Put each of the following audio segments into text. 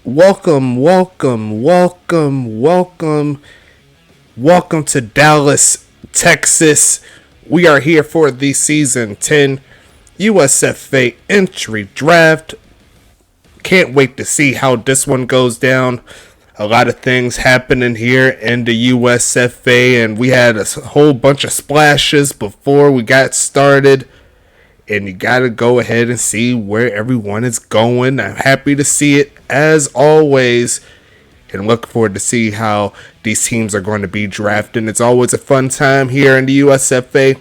Welcome, welcome, welcome, welcome, welcome to Dallas, Texas. We are here for the Season 10 USFA Entry Draft. Can't wait to see how this one goes down. A lot of things happening here in the USFA, and we had a whole bunch of splashes before we got started. And you gotta go ahead and see where everyone is going. I'm happy to see it as always, and look forward to see how these teams are going to be drafting. It's always a fun time here in the USFA.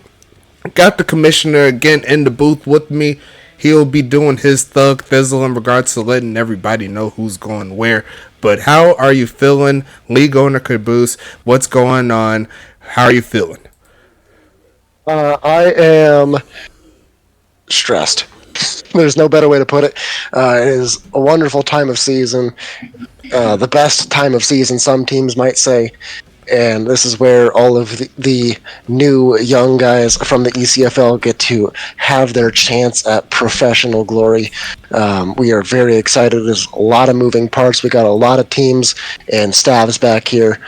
Got the commissioner again in the booth with me. He'll be doing his thug thizzle in regards to letting everybody know who's going where. But how are you feeling, league owner Caboose? What's going on? How are you feeling? I am stressed. There's no better way to put it. It is a wonderful time of season, the best time of season, some teams might say. And this is where all of the new young guys from the ECFL get to have their chance at professional glory. We are very excited. There's a lot of moving parts. We got a lot of teams and staffs back here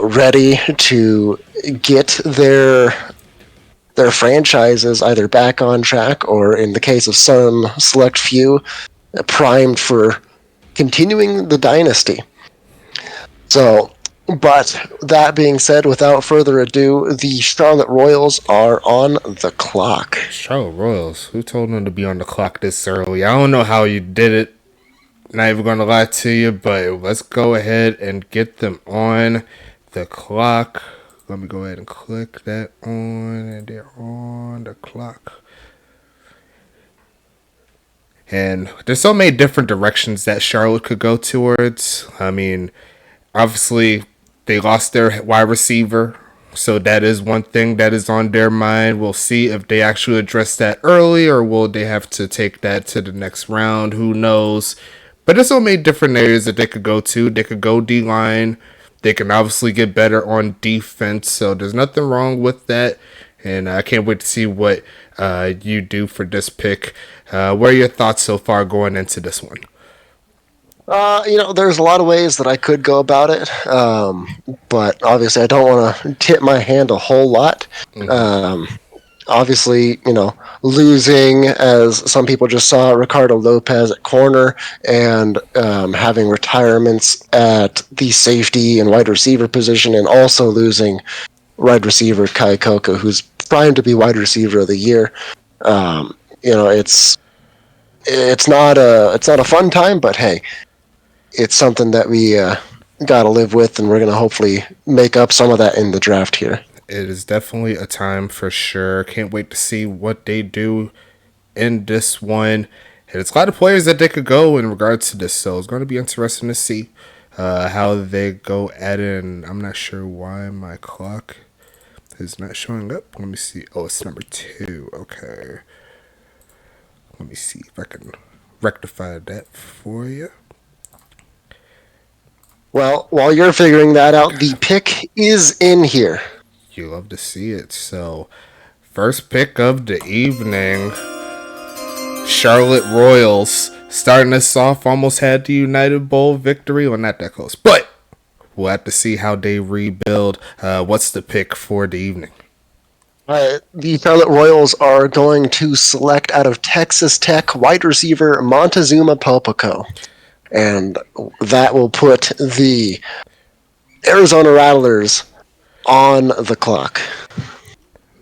ready to get their franchises either back on track or, in the case of some select few, primed for continuing the dynasty. So, but that being said, without further ado, the Charlotte Royals are on the clock. Charlotte Royals? Who told them to be on the clock this early? I don't know how you did it. Not even going to lie to you, but let's go ahead and get them on the clock. Let me go ahead and click that on, and they're on the clock. And there's so many different directions that Charlotte could go towards. I mean, obviously, they lost their wide receiver, so that is one thing that is on their mind. We'll see if they actually address that early, or will they have to take that to the next round. Who knows? But there's so many different areas that they could go to. They could go D-line. They can obviously get better on defense, so there's nothing wrong with that. And I can't wait to see what you do for this pick. What are your thoughts so far going into this one? There's a lot of ways that I could go about it, but obviously I don't want to tip my hand a whole lot. Mm-hmm. Obviously, losing, as some people just saw, Ricardo Lopez at corner and having retirements at the safety and wide receiver position, and also losing wide receiver Kai Koko, who's primed to be wide receiver of the year. It's not a fun time, but hey, it's something that we got to live with, and we're going to hopefully make up some of that in the draft here. It is definitely a time for sure. Can't wait to see what they do in this one. And it's a lot of players that they could go in regards to this, so it's going to be interesting to see how they go at it. And I'm not sure why my clock is not showing up. Let me see. Oh, it's number 2. Okay. Let me see if I can rectify that for you. Well, while you're figuring that out, the pick is in here. You love to see it. So, first pick of the evening, Charlotte Royals. Starting us off, almost had the United Bowl victory. Well, not that close, but we'll have to see how they rebuild. What's the pick for the evening? The Charlotte Royals are going to select out of Texas Tech wide receiver Montezuma Popico. And that will put the Arizona Rattlers on the clock.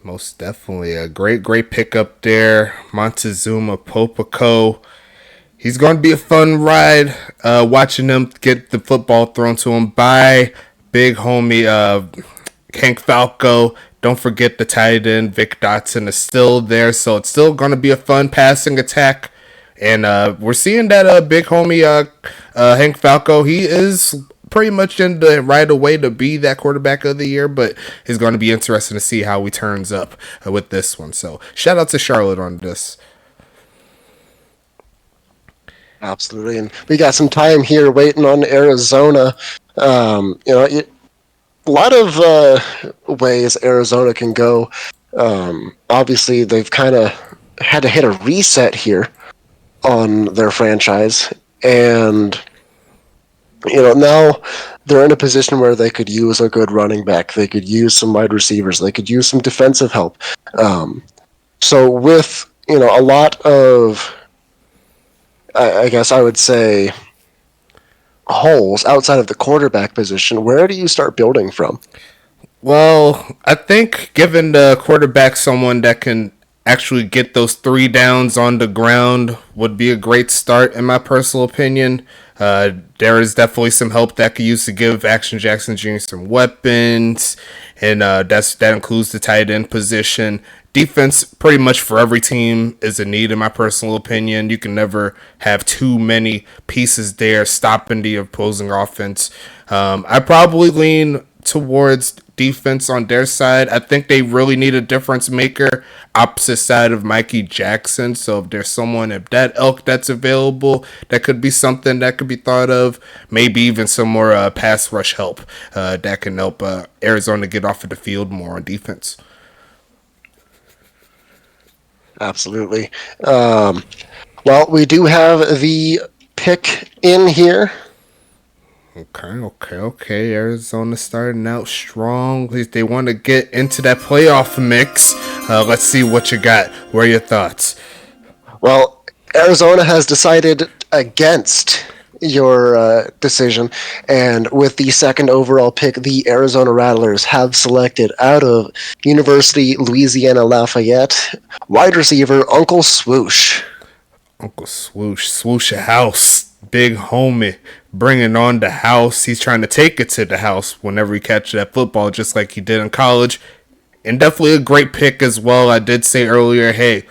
Most definitely. A great pickup there. Montezuma Popico. He's going to be a fun ride. Watching him get the football thrown to him by big homie Hank Falco. Don't forget the tight end, Vic Dotson, is still there. So it's still going to be a fun passing attack. And we're seeing that big homie Hank Falco, he is pretty much in the right away to be that quarterback of the year, but it's going to be interesting to see how he turns up with this one. So shout out to Charlotte on this. Absolutely. And we got some time here waiting on Arizona. A lot of ways Arizona can go. Obviously, they've kind of had to hit a reset here on their franchise, and Now they're in a position where they could use a good running back. They could use some wide receivers. They could use some defensive help. So with, a lot of, I guess I would say, holes outside of the quarterback position, where do you start building from? Well, I think giving the quarterback someone that can actually get those three downs on the ground would be a great start, in my personal opinion. There is definitely some help that could use to give Action Jackson Jr. some weapons, and that includes the tight end position. Defense, pretty much for every team, is a need, in my personal opinion. You can never have too many pieces there stopping the opposing offense. I probably lean towards defense on their side. I think they really need a difference maker opposite side of Mikey Jackson. So if there's someone at that elk that's available, that could be something that could be thought of. Maybe even some more pass rush help that can help Arizona get off of the field more on defense. Absolutely. Well, we do have the pick in here. Okay. Arizona starting out strong. They want to get into that playoff mix. Let's see what you got. What are your thoughts? Well, Arizona has decided against your decision, and with the second overall pick, the Arizona Rattlers have selected out of University Louisiana Lafayette wide receiver Uncle Swoosh. Uncle Swoosh, swoosh a house, big homie, bringing on the house. He's trying to take it to the house whenever he catches that football, just like he did in college. And definitely a great pick as well. I did say earlier, hey,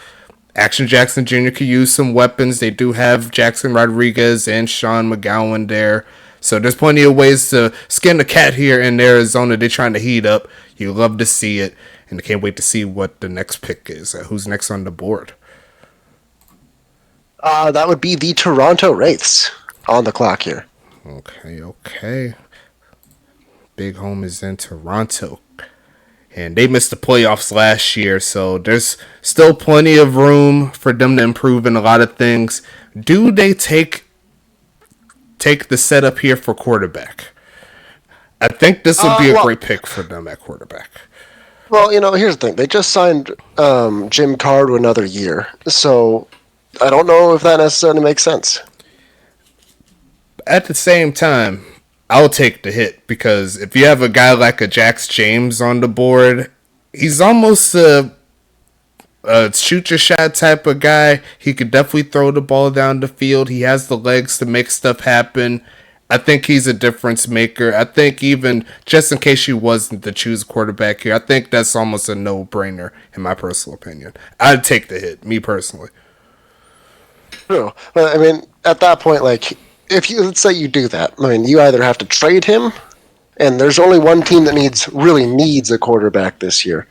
Action Jackson Jr. could use some weapons. They do have Jackson Rodriguez and Sean McGowan there. So there's plenty of ways to skin the cat here in Arizona. They're trying to heat up. You love to see it. And I can't wait to see what the next pick is. Who's next on the board? That would be the Toronto Wraiths on the clock here. Okay. Big home is in Toronto. And they missed the playoffs last year, so there's still plenty of room for them to improve in a lot of things. Do they take the setup here for quarterback? I think this would be a great pick for them at quarterback. Well, here's the thing. They just signed Jim Carr to another year, so I don't know if that necessarily makes sense. At the same time, I'll take the hit, because if you have a guy like a Jax James on the board, he's almost a shoot your shot type of guy. He could definitely throw the ball down the field. He has the legs to make stuff happen. I think he's a difference maker. I think even just in case you wasn't to choose a quarterback here, I think that's almost a no-brainer in my personal opinion. I'd take the hit, me personally. True. But, at that point, if let's say you do that, you either have to trade him, and there's only one team that really needs a quarterback this year,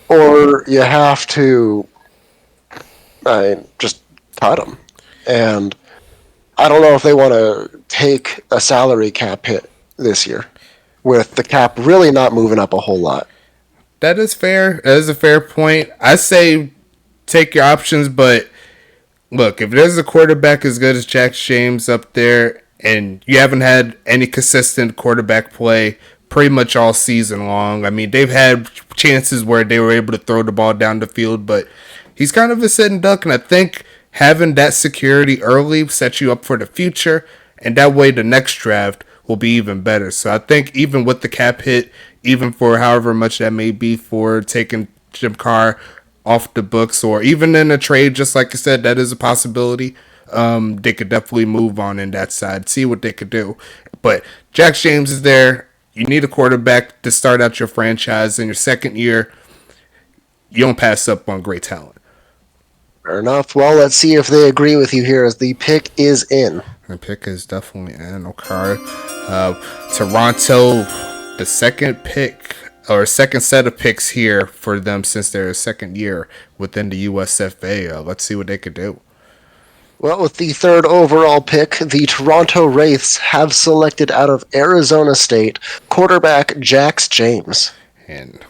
or you have to just cut him. And I don't know if they want to take a salary cap hit this year, with the cap really not moving up a whole lot. That is fair. That is a fair point. I say take your options, but look, if there's a quarterback as good as Jax James up there, and you haven't had any consistent quarterback play pretty much all season long, they've had chances where they were able to throw the ball down the field, but he's kind of a sitting duck, and I think having that security early sets you up for the future, and that way the next draft will be even better. So I think even with the cap hit, even for however much that may be for taking Jim Carr off the books, or even in a trade, just like I said, that is a possibility. They could definitely move on in that side, see what they could do. But Jax James is there. You need a quarterback to start out your franchise in your second year. You don't pass up on great talent. Fair enough. Well, let's see if they agree with you here, as the pick is in. The pick is definitely in. Okay. Toronto, the second pick, or second set of picks here for them since their second year within the USFA. Let's see what they could do. Well, with the third overall pick, the Toronto Wraiths have selected out of Arizona State quarterback Jax James. And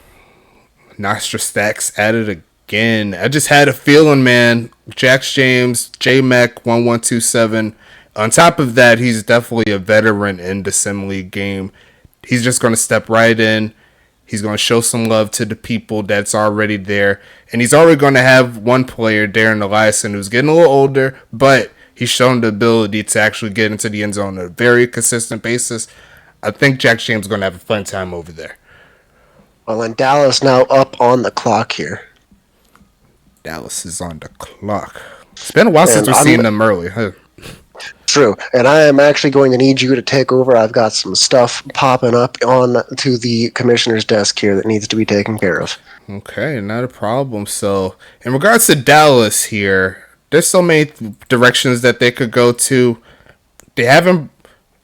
Nostra Stacks added again. I just had a feeling, man. Jax James, JMac 1127, On top of that, he's definitely a veteran in the Sim League game. He's just going to step right in. He's going to show some love to the people that's already there. And he's already going to have one player, Darren Eliason, who's getting a little older, but he's shown the ability to actually get into the end zone on a very consistent basis. I think Jack James is going to have a fun time over there. Well, and Dallas now up on the clock here. Dallas is on the clock. It's been a while since we've seen them early. Huh? True, and I am actually going to need you to take over. I've got some stuff popping up on to the commissioner's desk here that needs to be taken care of. Okay, not a problem. So, in regards to Dallas here, there's so many directions that they could go to. They haven't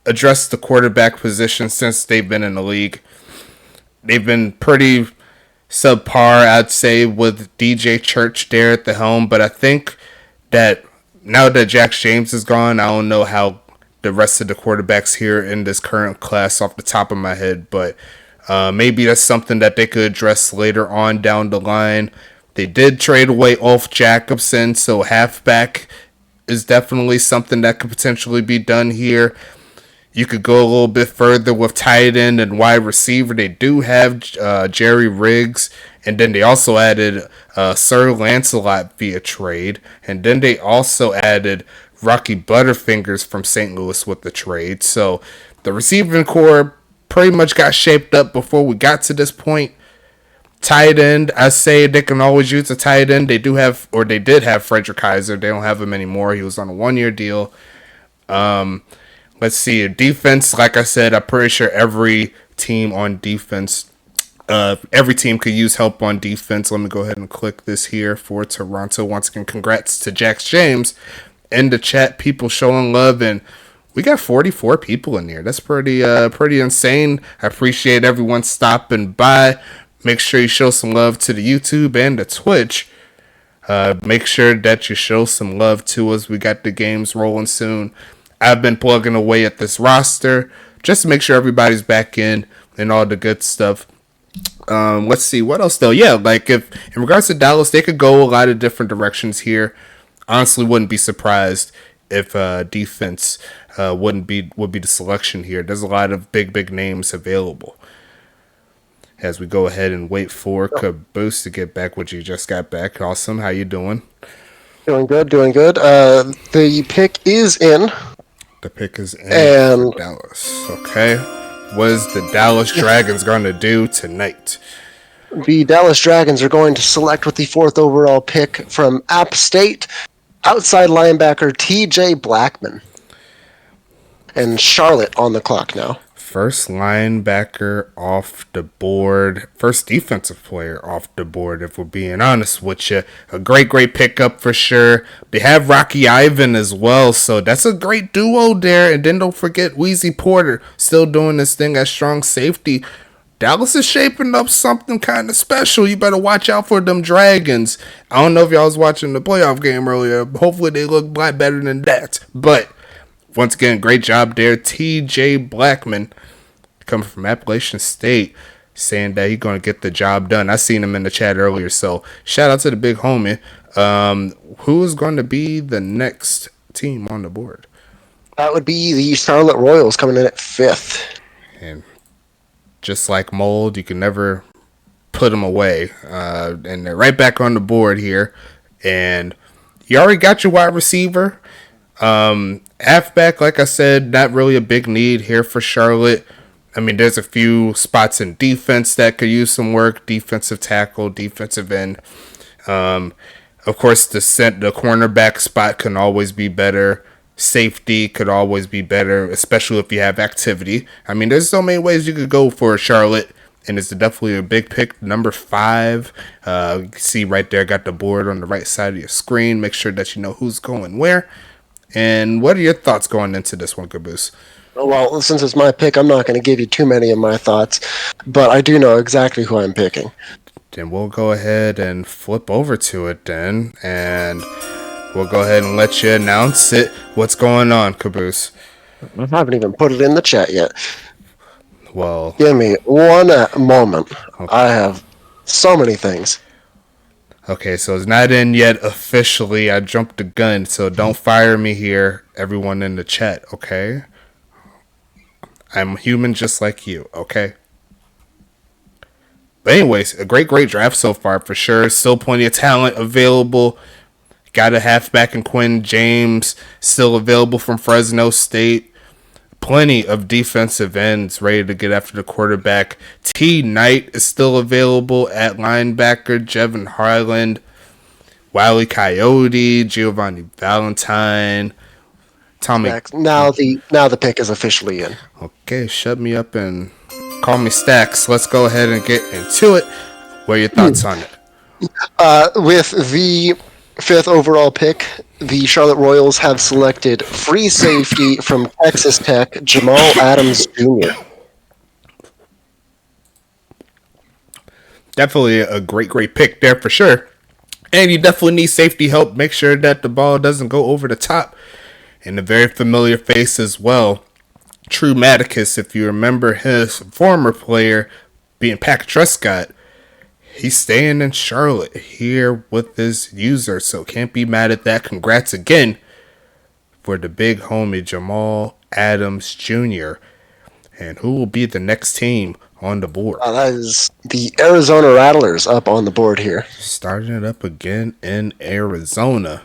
addressed the quarterback position since they've been in the league. They've been pretty subpar, I'd say, with DJ Church there at the helm, but I think that now that Jack James is gone, I don't know how the rest of the quarterbacks here in this current class off the top of my head, but maybe that's something that they could address later on down the line. They did trade away Ulf Jacobson, so halfback is definitely something that could potentially be done here. You could go a little bit further with tight end and wide receiver. They do have Jerry Riggs, and then they also added Sir Lancelot via trade, and then they also added Rocky Butterfingers from St. Louis with the trade. So the receiving core pretty much got shaped up before we got to this point. Tight end, I say they can always use a tight end. They do have, or they did have Frederick Kaiser. They don't have him anymore. He was on a 1-year deal. Let's see. Defense, like I said, I'm pretty sure every team on defense, every team could use help on defense. Let me go ahead and click this here for Toronto. Once again, congrats to Jack James. In the chat, people showing love, and we got 44 people in here. That's pretty insane. I appreciate everyone stopping by. Make sure you show some love to the YouTube and the Twitch. Make sure that you show some love to us. We got the games rolling soon. I've been plugging away at this roster just to make sure everybody's back in and all the good stuff. Let's see what else though. Yeah, like if in regards to Dallas, they could go a lot of different directions here. Honestly, wouldn't be surprised if defense would be the selection here. There's a lot of big names available. As we go ahead and wait for Caboose to get back, which you just got back. Awesome. How you doing? Doing good. The pick is in. The pick is in for Dallas. Okay. What is the Dallas Dragons going to do tonight? The Dallas Dragons are going to select with the 4th overall pick from App State, outside linebacker T.J. Blackman. And Charlotte on the clock now. First linebacker off the board. First defensive player off the board, if we're being honest with you. A great pickup for sure. They have Rocky Ivan as well, so that's a great duo there. And then don't forget Wheezy Porter still doing this thing at strong safety. Dallas is shaping up something kind of special. You better watch out for them Dragons. I don't know if y'all was watching the playoff game earlier. Hopefully they look a lot better than that. But once again, great job there. T.J. Blackman coming from Appalachian State saying that he's going to get the job done. I seen him in the chat earlier, so shout out to the big homie. Who's going to be the next team on the board? That would be the Charlotte Royals coming in at 5th. And just like Mold, you can never put them away. And they're right back on the board here. And you already got your wide receiver. Halfback, like I said, not really a big need here for Charlotte. I mean, there's a few spots in defense that could use some work. Defensive tackle, defensive end. Of course, the cornerback spot can always be better. Safety could always be better, especially if you have activity. I mean, there's so many ways you could go for Charlotte, and it's definitely a big pick. Number 5. You can see right there, got the board on the right side of your screen. Make sure that you know who's going where. And what are your thoughts going into this one, Caboose? Well, since it's my pick, I'm not going to give you too many of my thoughts, but I do know exactly who I'm picking. Then we'll go ahead and flip over to it then, and we'll go ahead and let you announce it. What's going on, Caboose? I haven't even put it in the chat yet. Well, give me one moment. Okay. I have so many things. Okay, so it's not in yet officially. I jumped the gun, so don't fire me here, everyone in the chat, okay? I'm human just like you, okay? But anyways, a great draft so far for sure. Still plenty of talent available. Got a halfback in Quinn James, still available from Fresno State. Plenty of defensive ends ready to get after the quarterback. T. Knight is still available at linebacker. Jevin Harland, Wiley Coyote, Giovanni Valentine, Tommy. Now the pick is officially in. Okay, shut me up and call me Stacks. Let's go ahead and get into it. What are your thoughts on it? With the 5th overall pick, the Charlotte Royals have selected free safety from Texas Tech, Jamal Adams Jr. Definitely a great pick there for sure. And you definitely need safety help. Make sure that the ball doesn't go over the top. And a very familiar face as well. True Maticus, if you remember his former player being Pack Truscott, he's staying in Charlotte here with his user, so can't be mad at that. Congrats again for the big homie Jamal Adams Jr. And who will be the next team on the board? That is the Arizona Rattlers up on the board here. Starting it up again in Arizona.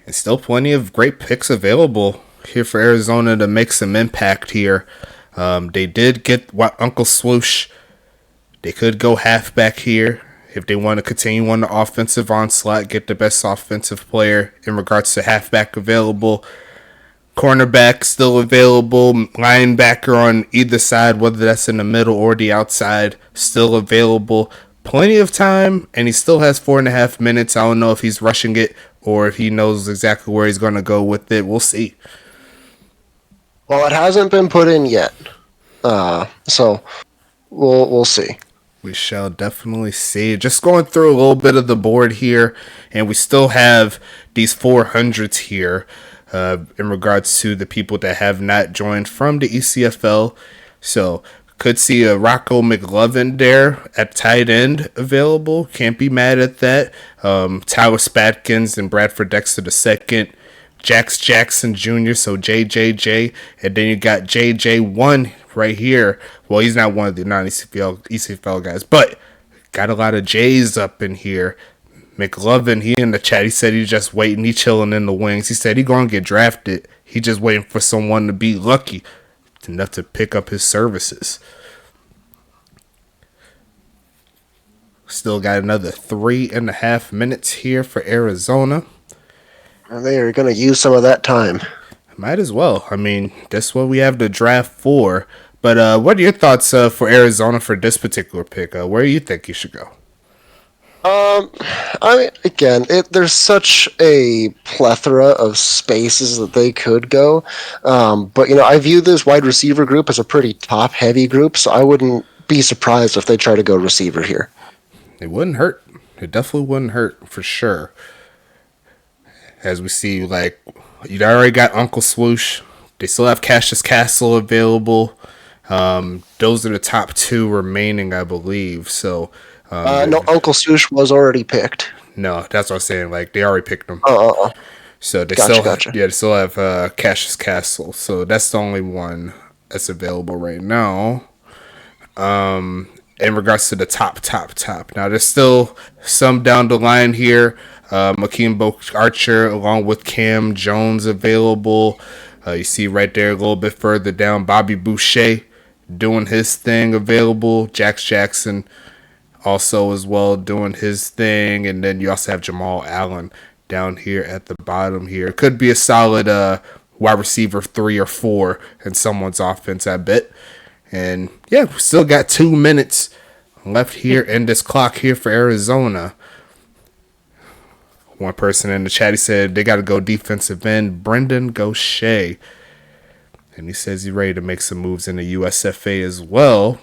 And still plenty of great picks available here for Arizona to make some impact here. They did get Uncle Swoosh. They could go halfback here if they want to continue on the offensive onslaught, get the best offensive player in regards to halfback available. Cornerback still available. Linebacker on either side, whether that's in the middle or the outside, still available. Plenty of time, and he still has 4.5 minutes. I don't know if he's rushing it or if he knows exactly where he's going to go with it. We'll see. Well, it hasn't been put in yet, so we'll see. We shall definitely see. Just going through a little bit of the board here, and we still have these 400s here in regards to the people that have not joined from the ECFL. So could see a Rocco McLovin there at tight end available. Can't be mad at that. Tyler Spatkins and Bradford Dexter II. Jax Jackson Jr., so JJJ. And then you got JJ1 right here. Well, he's not one of the non-ECFL guys, but got a lot of J's up in here. McLovin, he in the chat, he said he's just waiting. He chilling in the wings. He said he going to get drafted. He just waiting for someone to be lucky enough to pick up his services. Still got another 3.5 minutes here for Arizona. And they are going to use some of that time. Might as well. I mean, that's what we have the draft for. But what are your thoughts for Arizona for this particular pick? Where do you think you should go? I mean, again, there's such a plethora of spaces that they could go. But, I view this wide receiver group as a pretty top-heavy group, so I wouldn't be surprised if they try to go receiver here. It wouldn't hurt. It definitely wouldn't hurt, for sure. As we see, like, you already got Uncle Swoosh. They still have Cassius Castle available. Those are the top two remaining, I believe. So, no, Uncle Swoosh was already picked. No, that's what I'm saying. Like, they already picked them. So they Gotcha. they still have Cassius Castle. So that's the only one that's available right now. In regards to the top. Now, there's still some down the line here. Makimbo Archer along with Cam Jones available. You see right there a little bit further down, Bobby Boucher doing his thing available. Jax Jackson also as well doing his thing. And then you also have Jamal Allen down here at the bottom here. It could be a solid wide receiver 3 or 4 in someone's offense, I bet. And yeah, we still got 2 minutes left here in this clock here for Arizona. One person in the chat, he said they got to go defensive end, Brendan Gaucher. And he says he's ready to make some moves in the USFA as well.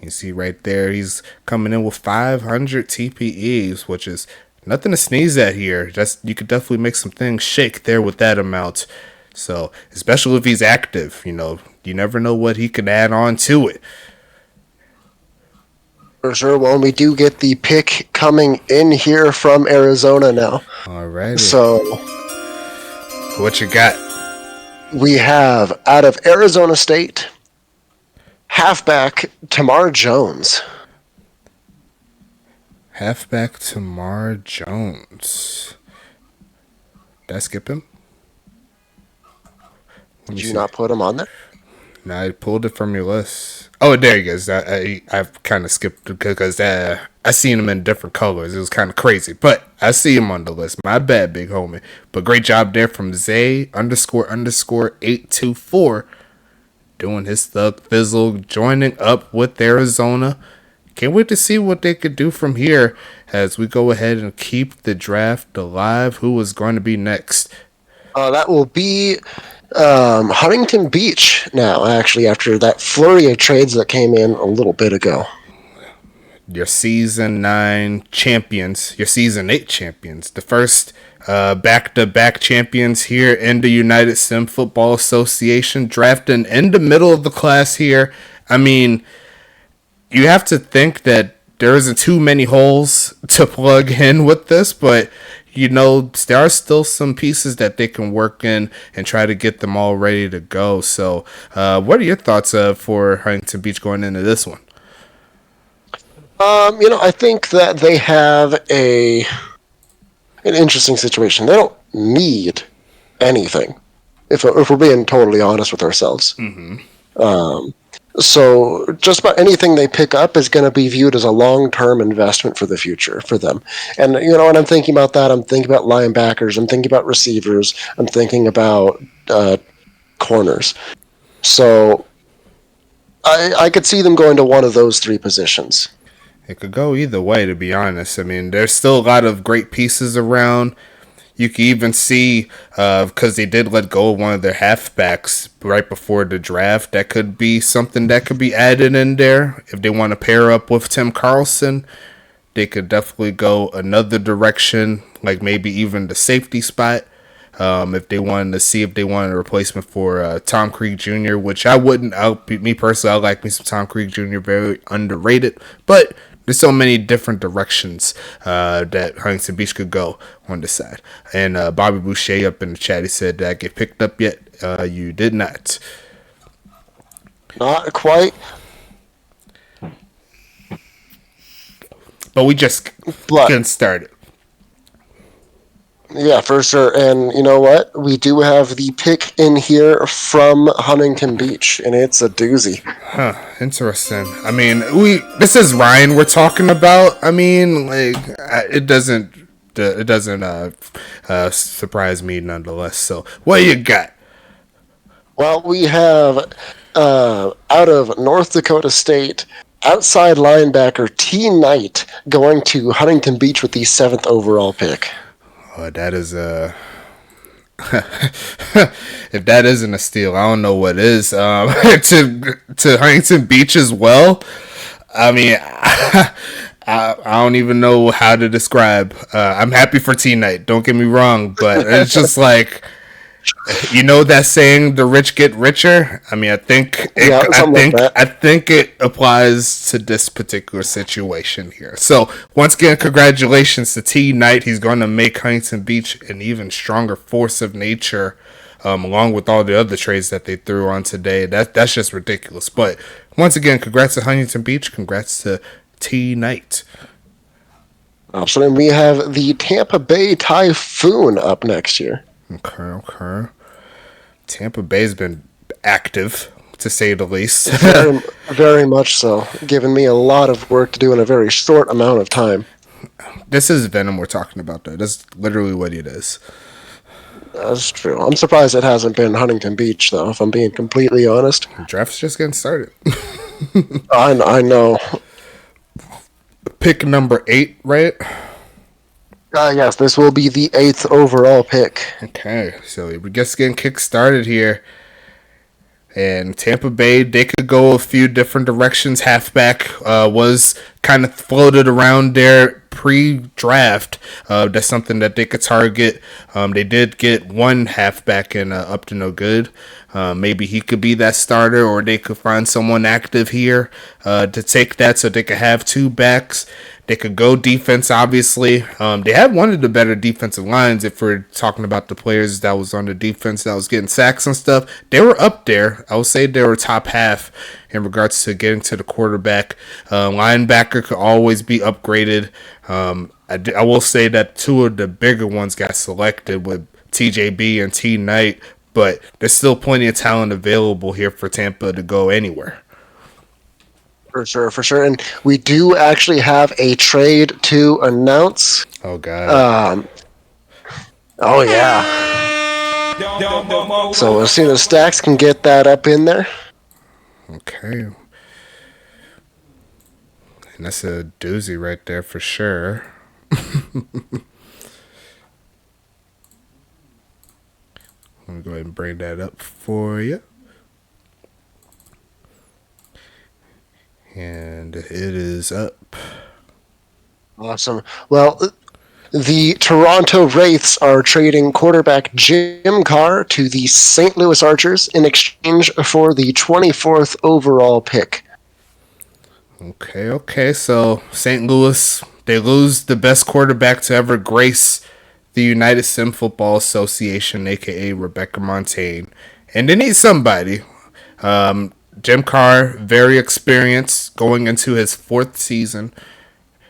You see right there, he's coming in with 500 TPEs, which is nothing to sneeze at here. You could definitely make some things shake there with that amount. So, especially if he's active, you never know what he could add on to it. For sure. Well, we do get the pick coming in here from Arizona now. All right. So, what you got? We have, out of Arizona State, halfback Tamar Jones. Halfback Tamar Jones. Did I skip him? Did you not put him on there? No, I pulled it from your list. Oh, there he goes. I've kind of skipped because I seen him in different colors. It was kind of crazy, but I see him on the list. My bad, big homie. But great job there from Zay__824 doing his thug fizzle, joining up with Arizona. Can't wait to see what they could do from here as we go ahead and keep the draft alive. Who is going to be next? That will be Huntington Beach now, actually, after that flurry of trades that came in a little bit ago. Your Season 9 champions, your Season 8 champions, the first back-to-back champions here in the United Sim Football Association, drafting in the middle of the class here. I mean, you have to think that there isn't too many holes to plug in with this, but you know, there are still some pieces that they can work in and try to get them all ready to go. So, what are your thoughts for Huntington Beach going into this one? I think that they have an interesting situation. They don't need anything, if we're being totally honest with ourselves. Mm-hmm. So just about anything they pick up is going to be viewed as a long-term investment for the future for them. And, when I'm thinking about that, I'm thinking about linebackers, I'm thinking about receivers, I'm thinking about corners. So I could see them going to one of those three positions. It could go either way, to be honest. I mean, there's still a lot of great pieces around. You can even see, because they did let go of one of their halfbacks right before the draft, that could be something that could be added in there. If they want to pair up with Tim Carlson, they could definitely go another direction, like maybe even the safety spot. If they wanted to see if they wanted a replacement for Tom Creek Jr., which I wouldn't. Me personally, I like me some Tom Creek Jr., very underrated. But there's so many different directions that Huntington Beach could go on the side. And Bobby Boucher up in the chat, he said, "Did I get picked up yet?" You did not. Not quite. But we just getting started. Yeah, for sure. And you know what? We do have the pick in here from Huntington Beach, and it's a doozy. Huh, interesting. I mean, this is Ryan we're talking about. I mean, like, it doesn't surprise me nonetheless. So, what you got? Well, we have out of North Dakota State, outside linebacker T. Knight going to Huntington Beach with the 7th overall pick. Oh, that is a... if that isn't a steal, I don't know what is. To Huntington Beach as well. I mean, I don't even know how to describe. I'm happy for T Knight. Don't get me wrong, but it's just like, that saying, "The rich get richer." I mean, I think it applies to this particular situation here. So once again, congratulations to T Knight. He's going to make Huntington Beach an even stronger force of nature, along with all the other trades that they threw on today. That's just ridiculous. But once again, congrats to Huntington Beach. Congrats to T Knight. So then we have the Tampa Bay Typhoon up next year. Okay. Tampa Bay's been active, to say the least. very, very much so. Giving me a lot of work to do in a very short amount of time. This is Venom we're talking about, though. That's literally what it is. That's true. I'm surprised it hasn't been Huntington Beach, though, if I'm being completely honest. The draft's just getting started. I know. Pick number 8, right? Yes, this will be the 8th overall pick. Okay, so we're just getting kick-started here. And Tampa Bay, they could go a few different directions. Halfback was kind of floated around there pre-draft. That's something that they could target. They did get one halfback in up to no good. Maybe he could be that starter, or they could find someone active here to take that so they could have two backs. They could go defense, obviously. They had one of the better defensive lines if we're talking about the players that was on the defense that was getting sacks and stuff. They were up there. I would say they were top half in regards to getting to the quarterback. Linebacker could always be upgraded. I will say that two of the bigger ones got selected with TJB and T Knight, but there's still plenty of talent available here for Tampa to go anywhere. For sure. And we do actually have a trade to announce. Oh, God. Oh, yeah. So as soon as Stacks can get that up in there. Okay. And that's a doozy right there for sure. Let me go ahead and bring that up for you. And it is up. Awesome. Well, the Toronto Wraiths are trading quarterback Jim Carr to the St. Louis Archers in exchange for the 24th overall pick. Okay. So St. Louis, they lose the best quarterback to ever grace the United Sim Football Association, a.k.a. Rebecca Montaigne. And they need somebody. Jim Carr, very experienced, going into his fourth season.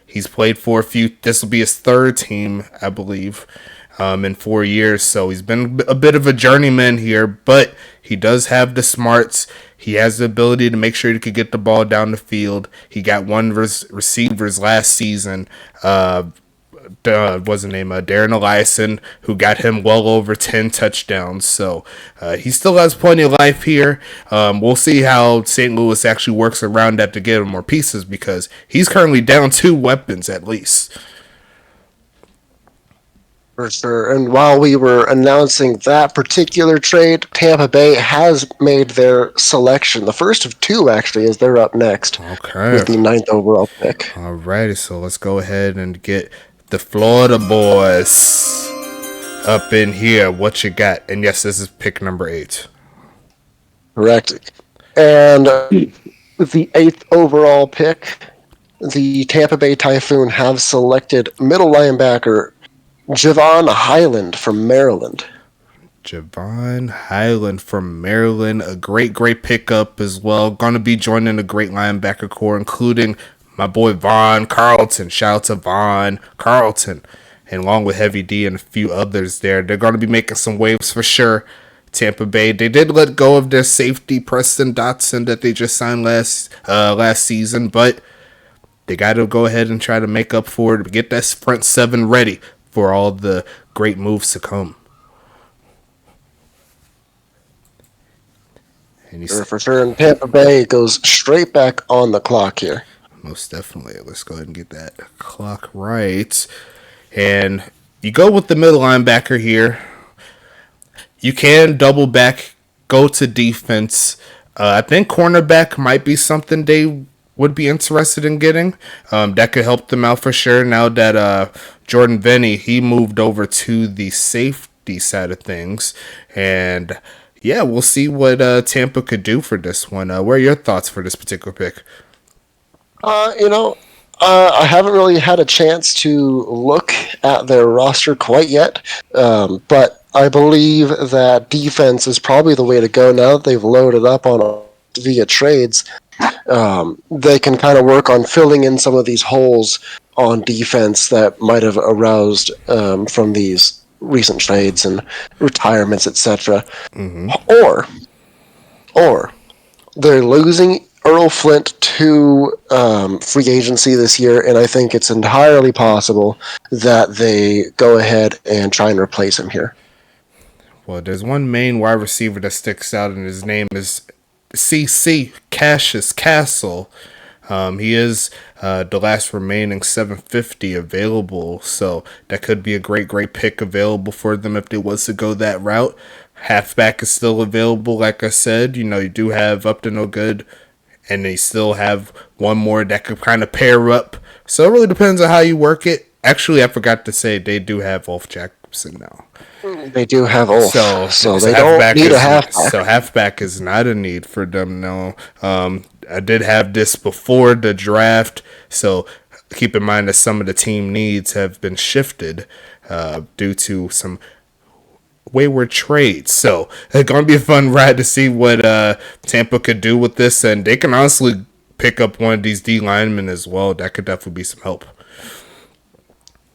He's played for a few. This will be his third team, I believe, in 4 years. So he's been a bit of a journeyman here, but he does have the smarts. He has the ability to make sure he could get the ball down the field. He got one receivers last season. What's his name? Darren Eliason, who got him well over 10 touchdowns. So he still has plenty of life here. We'll see how St. Louis actually works around that to get him more pieces, because he's currently down 2 weapons at least. For sure. And while we were announcing that particular trade, Tampa Bay has made their selection. The first of 2, actually, as they're up next. Okay. With the 9th overall pick. Alrighty, so let's go ahead and get the Florida boys up in here. What you got? And yes, this is pick number 8. Correct. And with the 8th overall pick, the Tampa Bay Typhoon have selected middle linebacker Javon Highland from Maryland. Javon Highland from Maryland, a great pickup as well. Going to be joining a great linebacker core, including my boy Vaughn Carlton. Shout out to Vaughn Carlton. And along with Heavy D and a few others there. They're going to be making some waves for sure. Tampa Bay. They did let go of their safety, Preston Dotson, that they just signed last season. But they got to go ahead and try to make up for it. Get that front 7 ready for all the great moves to come. For sure. And Tampa Bay goes straight back on the clock here. Most definitely. Let's go ahead and get that clock right. And you go with the middle linebacker here. You can double back, go to defense. I think cornerback might be something they would be interested in getting. That could help them out for sure. Now that Jordan Venny, he moved over to the safety side of things. And yeah, we'll see what Tampa could do for this one. What are your thoughts for this particular pick? I haven't really had a chance to look at their roster quite yet, but I believe that defense is probably the way to go now that they've loaded up on via trades. They can kind of work on filling in some of these holes on defense that might have aroused from these recent trades and retirements, etc. Mm-hmm. Or they're losing Earl Flint to free agency this year, and I think it's entirely possible that they go ahead and try and replace him here. Well, there's one main wide receiver that sticks out, and his name is CC Cassius Castle. He is the last remaining 750 available, so that could be a great pick available for them if they was to go that route. Halfback is still available, like I said. You do have up to no good and they still have one more that could kind of pair up. So it really depends on how you work it. Actually, I forgot to say they do have Ulf Jacobson now. They do have Ulf, so they don't need a halfback. So halfback is not a need for them now. I did have this before the draft, so keep in mind that some of the team needs have been shifted due to some wayward trades. So it's going to be a fun ride to see what Tampa could do with this, and they can honestly pick up one of these D linemen as well. That could definitely be some help.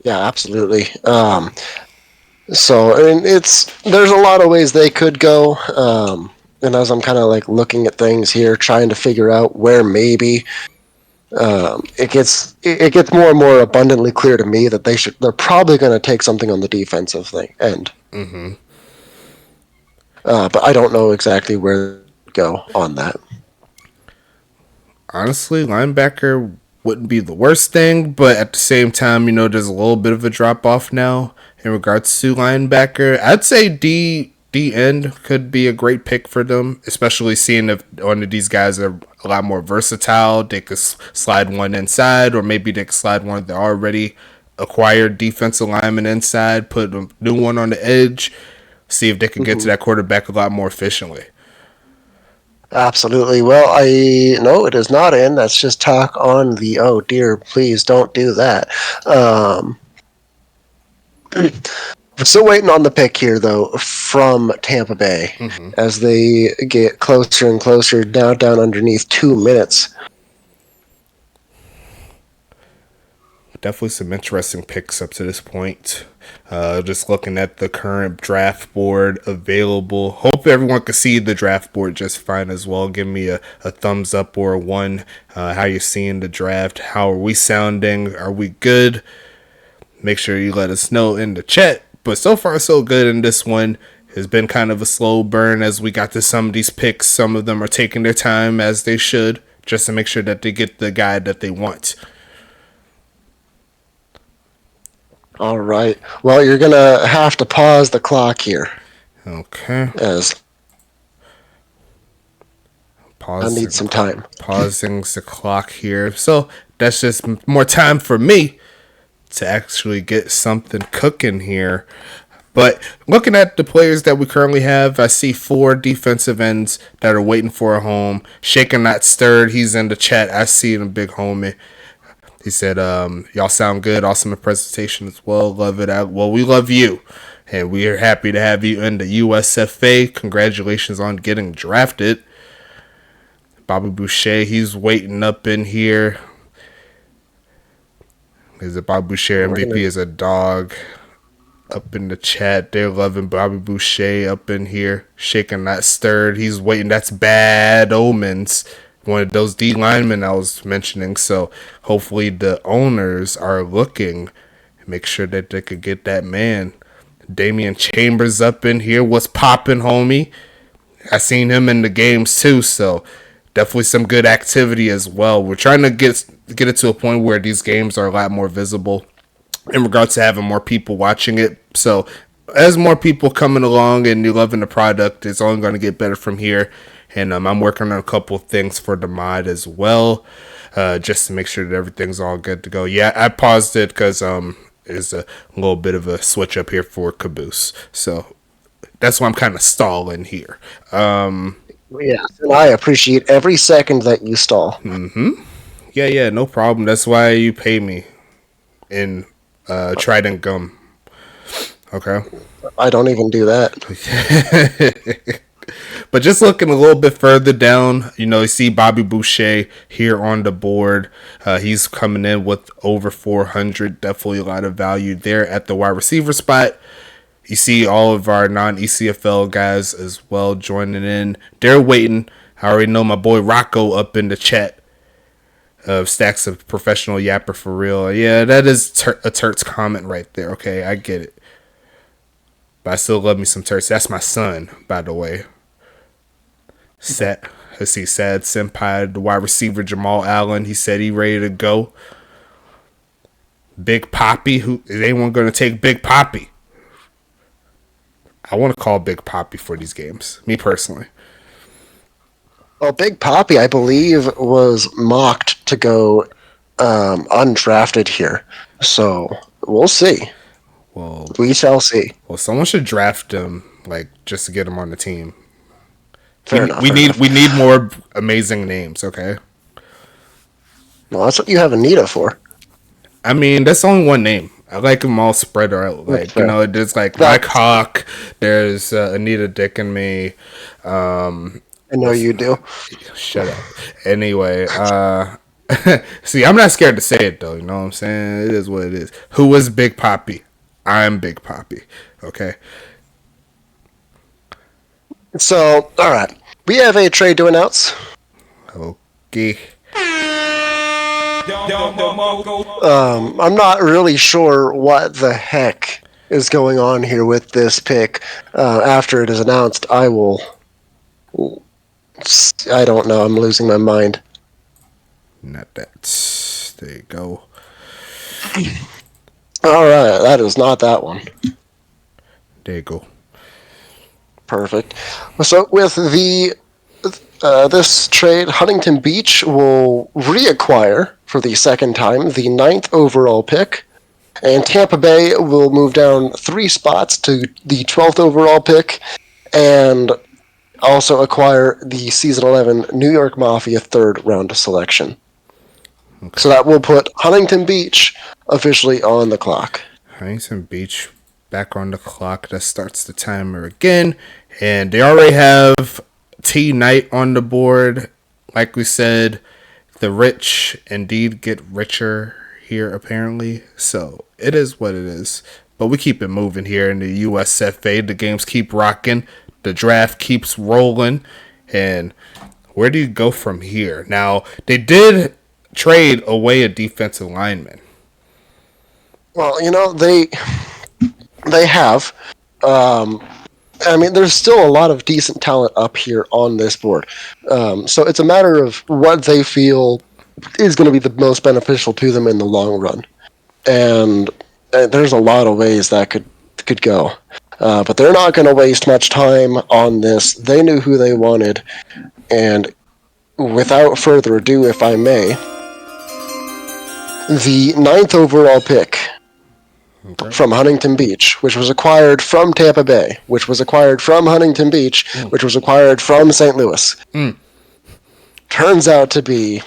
Yeah, absolutely. So, I mean, there's a lot of ways they could go. And as I'm kind of like looking at things here, trying to figure out where maybe it gets more and more abundantly clear to me that they're probably going to take something on the defensive end. Mm-hmm. But I don't know exactly where to go on that. Honestly, linebacker wouldn't be the worst thing, but at the same time, there's a little bit of a drop off now in regards to linebacker. I'd say D end could be a great pick for them, especially seeing if one of these guys are a lot more versatile. They could slide one inside, or maybe they could slide one of the already acquired defensive lineman inside, put a new one on the edge, see if they can get to that quarterback a lot more efficiently. Absolutely. Well, no, it is not in. That's just talk on the. Oh dear, please don't do that. We're still waiting on the pick here, though, from Tampa Bay as they get closer and closer, down underneath 2 minutes. Definitely some interesting picks up to this point. Just looking at the current draft board available. Hope everyone can see the draft board just fine as well. Give me a thumbs up or a 1. How you're seeing the draft. How are we sounding? Are we good? Make sure you let us know in the chat. But so far, so good in this one. It's been kind of a slow burn as we got to some of these picks. Some of them are taking their time as they should, just to make sure that they get the guy that they want. All right. Well, you're going to have to pause the clock here. Okay. I need some time. Pausing the clock here. So that's just more time for me to actually get something cooking here. But looking at the players that we currently have, I see 4 defensive ends that are waiting for a home. Shaken Not Stirred, he's in the chat. I see him, big homie. He said, y'all sound good. Awesome presentation as well. Love it. Well, we love you. And we are happy to have you in the USFA. Congratulations on getting drafted. Bobby Boucher, he's waiting up in here. Is it Bobby Boucher? MVP is a dog. Up in the chat, they're loving Bobby Boucher up in here. Shaken Not Stirred. He's waiting. That's Bad Omens. One of those D linemen I was mentioning. So hopefully the owners are looking, make sure that they could get that man. Damian Chambers up in here. What's popping, homie? I seen him in the games too. So definitely some good activity as well. We're trying to get it to a point where these games are a lot more visible in regards to having more people watching it. So as more people coming along and you're loving the product, it's only going to get better from here. And I'm working on a couple of things for the mod as well, just to make sure that everything's all good to go. Yeah, I paused it because there's a little bit of a switch up here for Caboose. So that's why I'm kind of stalling here. Yeah, and I appreciate every second that you stall. Yeah, no problem. That's why you pay me in Trident gum. Okay. I don't even do that. But just looking a little bit further down, you see Bobby Boucher here on the board. He's coming in with over 400. Definitely a lot of value there at the wide receiver spot. You see all of our non-ECFL guys as well joining in. They're waiting. I already know my boy Rocco up in the chat of Stacks of Professional Yapper for real. Yeah, that is a Turt's comment right there. Okay, I get it. But I still love me some Turts. That's my son, by the way. Sad Senpai, the wide receiver Jamal Allen. He said he ready to go. Big Poppy. Is anyone going to take Big Poppy? I want to call Big Poppy for these games. Me personally. Well, Big Poppy, I believe, was mocked to go undrafted here. So we'll see. Well, We shall see. well, someone should draft him, like just to get him on the team. Fair enough. We need more amazing names. Okay. Well, that's what you have Anita for. I mean, that's only one name. I like them all spread out. Like, you know, there's like Mike Hawk. There's Anita Dick and me. I know you do. Shut up. Anyway, see, I'm not scared to say it though. You know what I'm saying? It is what it is. Who was Big Poppy? I'm Big Poppy. Okay. So, all right, we have a trade to announce. Okay. I'm not really sure what the heck is going on here with this pick. After it is announced, I don't know. I'm losing my mind. Not that. There you go. All right, that is not that one. There you go. Perfect. So with this trade, Huntington Beach will reacquire for the second time the 9th overall pick, and Tampa Bay will move down 3 spots to the 12th overall pick, and also acquire the season 11 New York Mafia 3rd round selection. Okay. So that will put Huntington Beach officially on the clock. Huntington Beach back on the clock. That starts the timer again. And they already have T Knight on the board. Like we said, the rich indeed get richer here, apparently. So it is what it is. But we keep it moving here in the USFA. The games keep rocking. The draft keeps rolling. And where do you go from here? Now, they did trade away a defensive lineman. Well, you know, they have. I mean, there's still a lot of decent talent up here on this board. So it's a matter of what they feel is going to be the most beneficial to them in the long run. And there's a lot of ways that could go. But they're not going to waste much time on this. They knew who they wanted. And without further ado, if I may, the 9th overall pick from Huntington Beach, which was acquired from Tampa Bay, which was acquired from Huntington Beach, which was acquired from St. Louis, turns out to be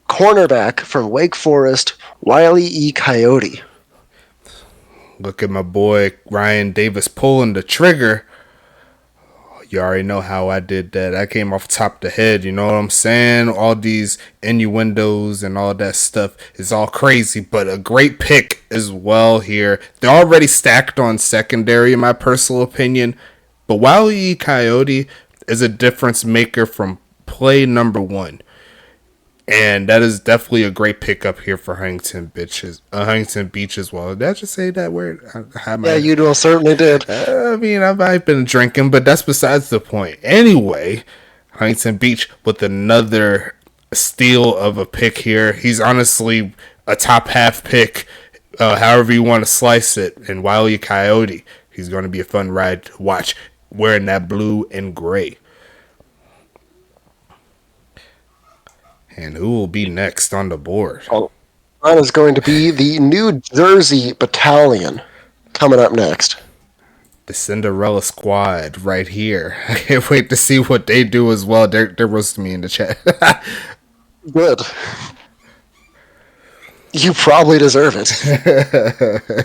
cornerback from Wake Forest, Wiley E. Coyote. Look at my boy Ryan Davis pulling the trigger. You already know how I did that. I came off top the head, you know what I'm saying? All these innuendos and all that stuff is all crazy, but a great pick as well here. They're already stacked on secondary, in my personal opinion, but Wiley Coyote is a difference maker from play number 1. And that is definitely a great pickup here for Huntington Beach as well. Did I just say that word? Yeah, you certainly did. I mean, I've been drinking, but that's besides the point. Anyway, Huntington Beach with another steal of a pick here. He's honestly a top half pick, however you want to slice it. And Wiley Coyote, he's going to be a fun ride to watch wearing that blue and gray. And who will be next on the board? Oh, that is going to be the New Jersey Battalion coming up next. The Cinderella Squad right here. I can't wait to see what they do as well. They're roasting me in the chat. Good. You probably deserve it.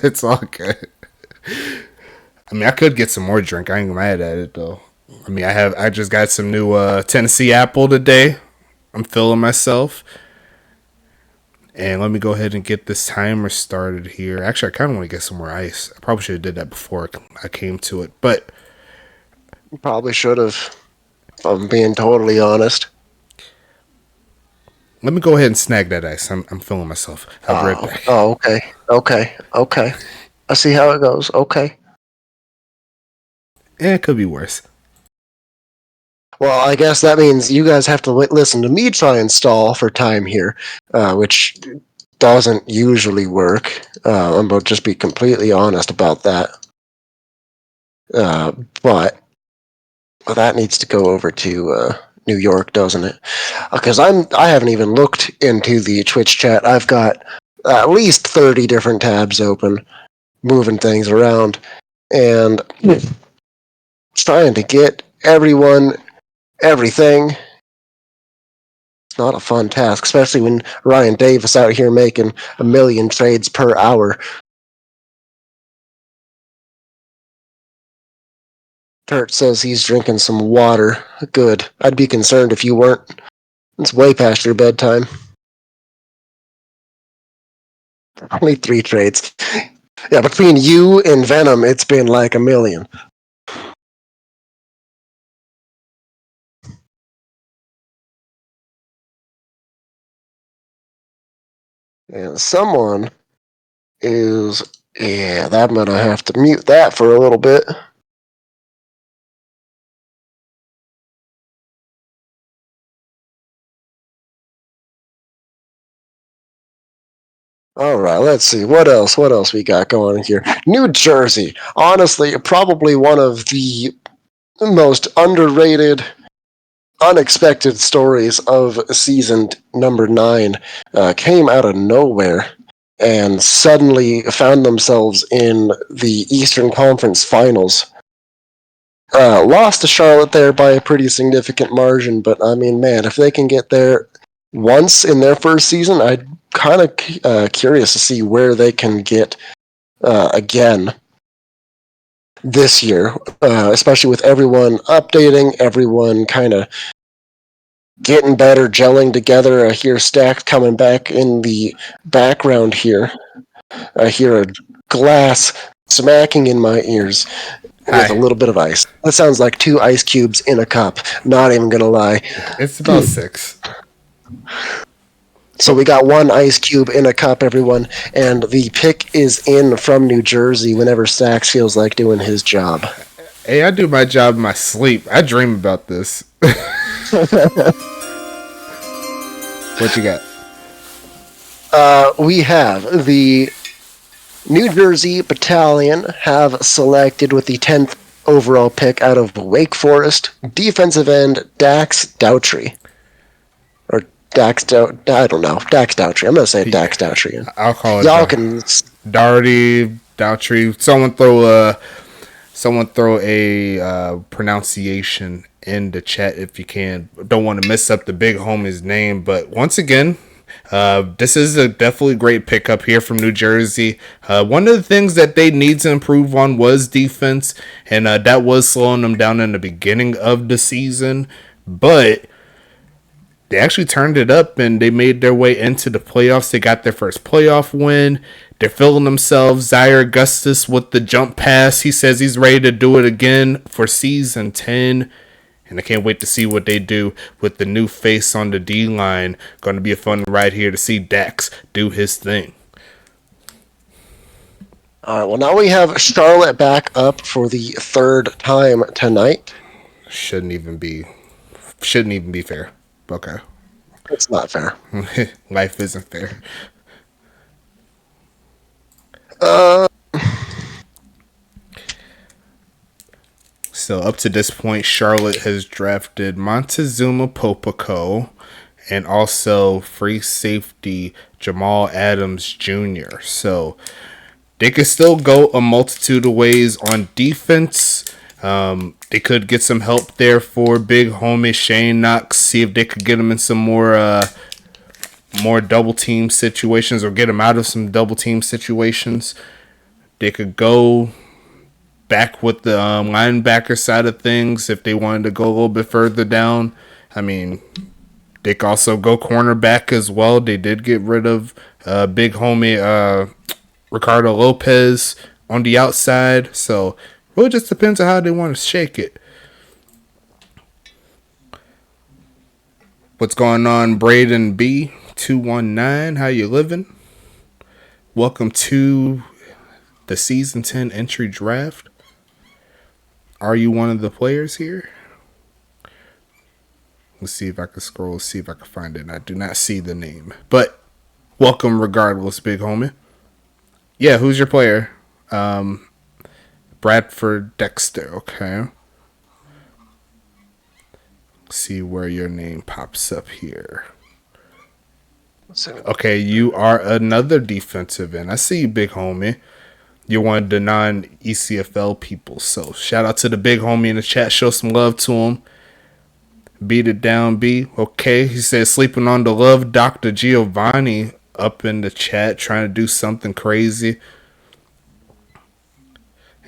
It's all good. I mean, I could get some more drink. I ain't mad at it though. I mean, I just got some new Tennessee apple today. I'm feeling myself. And let me go ahead and get this timer started here. Actually, I kind of want to get some more ice. I probably should have did that before I came to it. But you probably should have, if I'm being totally honest. Let me go ahead and snag that ice. I'm feeling myself. I'll be right back. Oh, okay. I see how it goes. Okay. It could be worse. Well, I guess that means you guys have to listen to me try and stall for time here, which doesn't usually work. I'm going to just be completely honest about that. But that needs to go over to New York, doesn't it? Because I haven't even looked into the Twitch chat. I've got at least 30 different tabs open, moving things around, and trying to get everyone everything. It's not a fun task, especially when Ryan Davis out here making 1 million trades per hour. Kurt says he's drinking some water. Good. I'd be concerned if you weren't. It's way past your bedtime. Only 3 trades. Yeah, between you and Venom, it's been like 1 million. And someone is... Yeah, I'm going to have to mute that for a little bit. All right, let's see. What else we got going here? New Jersey. Honestly, probably one of the most underrated, unexpected stories of season number 9. Came out of nowhere and suddenly found themselves in the Eastern Conference Finals. Lost to Charlotte there by a pretty significant margin, but I mean, man, if they can get there once in their first season, I'd kind of curious to see where they can get again this year, especially with everyone updating, everyone kind of getting better, gelling together. I hear Stacked coming back in the background here. I hear a glass smacking in my ears with a little bit of ice. That sounds like 2 ice cubes in a cup. Not even gonna lie. It's about 6. So we got 1 ice cube in a cup, everyone, and the pick is in from New Jersey whenever Stacks feels like doing his job. Hey, I do my job in my sleep. I dream about this. What you got? We have the New Jersey Battalion have selected with the 10th overall pick out of Wake Forest, defensive end Dax Daughtry. Or Dax Daughtry. I don't know. Dax Daughtry. I'm going to say Dax Daughtry. I'll call it Y'all can... Daughtry. Someone throw a pronunciation in the chat if you can. Don't want to mess up the big homie's name, but once again, this is a definitely great pickup here from New Jersey. One of the things that they need to improve on was defense, and that was slowing them down in the beginning of the season, but they actually turned it up and they made their way into the playoffs. They got their first playoff win. They're feeling themselves. Zaire Augustus with the jump pass. He says he's ready to do it again for season 10. And I can't wait to see what they do with the new face on the D-line. Going to be a fun ride here to see Dax do his thing. All right, well, now we have Charlotte back up for the 3rd time tonight. Shouldn't even be fair. Okay. It's not fair. Life isn't fair. So up to this point, Charlotte has drafted Montezuma Popico and also free safety Jamal Adams Jr. So they could still go a multitude of ways on defense. They could get some help there for big homie Shane Knox. See if they could get him in some more double team situations or get him out of some double team situations. They could go back with the linebacker side of things if they wanted to go a little bit further down. I mean, they could also go cornerback as well. They did get rid of big homie Ricardo Lopez on the outside. So really just depends on how they want to shake it. What's going on, Braden B 219? How you living? Welcome to the season 10 entry draft. Are you one of the players here? Let's see if I can scroll, see if I can find it. I do not see the name, but welcome regardless, big homie. Yeah, who's your player? Bradford Dexter, okay. See where your name pops up here. So, Okay, you are another defensive end. I see you, big homie. You're one of the non-ECFL people. So shout out to the big homie in the chat. Show some love to him. Beat it down, B. Okay, he said sleeping on the love. Dr. Giovanni up in the chat trying to do something crazy.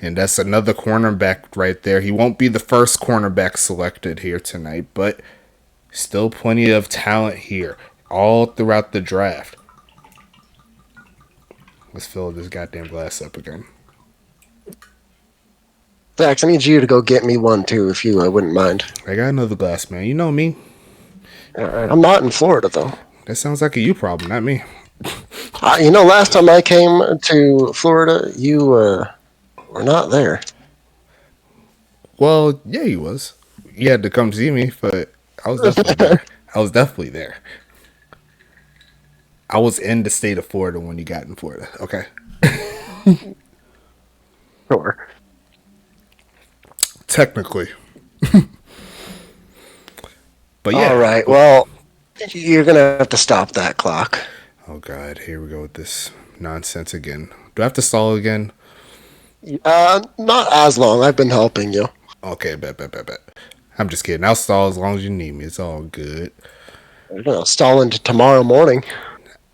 And that's another cornerback right there. He won't be the first cornerback selected here tonight, but still plenty of talent here all throughout the draft. Let's fill this goddamn glass up again. Dax, I need you to go get me one too, if you wouldn't mind. I got another glass, man. You know me. All right. I'm not in Florida though. That sounds like a you problem, not me. Last time I came to Florida, you were not there. Well, yeah, he was. You had to come see me, but I was definitely there. I was definitely there. I was in the state of Florida when you got in Florida. Okay. Sure. Technically. But yeah. All right. Well, you're gonna have to stop that clock. Oh God, here we go with this nonsense again. Do I have to stall again? Not as long. I've been helping you. Okay, bet. I'm just kidding. I'll stall as long as you need me. It's all good. Stall into tomorrow morning.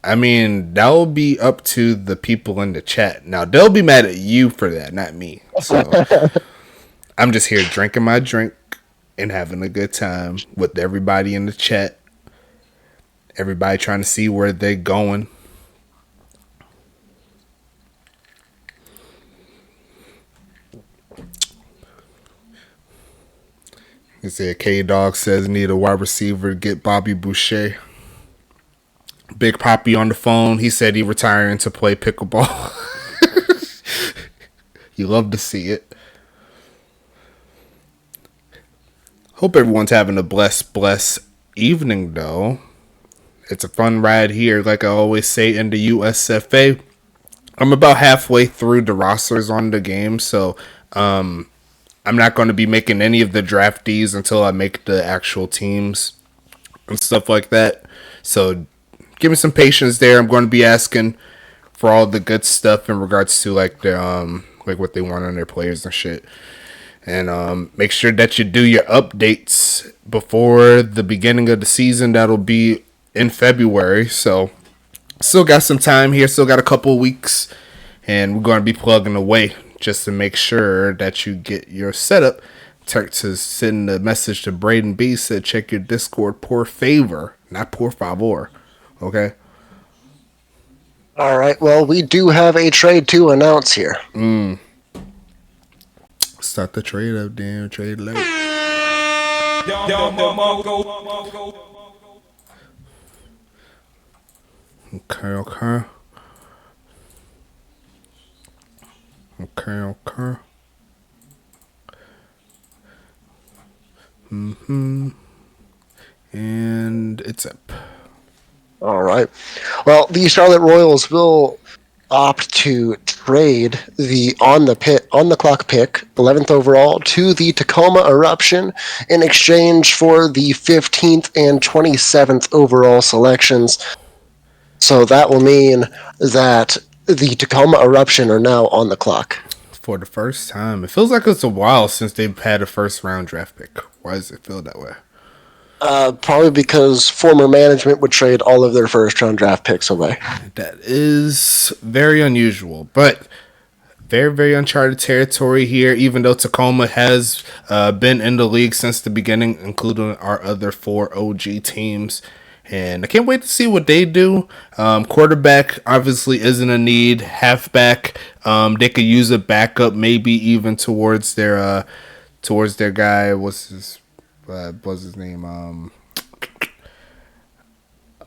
I mean, that will be up to the people in the chat. Now, they'll be mad at you for that, not me. So, I'm just here drinking my drink and having a good time with everybody in the chat. Everybody trying to see where they're going. You see, K-Dog says need a wide receiver to get Bobby Boucher. Big Poppy on the phone. He said he retiring to play pickleball. You love to see it. Hope everyone's having a blessed evening, though. It's a fun ride here, like I always say, in the USFA. I'm about halfway through the rosters on the game, so I'm not going to be making any of the draftees until I make the actual teams and stuff like that. So give me some patience there. I'm going to be asking for all the good stuff in regards to like the like what they want on their players and shit. And make sure that you do your updates before the beginning of the season. That'll be in February. So still got some time here. Still got a couple of weeks. And we're going to be plugging away just to make sure that you get your setup. Turks is sending a message to Braden B. Said check your Discord. Por favor. Not por favor. Okay? All right. Well, we do have a trade to announce here. Start the trade up, damn. Trade late. Okay. And it's up. All right. Well, the Charlotte Royals will opt to trade the on the clock pick, 11th overall, to the Tacoma Eruption in exchange for the 15th and 27th overall selections. So that will mean that the Tacoma Eruption are now on the clock. For the first time. It feels like it's a while since they've had a first round draft pick. Why does it feel that way? Probably because former management would trade all of their first round draft picks away. That is very unusual, but very, very uncharted territory here, even though Tacoma has been in the league since the beginning, including our other 4 OG teams. And I can't wait to see what they do. Quarterback obviously isn't a need. Halfback, they could use a backup, maybe even towards their guy. What's his name?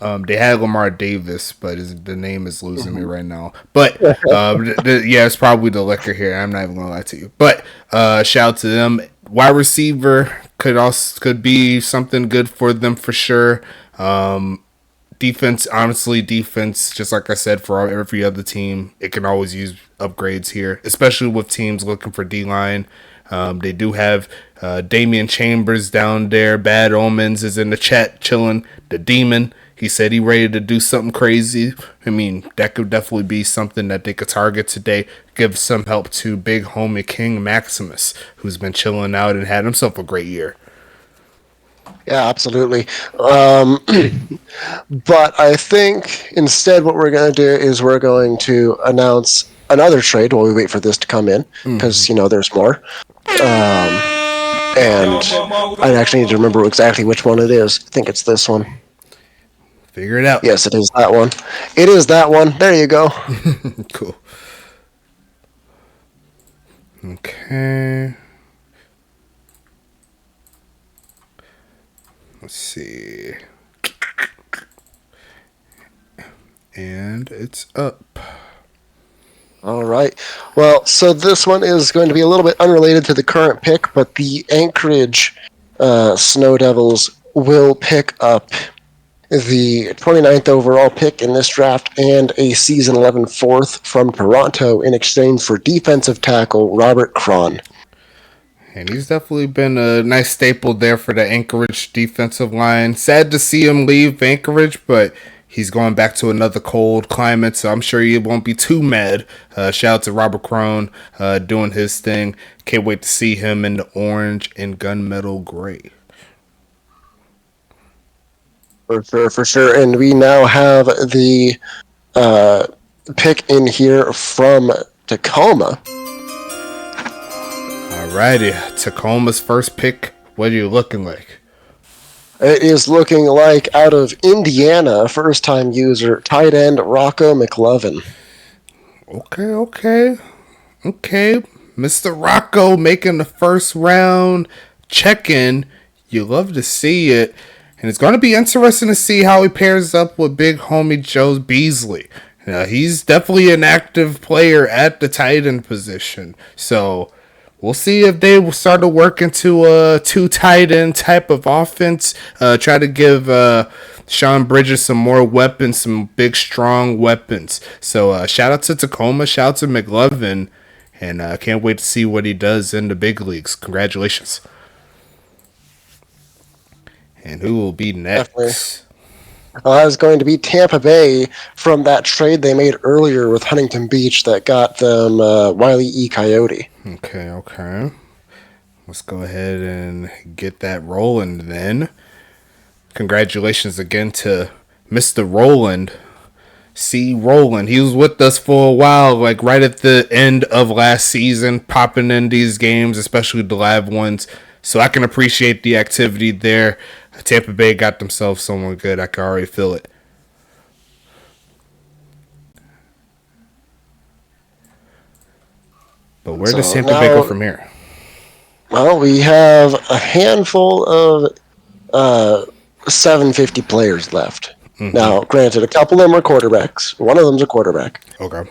They had Lamar Davis, but the name is losing me right now. But yeah, it's probably the liquor here. I'm not even gonna lie to you. But shout out to them. Wide receiver could be something good for them for sure. Defense, honestly, just like I said, for every other team, it can always use upgrades here, especially with teams looking for D-line. They do have Damian Chambers down there. Bad Omens is in the chat chilling. The Demon, he said he ready to do something crazy. I mean, that could definitely be something that they could target today. Give some help to big homie King Maximus, who's been chilling out and had himself a great year. Yeah, absolutely. But I think instead what we're going to do is we're going to announce another trade while we wait for this to come in, because, there's more. And I actually need to remember exactly which one it is. I think it's this one. Figure it out. Yes, it is that one. It is that one. There you go. Cool. Okay. Let's see. And it's up. All right. Well, so this one is going to be a little bit unrelated to the current pick, but the Anchorage Snow Devils will pick up the 29th overall pick in this draft and a season 11 fourth from Toronto in exchange for defensive tackle Robert Cron. And he's definitely been a nice staple there for the Anchorage defensive line. Sad to see him leave Anchorage, but he's going back to another cold climate, so I'm sure he won't be too mad. Shout out to Robert Crone doing his thing. Can't wait to see him in the orange and gunmetal gray. For sure. And we now have the pick in here from Tacoma. Alrighty, Tacoma's first pick. What are you looking like? It is looking like out of Indiana, first-time user, tight end Rocco McLovin. Okay. Mr. Rocco making the first round check-in. You love to see it. And it's going to be interesting to see how he pairs up with big homie Joe Beasley. He's definitely an active player at the tight end position. So we'll see if they will start to work into a two tight end type of offense. Try to give Sean Bridges some more weapons, some big, strong weapons. So shout out to Tacoma, shout out to McLovin, and can't wait to see what he does in the big leagues. Congratulations. And who will be next? Definitely. That is going to be Tampa Bay from that trade they made earlier with Huntington Beach that got them Wile E. Coyote. Okay. Let's go ahead and get that rolling then. Congratulations again to Mr. Roland. C. Roland. He was with us for a while, like right at the end of last season, popping in these games, especially the live ones. So I can appreciate the activity there. Tampa Bay got themselves someone good. I can already feel it. But where does Tampa Bay go from here? Well, we have a handful of 750 players left. Mm-hmm. Now, granted, a couple of them are quarterbacks. One of them's a quarterback. Okay.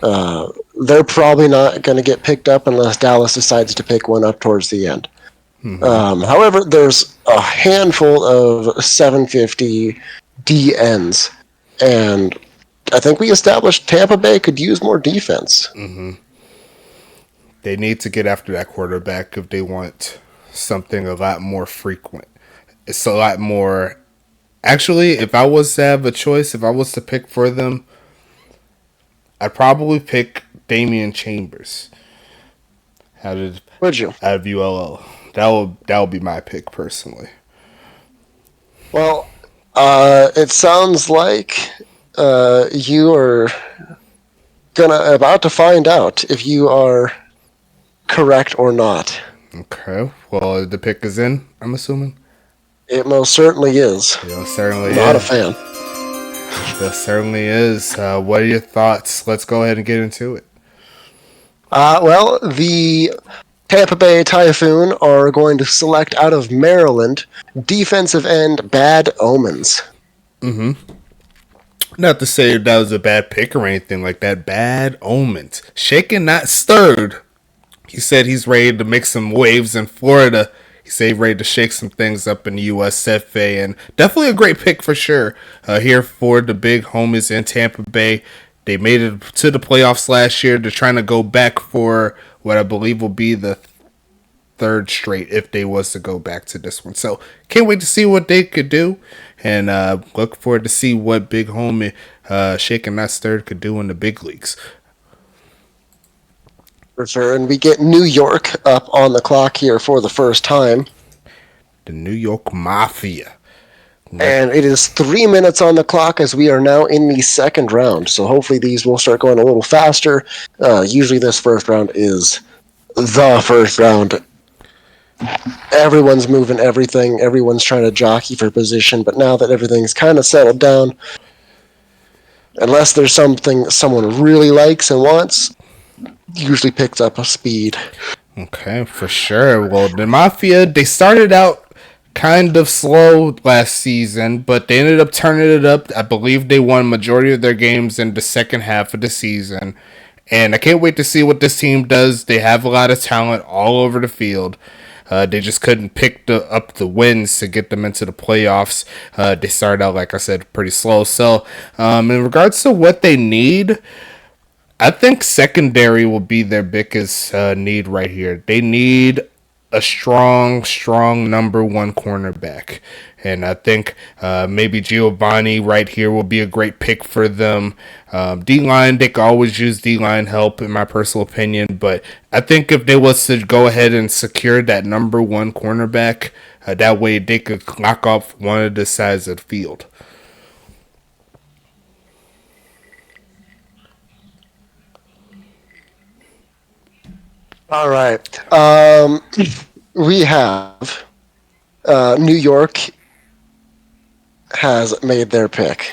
They're probably not going to get picked up unless Dallas decides to pick one up towards the end. Mm-hmm. However, there's a handful of 750 DNs, and I think we established Tampa Bay could use more defense. Mm-hmm. They need to get after that quarterback if they want something a lot more frequent. It's a lot more. Actually, if I was to have a choice, if I was to pick for them, I'd probably pick Damian Chambers. Would you? Out of ULL. That would be my pick personally. Well, it sounds like you are about to find out if you are correct or not. Okay. Well, the pick is in, I'm assuming. It most certainly is. It certainly not a fan. It certainly is. What are your thoughts? Let's go ahead and get into it. Well, the Tampa Bay Typhoon are going to select out of Maryland defensive end Bad Omens. Mm-hmm. Not to say that was a bad pick or anything like that. Bad Omens. Shaken, not stirred. He said he's ready to make some waves in Florida. He said he's ready to shake some things up in the USFA. And definitely a great pick for sure. Here for the big homies in Tampa Bay. They made it to the playoffs last year. They're trying to go back for what I believe will be the third straight if they was to go back to this one. So can't wait to see what they could do, and look forward to see what Big Homie Shaking That Stirred could do in the big leagues. For sure, and we get New York up on the clock here for the first time. The New York Mafia. And it is 3 minutes on the clock as we are now in the second round. So hopefully these will start going a little faster. Usually this first round is the first round. Everyone's moving everything. Everyone's trying to jockey for position. But now that everything's kind of settled down, unless there's something someone really likes and wants, usually picks up a speed. Okay, for sure. Well, the Mafia, they started out kind of slow last season, but they ended up turning it up. I believe they won majority of their games in the second half of the season, and I can't wait to see what this team does. They have a lot of talent all over the field. They just couldn't pick up the wins to get them into the playoffs. They started out, like I said, pretty slow. So in regards to what they need, I think secondary will be their biggest need right here. They need a strong number one cornerback. And I think maybe Giovanni right here will be a great pick for them. D-line, they can always use D-line help in my personal opinion. But I think if they was to go ahead and secure that number one cornerback, that way they could knock off one of the sides of the field. All right. We have New York has made their pick.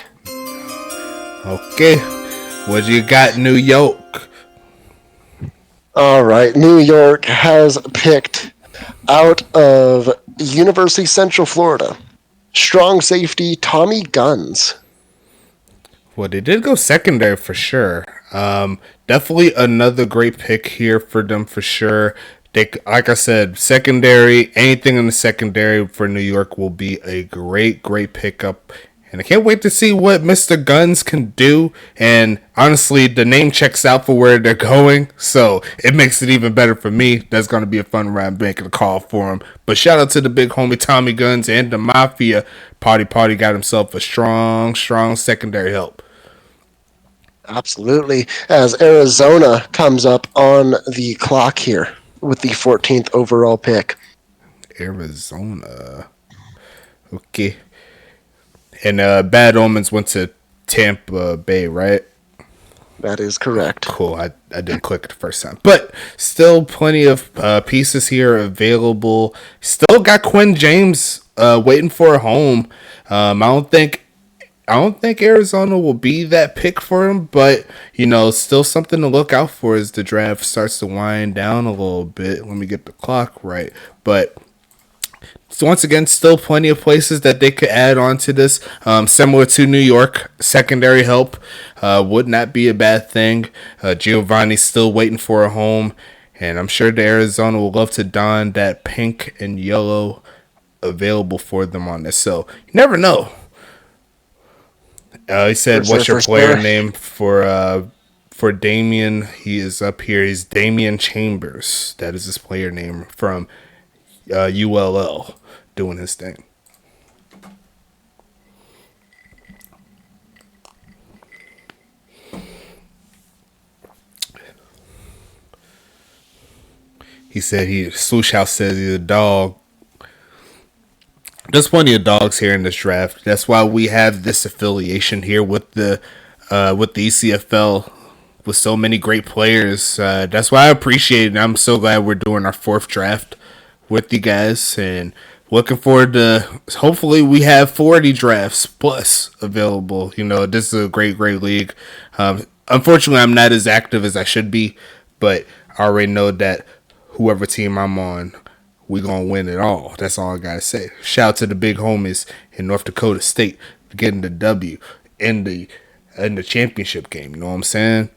Okay. What you got, New York? All right. New York has picked out of University Central Florida, strong safety Tommy Guns. Well, they did go secondary for sure. Definitely another great pick here for them for sure. They, like I said, secondary, anything in the secondary for New York will be a great pickup. And I can't wait to see what Mr. Guns can do. And honestly, the name checks out for where they're going, so it makes it even better for me. That's going to be a fun ride making a call for him. But shout out to the big homie Tommy Guns and the Mafia. Party got himself a strong secondary help. Absolutely. As Arizona comes up on the clock here with the 14th overall pick. Arizona. Okay. And Bad Omens went to Tampa Bay, right? That is correct. Cool. I didn't click it the first time. But still plenty of pieces here available. Still got Quinn James waiting for a home. I don't think Arizona will be that pick for him, but, still something to look out for as the draft starts to wind down a little bit. Let me get the clock right. But so once again, still plenty of places that they could add on to this. Similar to New York, secondary help would not be a bad thing. Giovanni's still waiting for a home, and I'm sure the Arizona will love to don that pink and yellow available for them on this. So you never know. He said, "What's your player name for Damian?" He is up here. He's Damian Chambers. That is his player name from ULL, doing his thing. He said Swoosh House says he's a dog. There's plenty of dogs here in this draft. That's why we have this affiliation here with the ECFL with so many great players. That's why I appreciate it. I'm so glad we're doing our fourth draft with you guys, and looking forward to hopefully we have 40 drafts plus available. This is a great league. Unfortunately, I'm not as active as I should be, but I already know that whoever team I'm on, we gonna win it all. That's all I gotta say. Shout out to the big homies in North Dakota State getting the W in the championship game. You know what I'm saying?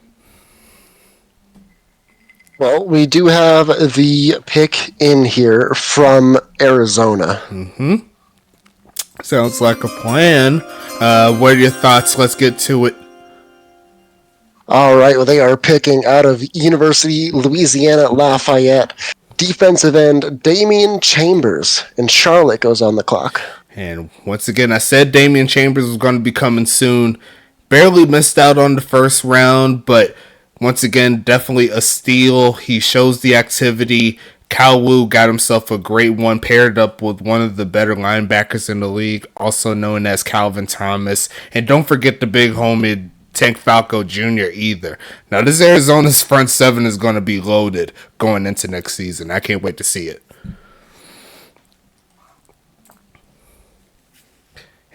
Well, we do have the pick in here from Arizona. Sounds like a plan. What are your thoughts? Let's get to it. All right. Well, they are picking out of University Louisiana Lafayette. defensive end Damian Chambers in Charlotte goes on the clock. And once again, I said Damian Chambers was going to be coming soon. Barely missed out on the first round, but once again, definitely a steal. He shows the activity. Kyle Wu got himself a great one, paired up with one of the better linebackers in the league, also known as Calvin Thomas. And don't forget the big homie Tank Falco Jr. either. Now, this Arizona's front seven is going to be loaded going into next season. I can't wait to see it.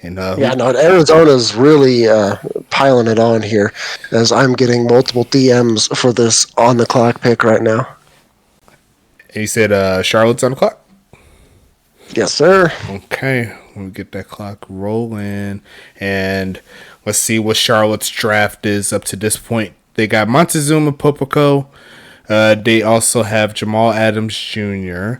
And, Arizona's really piling it on here, as I'm getting multiple DMs for this on the clock pick right now. And you said Charlotte's on the clock? Yes, sir. Okay, let me get that clock rolling. And let's see what Charlotte's draft is up to this point. They got Montezuma Popico. They also have Jamal Adams Jr.,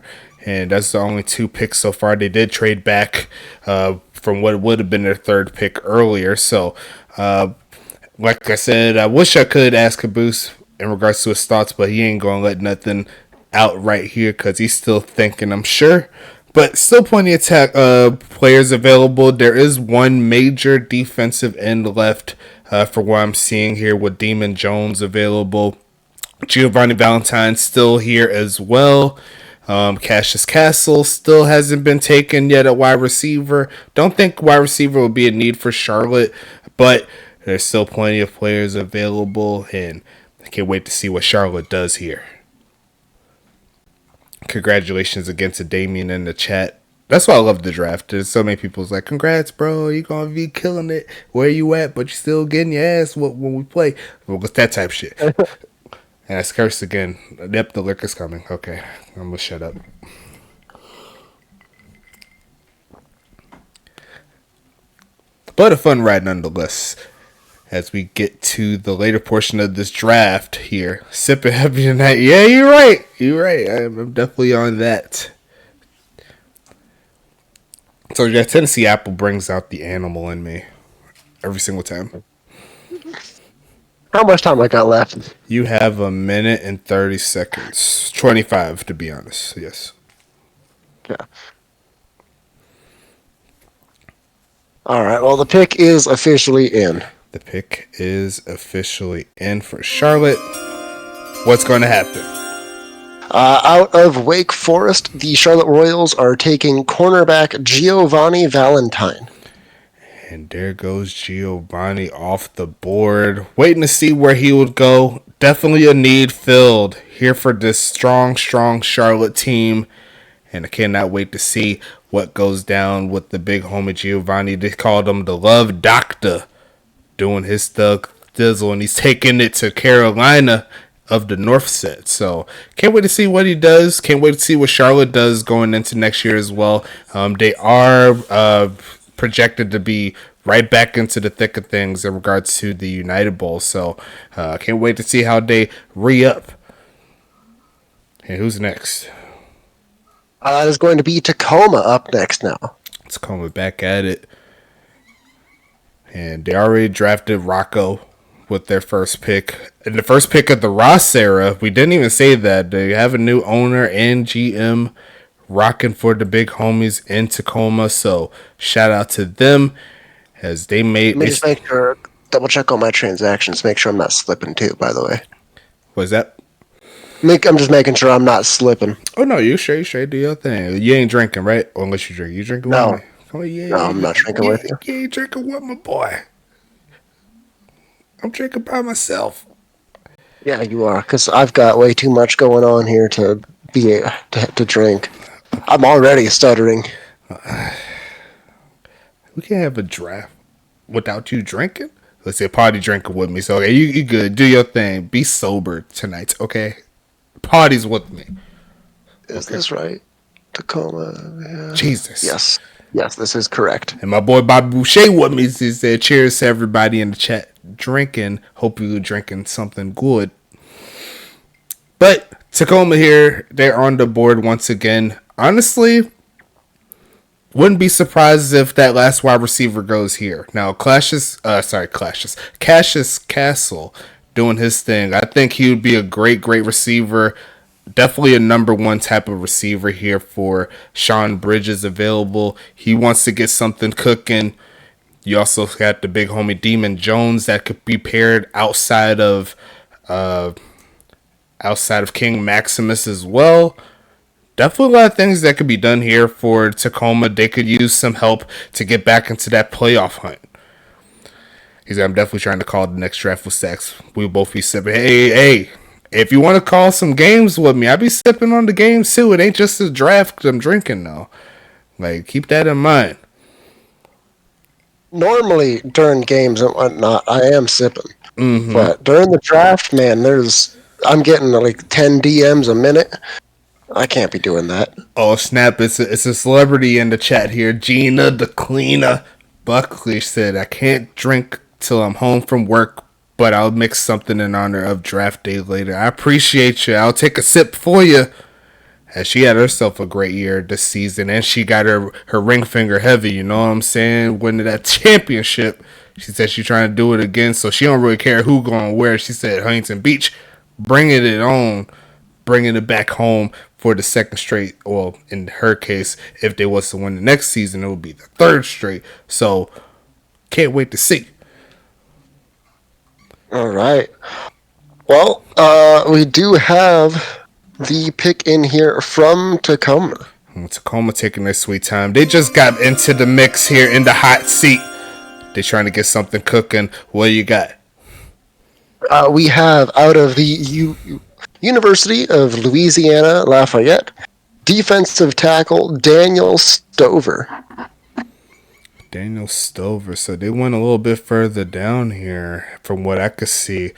and that's the only 2 picks so far. They did trade back from what would have been their 3rd pick earlier. So, like I said, I wish I could ask Caboose in regards to his thoughts, but he ain't going to let nothing out right here because he's still thinking, I'm sure. But still plenty of players available. There is one major defensive end left for what I'm seeing here with Damon Jones available. Giovanni Valentine still here as well. Cassius Castle still hasn't been taken yet at wide receiver. Don't think wide receiver will be a need for Charlotte, but there's still plenty of players available, and I can't wait to see what Charlotte does here. Congratulations again to Damien in the chat. That's why I love the draft. There's so many people's like, congrats, bro. You're going to be killing it. Where you at? But you're still getting your ass when we play. Well, it's that type of shit. And I cursed again. Yep, the liquor's coming. Okay, I'm going to shut up. But a fun ride nonetheless. As we get to the later portion of this draft here. Sipping heavy tonight. Yeah, you're right. You're right. I'm definitely on that. So yeah, Tennessee Apple brings out the animal in me. Every single time. How much time I got left? You have 1 minute and 30 seconds. 25 to be honest. Yes. Yeah. All right. Well, the pick is officially in. The pick is officially in for Charlotte. What's going to happen? Out of Wake Forest, the Charlotte Royals are taking cornerback Giovanni Valentine. And there goes Giovanni off the board. Waiting to see where he would go. Definitely a need filled here for this strong Charlotte team. And I cannot wait to see what goes down with the big homie Giovanni. They called him the Love Doctor, doing his thug dizzle. And he's taking it to Carolina of the North set. So can't wait to see what he does. Can't wait to see what Charlotte does going into next year as well. They are projected to be right back into the thick of things in regards to the United Bowl. So can't wait to see how they re-up. And who's next? That is going to be Tacoma up next now. Tacoma back at it. And they already drafted Rocco with their first pick. And the first pick of the Ross era, we didn't even say that. They have a new owner and GM rocking for the big homies in Tacoma. So shout out to them as they made. Let me just make sure, double check all my transactions. Make sure I'm not slipping too, by the way. What's that? I'm just making sure I'm not slipping. Oh, no, you straight. Do your thing. You ain't drinking, right? Or unless you drink. You drinking no. with me? Come on, yeah. No, I'm not drinking with you. You ain't drinking with my boy. I'm drinking by myself. Yeah, you are, because I've got way too much going on here to be to drink. I'm already stuttering. We can't have a draft without you drinking. Let's say party drinking with me. So okay, you good. Do your thing. Be sober tonight, okay? Parties with me. Is this right? Tacoma. Yeah. Jesus. Yes, this is correct. And my boy Bobby Boucher with me. He said, cheers to everybody in the chat drinking. Hope you're drinking something good. But Tacoma here, they're on the board once again. Honestly, wouldn't be surprised if that last wide receiver goes here. Now, Cassius Castle doing his thing. I think he would be a great receiver. definitely a number one type of receiver here for Sean Bridges available. He wants to get something cooking. You also got the big homie Demon Jones that could be paired outside of King Maximus as well. Definitely a lot of things that could be done here for Tacoma. They could use some help to get back into that playoff hunt. I'm definitely trying to call the next draft with Stacks. We'll both be sipping. Hey, if you want to call some games with me, I be sipping on the games too. It ain't just a draft I'm drinking though. Like, keep that in mind. Normally during games and whatnot, I am sipping. But during the draft, man, I'm getting like 10 DMs a minute. I can't be doing that. Oh snap! It's a celebrity in the chat here. Gina the Cleaner Buckley said, "I can't drink till I'm home from work, but I'll mix something in honor of draft day later." I appreciate you. I'll take a sip for you. As she had herself a great year this season, and she got her ring finger heavy. You know what I'm saying? Winning that championship. She said she's trying to do it again, so she don't really care who going where. She said Huntington Beach, bringing it on, bringing it back home for the second straight. Well, in her case, if they was to win the next season, it would be the third straight. So, can't wait to see. All right. Well, we do have the pick in here from Tacoma. Tacoma taking their sweet time. They just got into the mix here in the hot seat. They're trying to get something cooking. What do you got? We have out of the University of Louisiana Lafayette, defensive tackle Daniel Stover. Daniel Stover. So they went a little bit further down here from what I could see.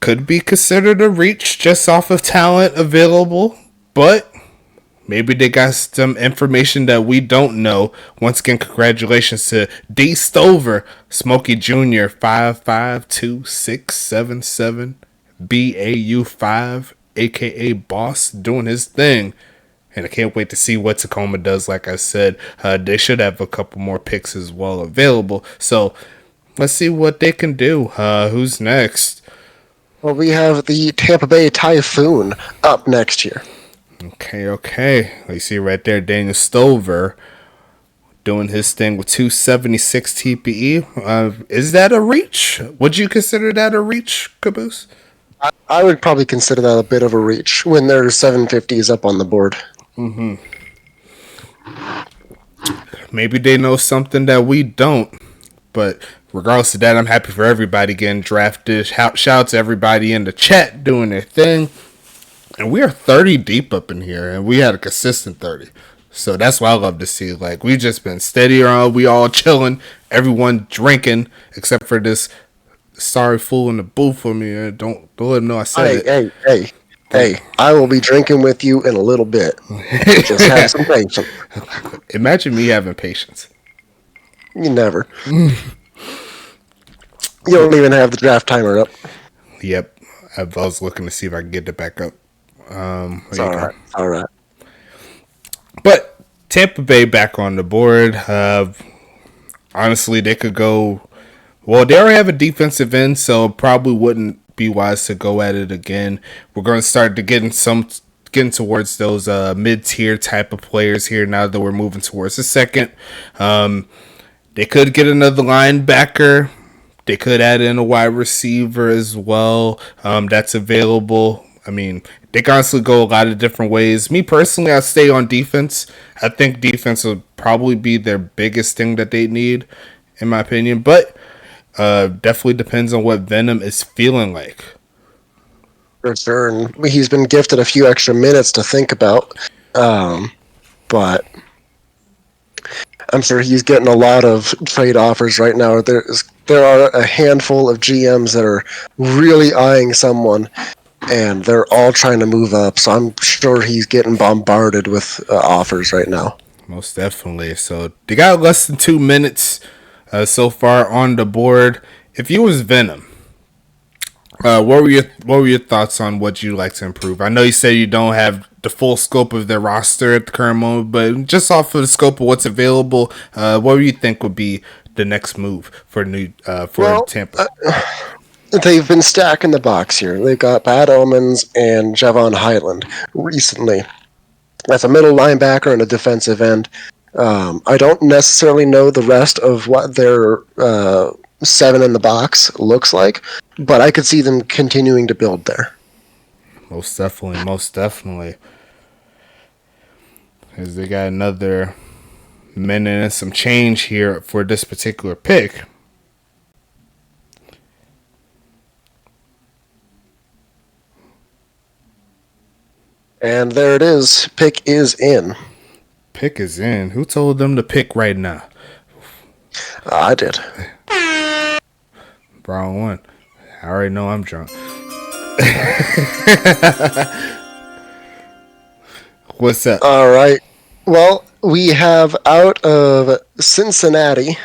Could be considered a reach just off of talent available, but maybe they got some information that we don't know. Once again, congratulations to D. Stover, Smokey Jr., 5'5", BAU5, a.k.a. Boss, doing his thing. And I can't wait to see what Tacoma does. Like I said, they should have a couple more picks as well available. So let's see what they can do. Who's next? Well, we have the Tampa Bay Typhoon up next year. Okay. You see right there, Daniel Stover doing his thing with 276 TPE. Is that a reach? Would you consider that a reach, Caboose? I would probably consider that a bit of a reach when there's 750s up on the board. Maybe they know something that we don't. But regardless of that, I'm happy for everybody getting drafted. Shout out to everybody in the chat doing their thing. And we are 30 deep up in here, and we had a consistent 30. So that's what I love to see. Like, we just been steady around. We all chilling. Everyone drinking, except for this sorry fool in the booth for me. Don't let him know I said it. Hey, I will be drinking with you in a little bit. Just have some patience. Imagine me having patience. You never. You don't even have the draft timer up. Yep. I was looking to see if I can get it back up. It's all right. But Tampa Bay back on the board. Honestly, they could go. Well, they already have a defensive end, so probably wouldn't be wise to go at it again. We're going to start to getting towards those mid-tier type of players here now that we're moving towards the second. They could get another linebacker. They could add in a wide receiver as well. That's available. I mean, they can honestly go a lot of different ways. Me personally, I stay on defense. I think defense would probably be their biggest thing that they need, in my opinion. But definitely depends on what Venom is feeling like. For sure. And he's been gifted a few extra minutes to think about. But I'm sure he's getting a lot of trade offers right now. There are a handful of GMs that are really eyeing someone, and they're all trying to move up. So I'm sure he's getting bombarded with offers right now. Most definitely. So they got less than 2 minutes so far on the board. If you was Venom, what were your thoughts on what you'd like to improve? I know you said you don't have the full scope of their roster at the current moment, but just off of the scope of what's available, what do you think would be the next move for Tampa? they've been stacking the box here. They've got Bad Omens and Javon Highland recently. That's a middle linebacker and a defensive end. I don't necessarily know the rest of what their 7 in the box looks like, but I could see them continuing to build there. Most definitely, most definitely. Because they got another minute and some change here for this particular pick. And there it is. Pick is in. Pick is in. Who told them to pick right now? I did. Wrong one. I already know I'm drunk. What's up? All right. Well, we have out of Cincinnati,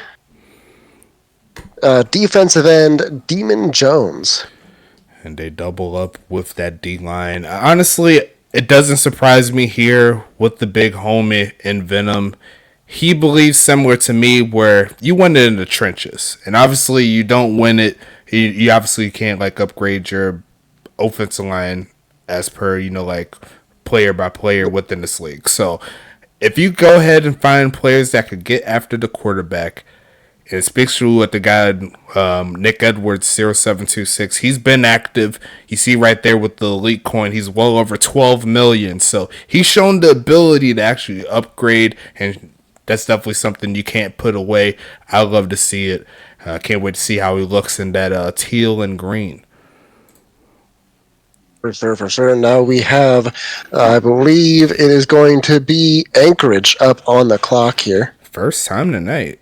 defensive end Demon Jones. And they double up with that D-line. Honestly, it doesn't surprise me here with the big homie in Venom. He believes similar to me where you win it in the trenches. And obviously you don't win it. You obviously can't like upgrade your offensive line as per, like player by player within this league. So if you go ahead and find players that could get after the quarterback, and especially with the guy Nick Edwards 0726, he's been active. You see right there with the elite coin, he's well over 12 million. So he's shown the ability to actually upgrade, and that's definitely something you can't put away. I love to see it. Can't wait to see how he looks in that teal and green. For sure. Now we have, I believe it is going to be Anchorage up on the clock here. First time tonight.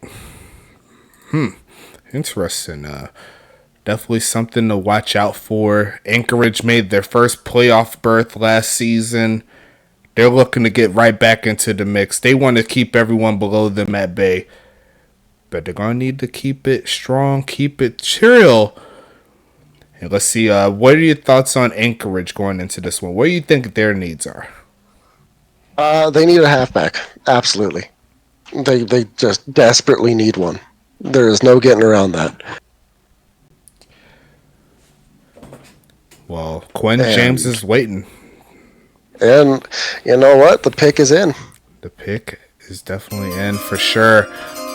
Interesting. Definitely something to watch out for. Anchorage made their first playoff berth last season. They're looking to get right back into the mix. They want to keep everyone below them at bay. But they're going to need to keep it strong, keep it chill. And let's see, what are your thoughts on Anchorage going into this one? What do you think their needs are? They need a halfback. Absolutely. They just desperately need one. There is no getting around that. Well, Quinn James is waiting. And you know what? The pick is in. The pick is definitely in for sure.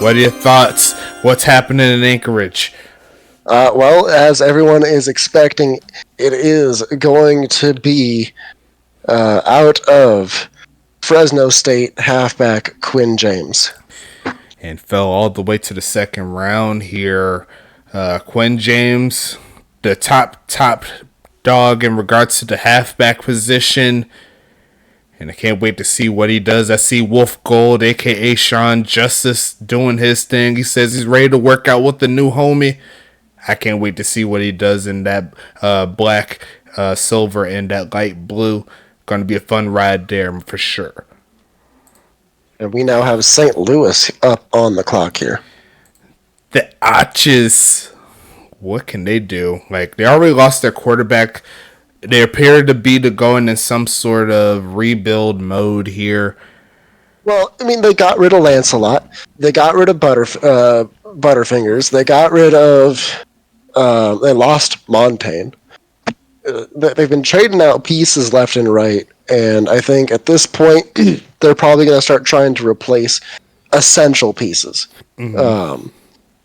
What are your thoughts? What's happening in Anchorage? Well, as everyone is expecting, it is going to be out of Fresno State halfback Quinn James. And fell all the way to the second round here. Quinn James, the top dog in regards to the halfback position. And I can't wait to see what he does. I see Wolf Gold, a.k.a. Sean Justice, doing his thing. He says he's ready to work out with the new homie. I can't wait to see what he does in that black, silver, and that light blue. Going to be a fun ride there for sure. And we now have St. Louis up on the clock here. The Arches. What can they do? Like, they already lost their quarterback. They appear to be going in some sort of rebuild mode here. Well, I mean, they got rid of Lancelot. They got rid of Butterfingers. They got rid of... they lost Montaigne. They've been trading out pieces left and right. And I think at this point, they're probably going to start trying to replace essential pieces. Mm-hmm.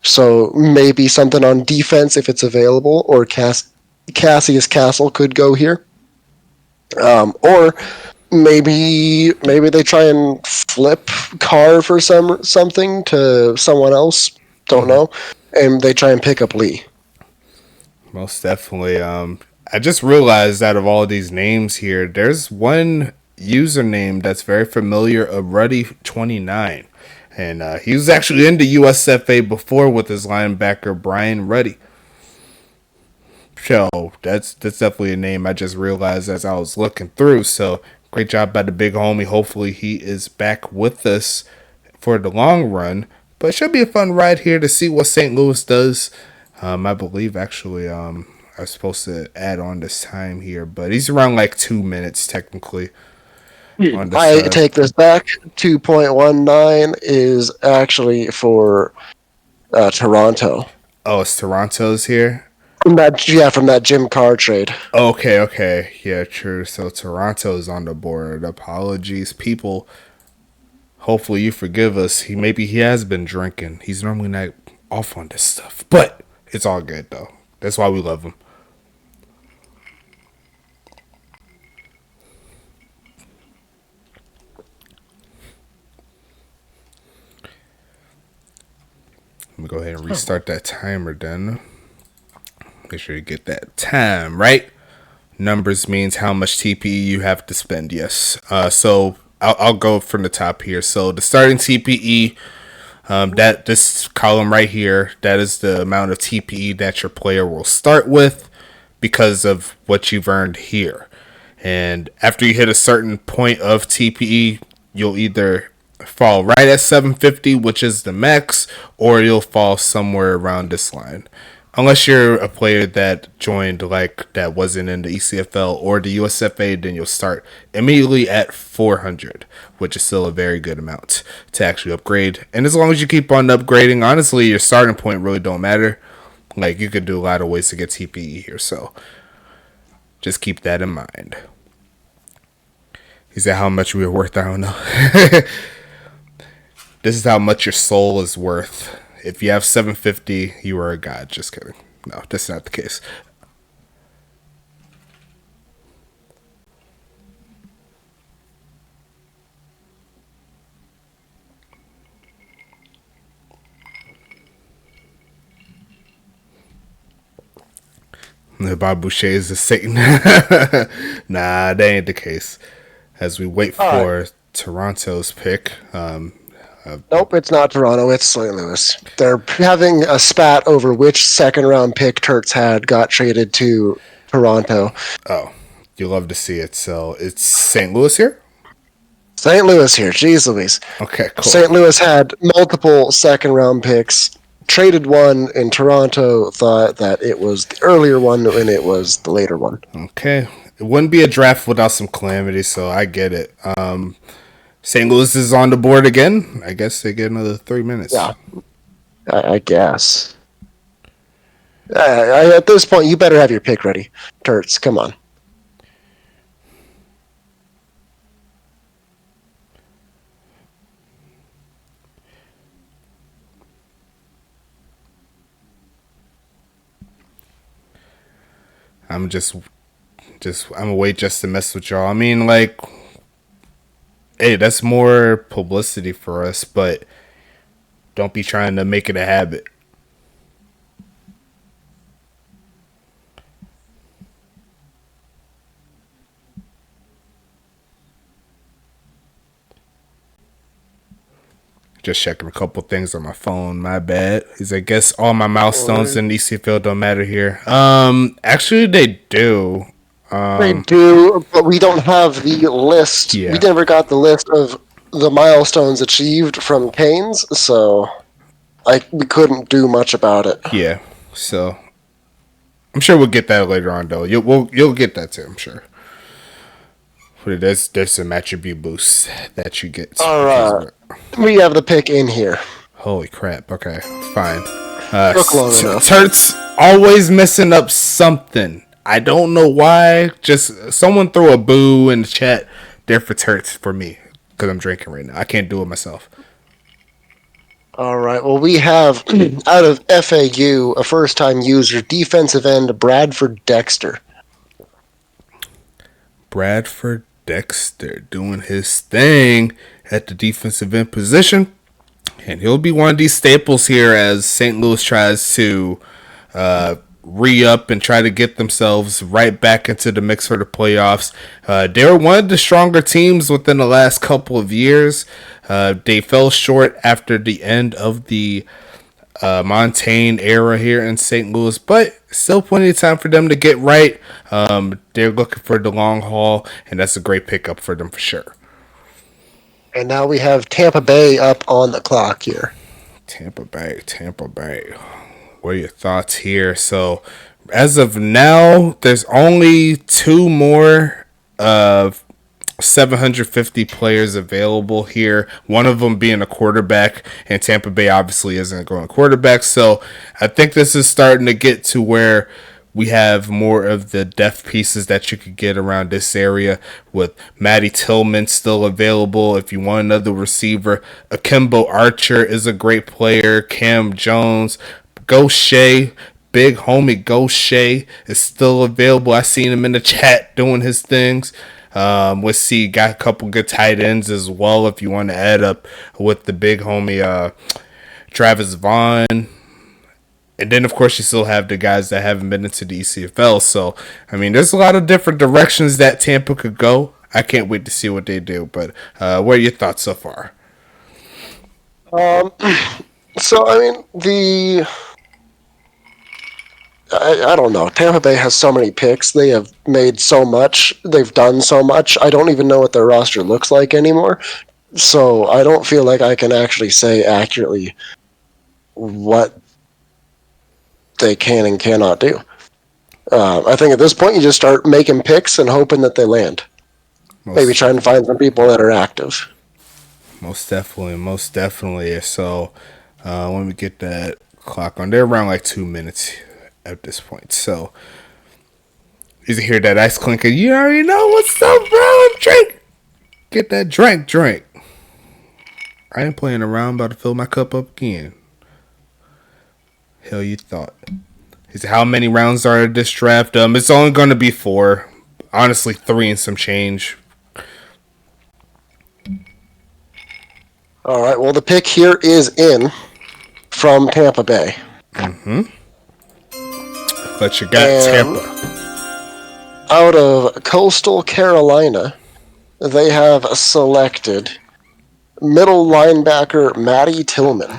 So maybe something on defense if it's available, or Cassius Castle could go here. Or maybe they try and flip Carr for something to someone else. Don't know. And they try and pick up Lee. Most definitely. I just realized out of all these names here, there's one username that's very familiar, a Ruddy29. And he was actually in the USFA before with his linebacker, Brian Ruddy. So that's definitely a name I just realized as I was looking through. So great job by the big homie. Hopefully he is back with us for the long run. But it should be a fun ride here to see what St. Louis does. I believe actually I was supposed to add on this time here, but he's around like 2 minutes technically. I take this back. 2.19 is actually for Toronto. Oh, it's Toronto's here? From that Jim Carr trade. Okay. Yeah, true. So Toronto's on the board. Apologies, people. Hopefully you forgive us. He has been drinking. He's normally not off on this stuff. But it's all good though. That's why we love him. Let me go ahead and restart that timer then. Make sure you get that time right. Numbers means how much TPE you have to spend. Yes. So I'll go from the top here. So the starting TPE, that this column right here, that is the amount of TPE that your player will start with because of what you've earned here. And after you hit a certain point of TPE, you'll either fall right at 750, which is the max, or you'll fall somewhere around this line. Unless you're a player that joined like that wasn't in the ECFL or the USFA, then you'll start immediately at 400, which is still a very good amount to actually upgrade. And as long as you keep on upgrading, honestly, your starting point really don't matter. Like you could do a lot of ways to get TPE here, so just keep that in mind. He said how much we were worth, I don't know. This is how much your soul is worth. If you have 750, you are a god. Just kidding. No, that's not the case. Bob Boucher is a Satan. Nah, that ain't the case. As we wait for Toronto's pick. Nope, it's not Toronto. It's St. Louis. They're having a spat over which second-round pick Turks got traded to Toronto. Oh, you love to see it. So it's St. Louis here? St. Louis here. Jeez Louise. Okay, cool. St. Louis had multiple second-round picks. Traded one, and Toronto thought that it was the earlier one and it was the later one. Okay. It wouldn't be a draft without some calamity, so I get it. St. Louis is on the board again. I guess they get another 3 minutes. Yeah, I guess. At this point, you better have your pick ready. Turts, come on. I'm gonna wait just to mess with y'all. I mean, like, hey, that's more publicity for us, but don't be trying to make it a habit. Just checking a couple things on my phone. My bad. I guess all my milestones in ECFL don't matter here. Actually, they do. They do, but we don't have the list. Yeah. We never got the list of the milestones achieved from Canes, so we couldn't do much about it. Yeah, so I'm sure we'll get that later on, though. You'll get that too, I'm sure. There's some attribute boosts that you get. All right, we have the pick in here. Holy crap! Okay, fine. Took long enough. Turt's always messing up something. I don't know why. Just someone throw a boo in the chat there for Turts for me because I'm drinking right now. I can't do it myself. All right. Well, we have out of FAU a first-time user, defensive end Bradford Dexter. Bradford Dexter doing his thing at the defensive end position. And he'll be one of these staples here as St. Louis tries to re-up and try to get themselves right back into the mix for the playoffs. They were one of the stronger teams within the last couple of years. They fell short after the end of the Montaigne era here in St. Louis, but still plenty of time for them to get right. They're looking for the long haul, and that's a great pickup for them for sure. And now we have Tampa Bay up on the clock here. Tampa Bay. What are your thoughts here? So, as of now, there's only 2 more 750 players available here. One of them being a quarterback, and Tampa Bay obviously isn't going quarterback. So, I think this is starting to get to where we have more of the depth pieces that you could get around this area with Matty Tillman still available. If you want another receiver, Akimbo Archer is a great player. Cam Jones, Gaucher, big homie Gaucher is still available. I seen him in the chat doing his things. Let's see, got a couple good tight ends as well if you want to add up with the big homie Travis Vaughn. And then, of course, you still have the guys that haven't been into the ECFL. So, I mean, there's a lot of different directions that Tampa could go. I can't wait to see what they do. But what are your thoughts so far? So, I mean, I don't know. Tampa Bay has so many picks. They have made so much. They've done so much. I don't even know what their roster looks like anymore. So, I don't feel like I can actually say accurately what they can and cannot do. I think at this point you just start making picks and hoping that they land. Maybe trying to find some people that are active. Most definitely. So when we get that clock on, they're around like 2 minutes at this point. So you hear that ice clinker. You already know what's up, bro. Drink. Get that drink. I ain't playing around. About to fill my cup up again. Hell, you thought. He said, how many rounds are this draft? It's only going to be 4. Honestly, 3 and some change. All right. Well, the pick here is in from Tampa Bay. Mm-hmm. But you got Tampa. Out of Coastal Carolina, they have selected middle linebacker Matty Tillman.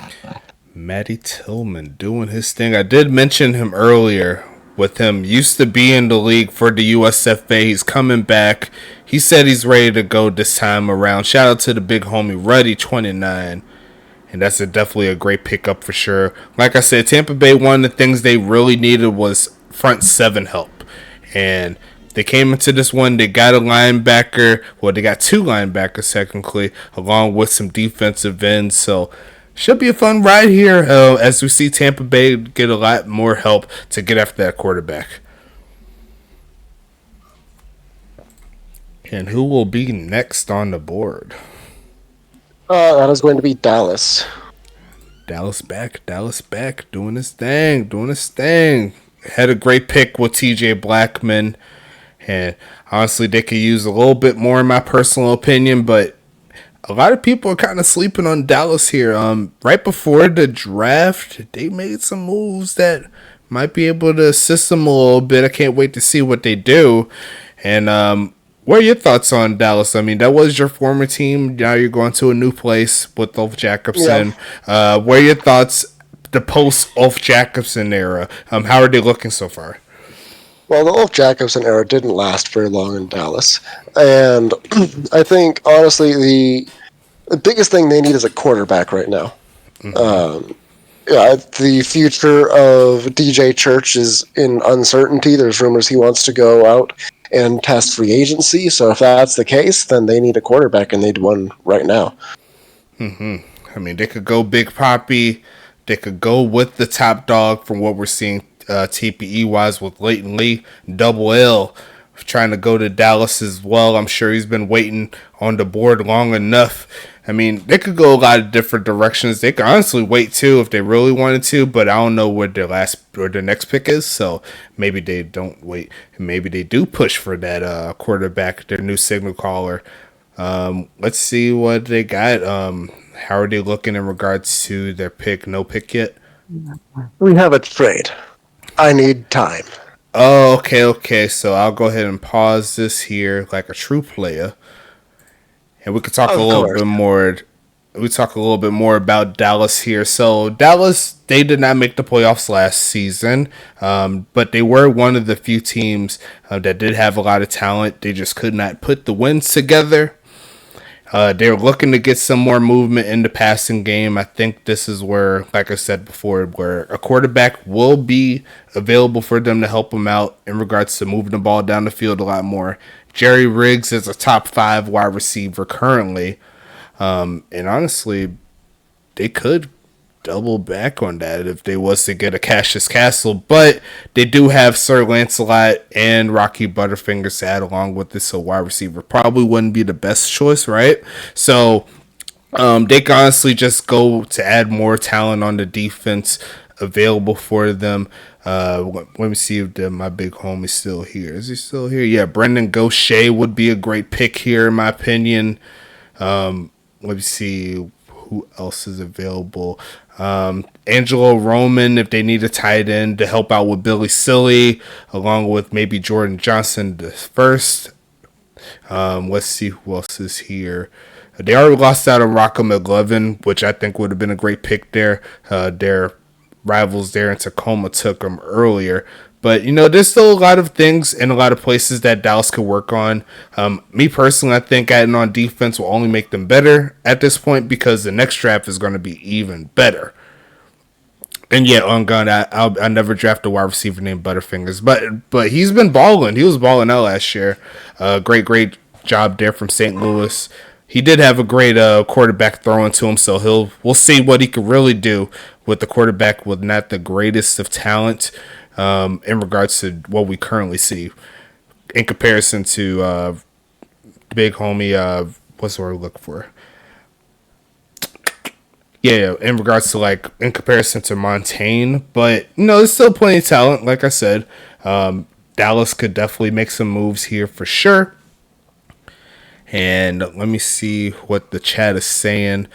Matty Tillman doing his thing. I did mention him earlier with him. Used to be in the league for the USFA. He's coming back. He said he's ready to go this time around. Shout out to the big homie, Ruddy29. And that's definitely a great pickup for sure. Like I said, Tampa Bay, one of the things they really needed was front 7 help. And they came into this one. They got a linebacker. Well, they got 2 linebackers technically, along with some defensive ends. So should be a fun ride here as we see Tampa Bay get a lot more help to get after that quarterback. And who will be next on the board? That is going to be Dallas. Dallas back, doing his thing. Had a great pick with TJ Blackman. And honestly, they could use a little bit more in my personal opinion, but a lot of people are kind of sleeping on Dallas here. Right before the draft, they made some moves that might be able to assist them a little bit. I can't wait to see what they do. And what are your thoughts on Dallas? I mean, that was your former team. Now you're going to a new place with Ulf Jacobson. Yeah. What are your thoughts the post-Ulf Jacobson era? How are they looking so far? Well, the Ulf Jacobson era didn't last very long in Dallas. And I think, honestly, the biggest thing they need is a quarterback right now. Mm-hmm. The future of DJ Church is in uncertainty. There's rumors he wants to go out and test free agency. So if that's the case, then they need a quarterback, and they need one right now. Mm-hmm. I mean, they could go Big Papi. They could go with the top dog from what we're seeing TPE-wise with Leighton Lee. Double L trying to go to Dallas as well. I'm sure he's been waiting on the board long enough. I mean, they could go a lot of different directions. They could honestly wait too if they really wanted to, but I don't know where their next pick is. So maybe they don't wait. Maybe they do push for that quarterback, their new signal caller. Let's see what they got. How are they looking in regards to their pick? No pick yet? We have a trade. I need time. Oh, okay. So I'll go ahead and pause this here like a true player. And we could talk a little bit more. We talk a little bit more about Dallas here. So Dallas, they did not make the playoffs last season, but they were one of the few teams that did have a lot of talent. They just could not put the wins together. They're looking to get some more movement in the passing game. I think this is where, like I said before, where a quarterback will be available for them to help them out in regards to moving the ball down the field a lot more. Jerry Riggs is a top 5 wide receiver currently. And honestly, they could double back on that if they was to get a Cassius Castle, but they do have Sir Lancelot and Rocky Butterfingers to add along with this, so wide receiver probably wouldn't be the best choice, right? So they can honestly just go to add more talent on the defense available for them. Let me see if my big homie is still here. Is he still here? Yeah, Brendan Gaucher would be a great pick here, in my opinion. Let me see who else is available. Angelo Roman, if they need a tight end to help out with Billy Silly, along with maybe Jordan Johnson the first. Let's see who else is here. They already lost out on Rocco McLovin, which I think would have been a great pick there. Their rivals there in Tacoma took them earlier. But, there's still a lot of things and a lot of places that Dallas could work on. Me personally, I think adding on defense will only make them better at this point because the next draft is going to be even better. And yeah, on gun, I never draft a wide receiver named Butterfingers. But he's been balling. He was balling out last year. Great job there from St. Louis. He did have a great quarterback throwing to him, so we'll see what he could really do with the quarterback with not the greatest of talent in regards to what we currently see in comparison to big homie. What's the word I look for? Yeah, in regards to in comparison to Montaigne, but there's still plenty of talent. Like I said, Dallas could definitely make some moves here for sure. And let me see what the chat is saying.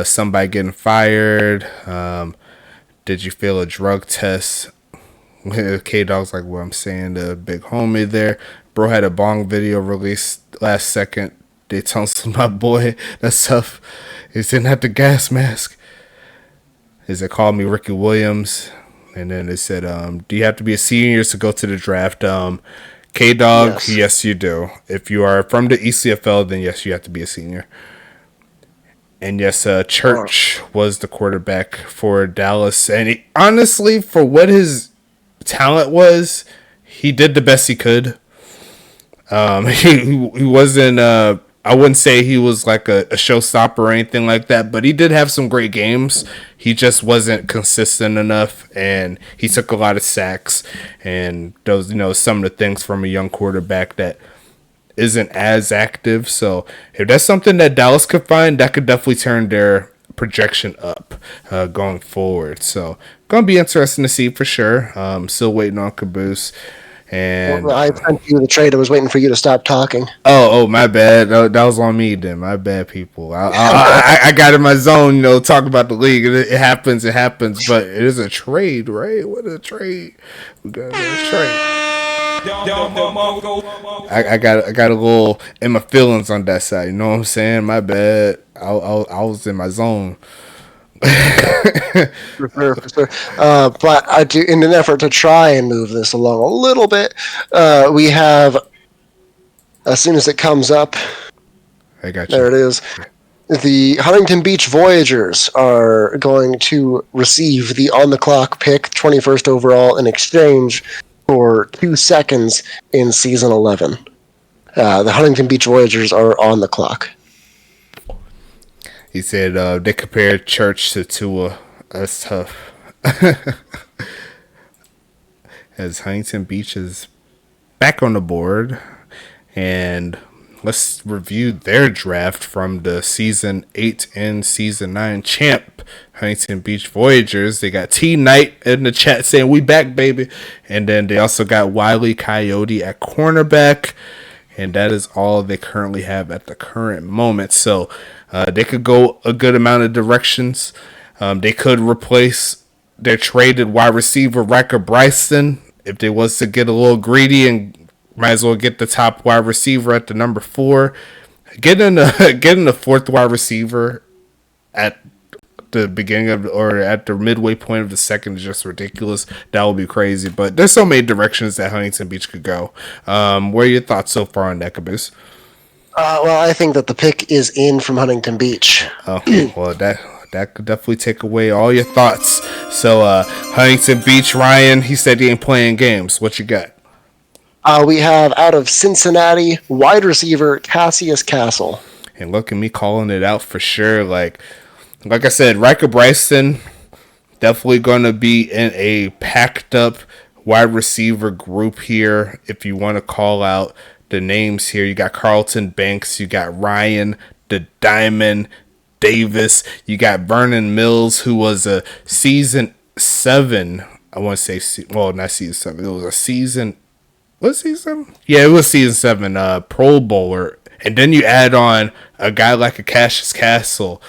Somebody getting fired. Did you fail a drug test? K-Dog's like what I'm saying. The big homie there. Bro had a bong video released last second. They tonsiled my boy. That's tough. He's in at the gas mask. They called me Ricky Williams. And then they said, do you have to be a senior to go to the draft? K-Dog, yes, you do. If you are from the ECFL, then yes, you have to be a senior. And yes, Church was the quarterback for Dallas. And honestly, for what his talent was, he did the best he could. He wasn't, I wouldn't say he was like a showstopper or anything like that, but he did have some great games. He just wasn't consistent enough, and he took a lot of sacks. And those, some of the things from a young quarterback that isn't as active. So if that's something that Dallas could find, that could definitely turn their projection up going forward. So gonna be interesting to see for sure. Still waiting on Caboose. And I sent you the trade. I was waiting for you to stop talking. Oh, my bad. That was on me then. My bad, people. I got in my zone, talking about the league. It happens, but it is a trade, right? What a trade. We got a trade. I got a little in my feelings on that side. You know what I'm saying? My bad. I was in my zone. For sure. But I do, in an effort to try and move this along a little bit, we have, as soon as it comes up, I got you. There it is. The Huntington Beach Voyagers are going to receive the on-the-clock pick, 21st overall, in exchange for 2 seconds in Season 11. The Huntington Beach Voyagers are on the clock. He said they compared Church to Tua. That's tough. As Huntington Beach is back on the board. And let's review their draft from the Season 8 and Season 9 champ, Huntington Beach Voyagers. They got T Knight in the chat saying, "We back, baby." And then they also got Wiley Coyote at cornerback. And that is all they currently have at the current moment. So they could go a good amount of directions. They could replace their traded wide receiver, Riker Bryson, if they was to get a little greedy and might as well get the top wide receiver at the number 4. Getting the fourth wide receiver at the beginning of or at the midway point of the second is just ridiculous. That would be crazy. But there's so many directions that Huntington Beach could go. What are your thoughts so far on that, Caboose? Well, I think that the pick is in from Huntington Beach. Oh, well, that could definitely take away all your thoughts. So, Huntington Beach, Ryan, he said he ain't playing games. What you got? We have out of Cincinnati, wide receiver Cassius Castle. And look at me calling it out for sure. Like I said, Riker Bryson, Definitely going to be in a packed up wide receiver group here. If you want to call out the names here, you got Carlton Banks, you got Ryan the Diamond Davis, you got Vernon Mills, who was a season 7. I want to say, well, not season 7. It was a season. What season? Yeah, it was season 7. Pro Bowler, and then you add on a guy like a Cassius Castle,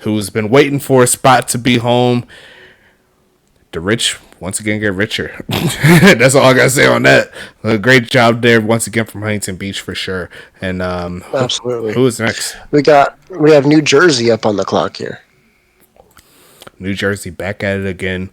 who's been waiting for a spot to be home. The rich once again get richer. That's all I gotta say on that. A great job there once again from Huntington Beach for sure. And absolutely. Who is next? We have New Jersey up on the clock here. New Jersey back at it again.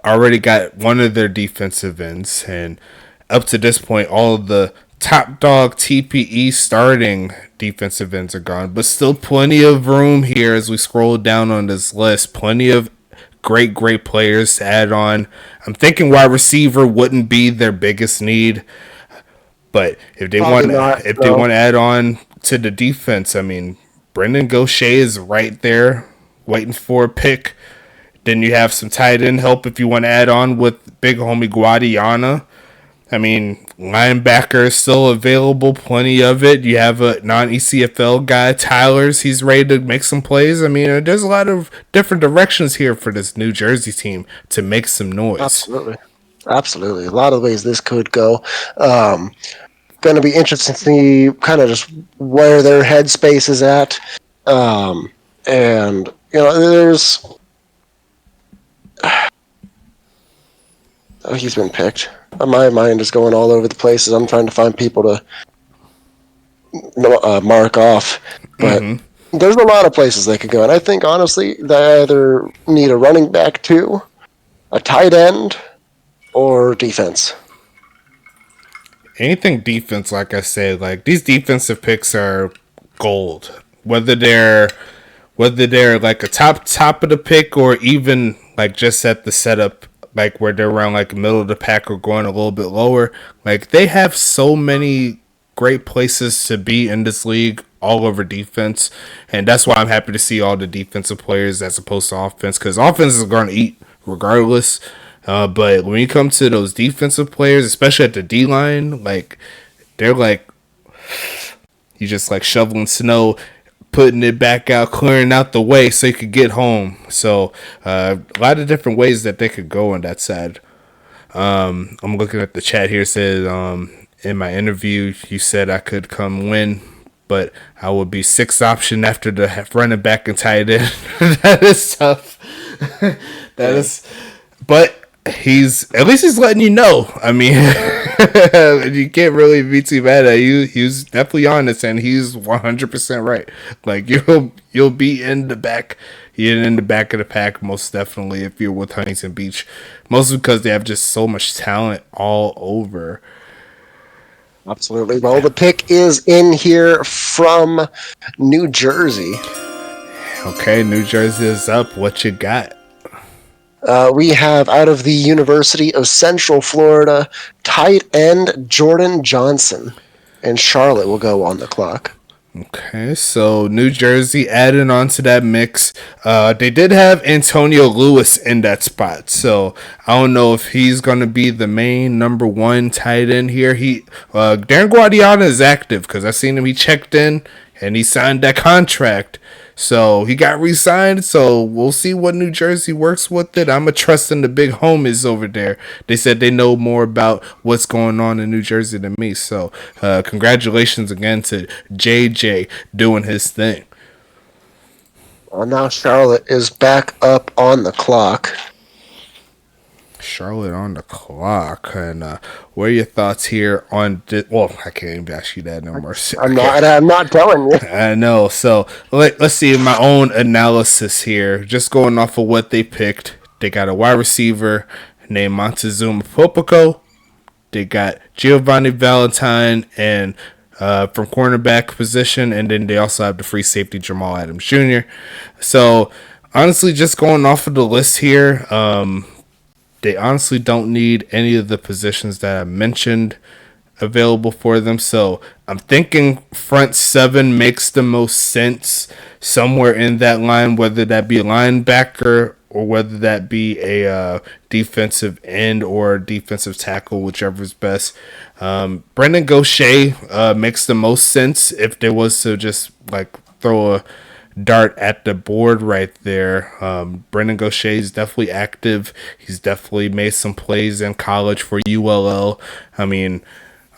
Already got one of their defensive ends, and up to this point, all of the top dog TPE starting defensive ends are gone, but still plenty of room here as we scroll down on this list. Plenty of great players to add on. I'm thinking wide receiver wouldn't be their biggest need, but if they want to add on to the defense, I mean, Brendan Gaucher is right there waiting for a pick. Then you have some tight end help if you want to add on with big homie Guadiana. I mean, linebacker is still available, plenty of it. You have a non-ECFL guy, Tyler's. He's ready to make some plays. I mean, there's a lot of different directions here for this New Jersey team to make some noise. Absolutely. A lot of ways this could go. Going to be interesting to see kind of just where their headspace is at. And, you know, there's... Oh, he's been picked. My mind is going all over the place as I'm trying to find people to mark off. But there's a lot of places they could go. And I think, honestly, they either need a running back too, a tight end, or defense. Anything defense, like I said, like these defensive picks are gold. Whether they're like a top of the pick or even like just at the setup, like where they're around like the middle of the pack or going a little bit lower. Like they have so many great places to be in this league all over defense. And that's why I'm happy to see all the defensive players as opposed to offense, because offense is going to eat regardless. But when you come to those defensive players, especially at the D-line, like they're like, you just like shoveling snow, putting it back out, clearing out the way so you could get home. So a lot of different ways that they could go on that side. I'm looking at the chat here. It says in my interview you said I could come win, but I would be 6th option after the running back and tight end. That is tough. That is, but he's letting you know. I mean, you can't really be too mad at you. He's definitely honest, and he's 100% right. Like you'll be in the back. You're in the back of the pack most definitely if you're with Huntington Beach, mostly because they have just so much talent all over. Absolutely. Well, the pick is in here from New Jersey. Okay, New Jersey is up. What you got? We have out of the University of Central Florida, tight end Jordan Johnson, and Charlotte will go on the clock. Okay, so New Jersey adding on to that mix. They did have Antonio Lewis in that spot, so I don't know if he's going to be the main number 1 tight end here. Darren Guadiana is active because I seen him. He checked in and he signed that contract. So he got re-signed, so we'll see what New Jersey works with it. I'm a trusting the big homies over there. They said they know more about what's going on in New Jersey than me. So congratulations again to JJ doing his thing. Well, now Charlotte is back up on the clock. Charlotte on the clock. And what are your thoughts here on this? Well, I can't even ask you that no more. I'm not telling you. I know. So let's see my own analysis here. Just going off of what they picked. They got a wide receiver named Montezuma Popico. They got Giovanni Valentine and from cornerback position. And then they also have the free safety Jamal Adams Jr. So honestly, just going off of the list here, they honestly don't need any of the positions that I mentioned available for them. So I'm thinking front 7 makes the most sense somewhere in that line, whether that be linebacker or whether that be a defensive end or defensive tackle, whichever's best. Brendan Gaucher makes the most sense if there was to just like throw a dart at the board right there. Brendan Gaucher is definitely active. He's definitely made some plays in college for ULL. I mean,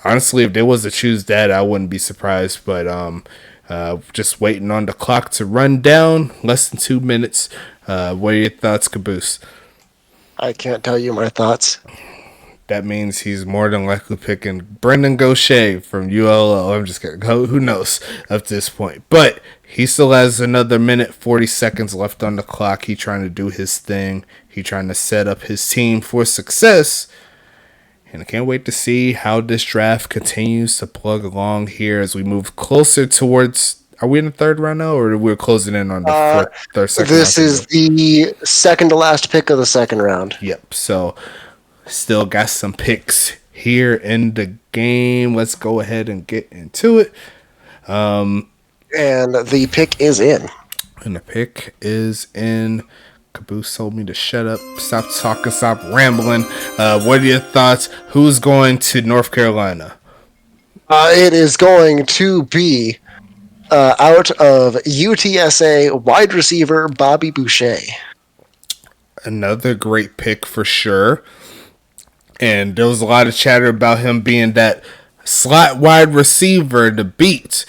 honestly, if there was to choose that, I wouldn't be surprised. But just waiting on the clock to run down. Less than 2 minutes. What are your thoughts, Caboose? I can't tell you my thoughts. That means he's more than likely picking Brendan Gaucher from ULL. I'm just kidding. Who knows at this point? But he still has another minute, 40 seconds left on the clock. He trying to do his thing. He trying to set up his team for success. And I can't wait to see how this draft continues to plug along here as we move closer towards. Are we in the third round now, or we're closing in on the second round? This is the second to last pick of the second round. Yep. So still got some picks here in the game. Let's go ahead and get into it. And the pick is in. And the pick is in. Caboose told me to shut up, stop talking, stop rambling. What are your thoughts? Who's going to North Carolina? It is going to be out of UTSA wide receiver Bobby Boucher. Another great pick for sure. And there was a lot of chatter about him being that slot wide receiver to beat.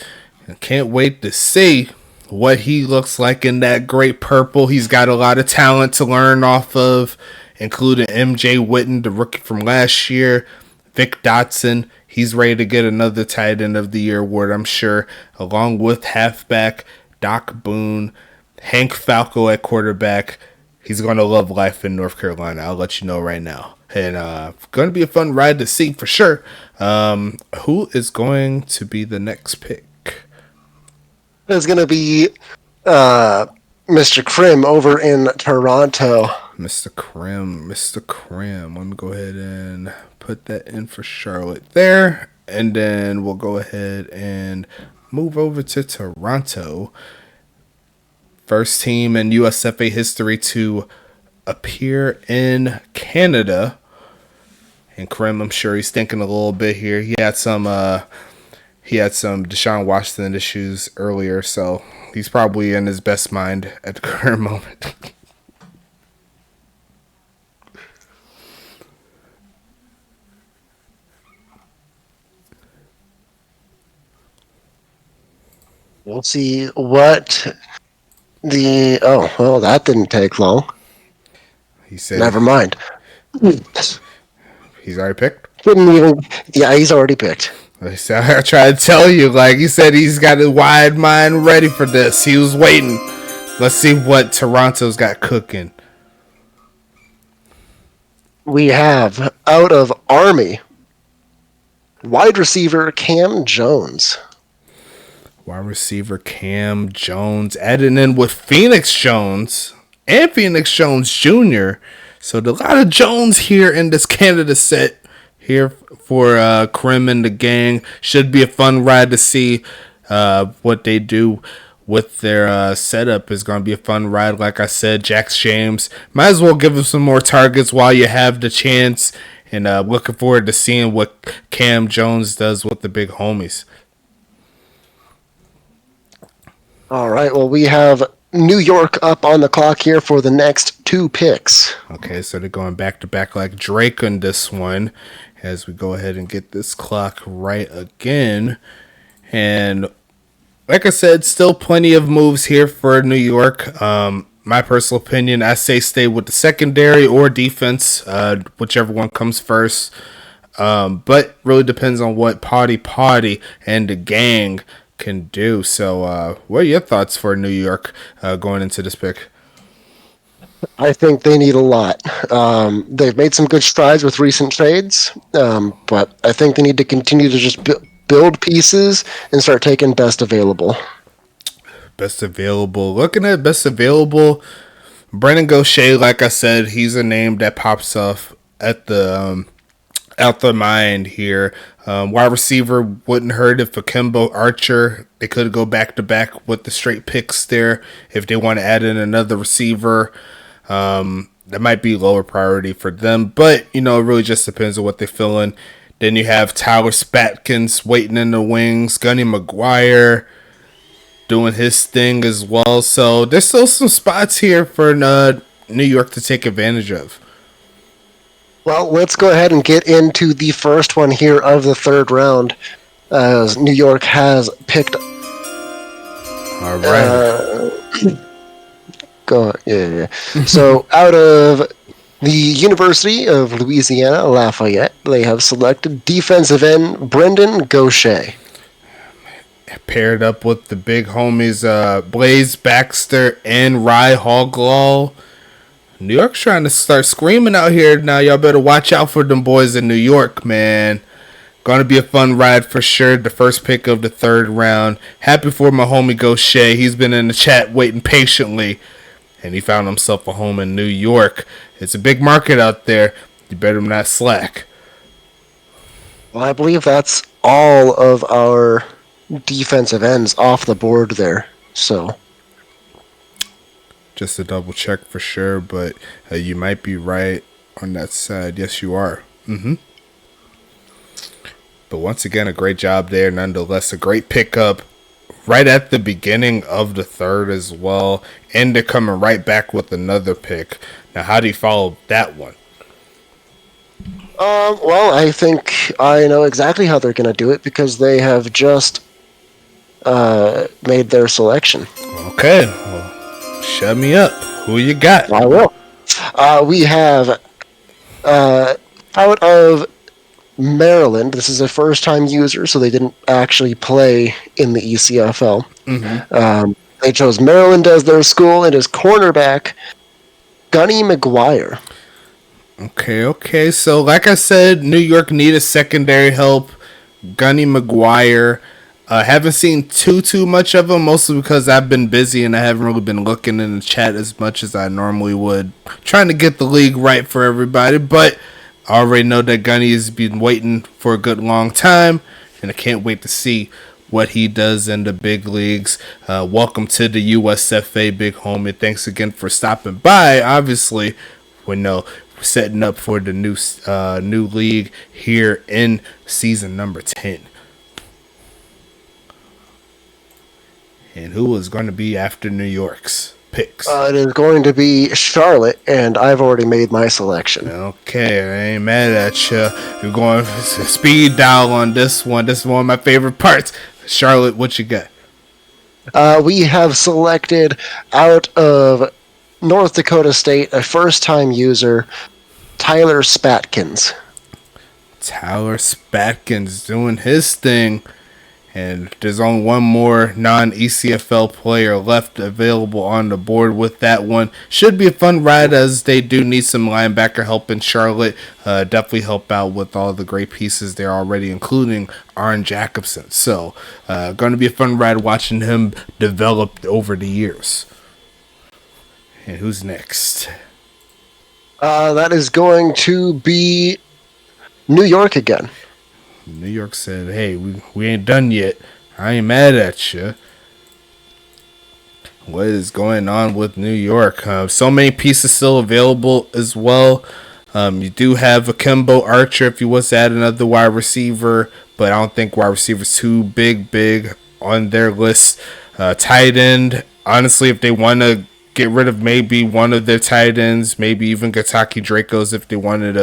I can't wait to see what he looks like in that great purple. He's got a lot of talent to learn off of, including MJ Witten, the rookie from last year, Vic Dotson. He's ready to get another tight end of the year award, I'm sure, along with halfback Doc Boone, Hank Falco at quarterback. He's going to love life in North Carolina. I'll let you know right now. And going to be a fun ride to see for sure. Who is going to be the next pick? It's going to be Mr. Krim over in Toronto. Mr. Krim. Let me go ahead and put that in for Charlotte there. And then we'll go ahead and move over to Toronto. First team in USFA history to appear in Canada. And Krim, I'm sure he's thinking a little bit here. He had some Deshaun Washington issues earlier, so he's probably in his best mind at the current moment. We'll see what the... Oh, well, that didn't take long. He said... Never mind. He's already picked? Yeah, he's already picked. I tried to tell you, like he said, he's got a wide mind ready for this. He was waiting. Let's see what Toronto's got cooking. We have, out of Army, wide receiver Cam Jones. Wide receiver Cam Jones, adding in with Phoenix Jones and Phoenix Jones Jr. So a lot of Jones here in this Canada set here for Krim and the gang. Should be a fun ride to see what they do with their setup. Is going to be a fun ride. Like I said, Jax James, might as well give him some more targets while you have the chance. And looking forward to seeing what Cam Jones does with the big homies. All right, well, we have New York up on the clock here for the next two picks. Okay, so they're going back-to-back like Drake on this one as we go ahead and get this clock right again. And like I said, still plenty of moves here for New York. My personal opinion, I say stay with the secondary or defense, whichever one comes first. But really depends on what Party and the gang can do. So what are your thoughts for New York going into this pick? I think they need a lot. They've made some good strides with recent trades, but I think they need to continue to just build pieces and start taking best available. Best available. Looking at best available, Brendan Gaucher, like I said, he's a name that pops off at the out the mind here. Wide receiver wouldn't hurt if Akimbo Archer. They could go back to back with the straight picks there if they want to add in another receiver. That might be lower priority for them, but it really just depends on what they're feeling. Then you have Tyler Spatkins waiting in the wings, Gunny McGuire doing his thing as well. So there's still some spots here for New York to take advantage of. Well, let's go ahead and get into the first one here of the third round, as New York has picked. All right. Yeah. So out of the University of Louisiana Lafayette, they have selected defensive end Brendan Gaucher. Paired up with the big homies Blaze Baxter and Rye Hoglaw. New York's trying to start screaming out here now. Y'all better watch out for them boys in New York, man. Gonna be a fun ride for sure. The first pick of the third round. Happy for my homie Gaucher. He's been in the chat waiting patiently, and he found himself a home in New York. It's a big market out there. You better not slack. Well, I believe that's all of our defensive ends off the board there. So just to double check for sure, but you might be right on that side. Yes, you are. But once again, a great job there. Nonetheless, a great pickup right at the beginning of the third as well. And they're coming right back with another pick. Now, how do you follow that one? Well, I think I know exactly how they're going to do it because they have just made their selection. Okay. Well, shut me up. Who you got? I will. We have out of Maryland. This is a first-time user, so they didn't actually play in the ECFL. They chose Maryland as their school, and his cornerback, Gunny McGuire. Okay. So, like I said, New York needed secondary help. Gunny McGuire. Haven't seen too much of him, mostly because I've been busy and I haven't really been looking in the chat as much as I normally would. Trying to get the league right for everybody, but I already know that Gunny has been waiting for a good long time, and I can't wait to see what he does in the big leagues. Welcome to the USFA, big homie. Thanks again for stopping by. Obviously, we're setting up for the new league here in season number 10. And who is going to be after New York's picks? It is going to be Charlotte, and I've already made my selection. Okay, I ain't mad at you. You're going speed dial on this one. This is one of my favorite parts. Charlotte, what you got? We have selected out of North Dakota State a first-time user, Tyler Spatkins. Tyler Spatkins doing his thing. And there's only one more non-ECFL player left available on the board with that one. Should be a fun ride as they do need some linebacker help in Charlotte. Definitely help out with all the great pieces there already, including Arn Jacobson. So, going to be a fun ride watching him develop over the years. And who's next? That is going to be New York again. New York said, hey, we ain't done yet. I ain't mad at you. What is going on with New York? So many pieces still available as well. You do have Akimbo Archer if you was to add another wide receiver, but I don't think wide receiver's too big on their list. Tight end, honestly, if they want to get rid of maybe one of their tight ends, maybe even Gataki Dracos, if they wanted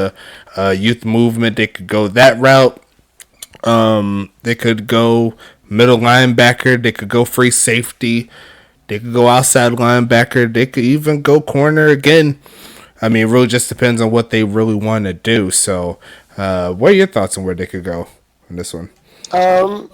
a youth movement, they could go that route. They could go middle linebacker. They could go free safety. They could go outside linebacker. They could even go corner again. I mean, it really just depends on what they really want to do. So, what are your thoughts on where they could go on this one? I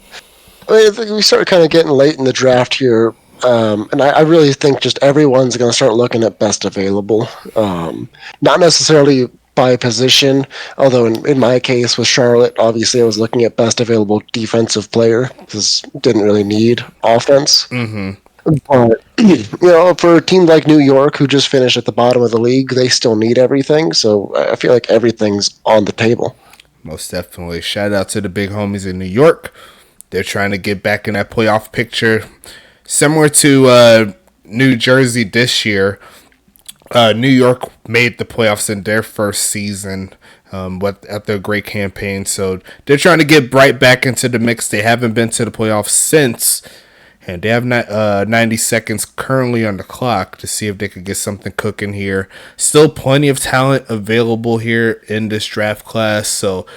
think we start kind of getting late in the draft here. And I really think just everyone's going to start looking at best available. Not necessarily by position, although in my case with Charlotte, obviously I was looking at best available defensive player because didn't really need offense. But for a team like New York, who just finished at the bottom of the league, they still need everything. So I feel like everything's on the table. Most definitely. Shout out to the big homies in New York. They're trying to get back in that playoff picture, similar to New Jersey this year. New York made the playoffs in their first season, after a great campaign. So they're trying to get right back into the mix. They haven't been to the playoffs since, and they have 90 seconds currently on the clock to see if they could get something cooking here. Still plenty of talent available here in this draft class. So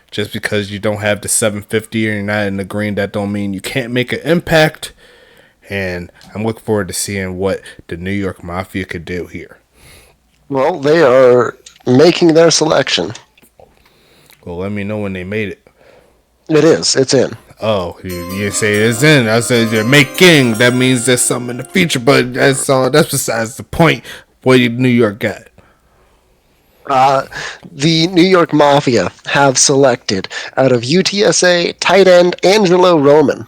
just because you don't have the 750 or you're not in the green, that don't mean you can't make an impact. And I'm looking forward to seeing what the New York Mafia could do here. Well, they are making their selection. Well, let me know when they made it. It is. It's in. Oh, you say it's in. I said they're making. That means there's something in the future, but that's all. That's besides the point. What did New York got? The New York Mafia have selected out of UTSA tight end Angelo Roman.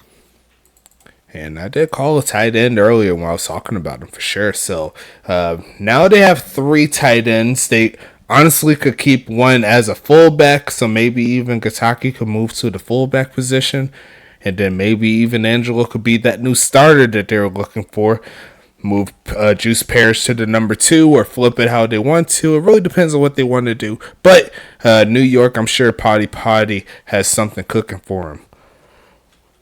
And I did call a tight end earlier when I was talking about him for sure. So now they have 3 tight ends. They honestly could keep one as a fullback. So maybe even Gataki could move to the fullback position. And then maybe even Angelo could be that new starter that they're looking for. Move Juice Parrish to the number 2 or flip it how they want to. It really depends on what they want to do. But New York, I'm sure Potty has something cooking for him.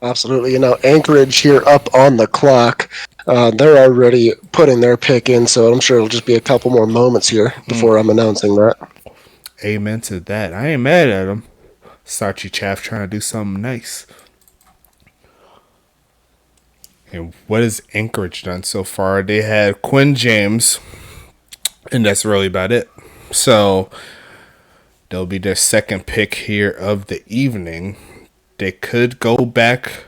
Absolutely. Anchorage here up on the clock. They're already putting their pick in, so I'm sure it'll just be a couple more moments here before I'm announcing that. Amen to that. I ain't mad at him. Starchy Chaff trying to do something nice. And what has Anchorage done so far? They had Quinn James, and that's really about it. So they'll be their second pick here of the evening. They could go back.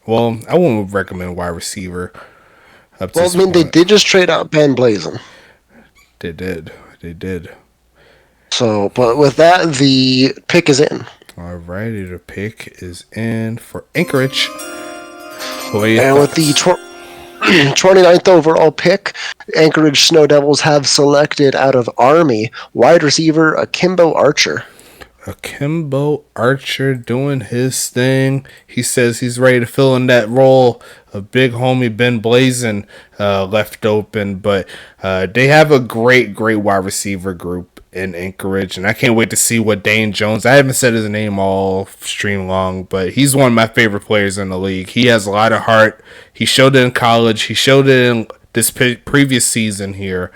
Well, I wouldn't recommend wide receiver. They did just trade out Ben Blazin. They did. So, but with that, the pick is in. Alrighty, the pick is in for Anchorage. And with the 29th overall pick, Anchorage Snow Devils have selected out of Army wide receiver Akimbo Archer. Akimbo Archer doing his thing. He says he's ready to fill in that role of big homie Ben Blazin left open. But they have a great wide receiver group in Anchorage. And I can't wait to see what Dane Jones, I haven't said his name all stream long, but he's one of my favorite players in the league. He has a lot of heart. He showed it in college. He showed it in this previous season here.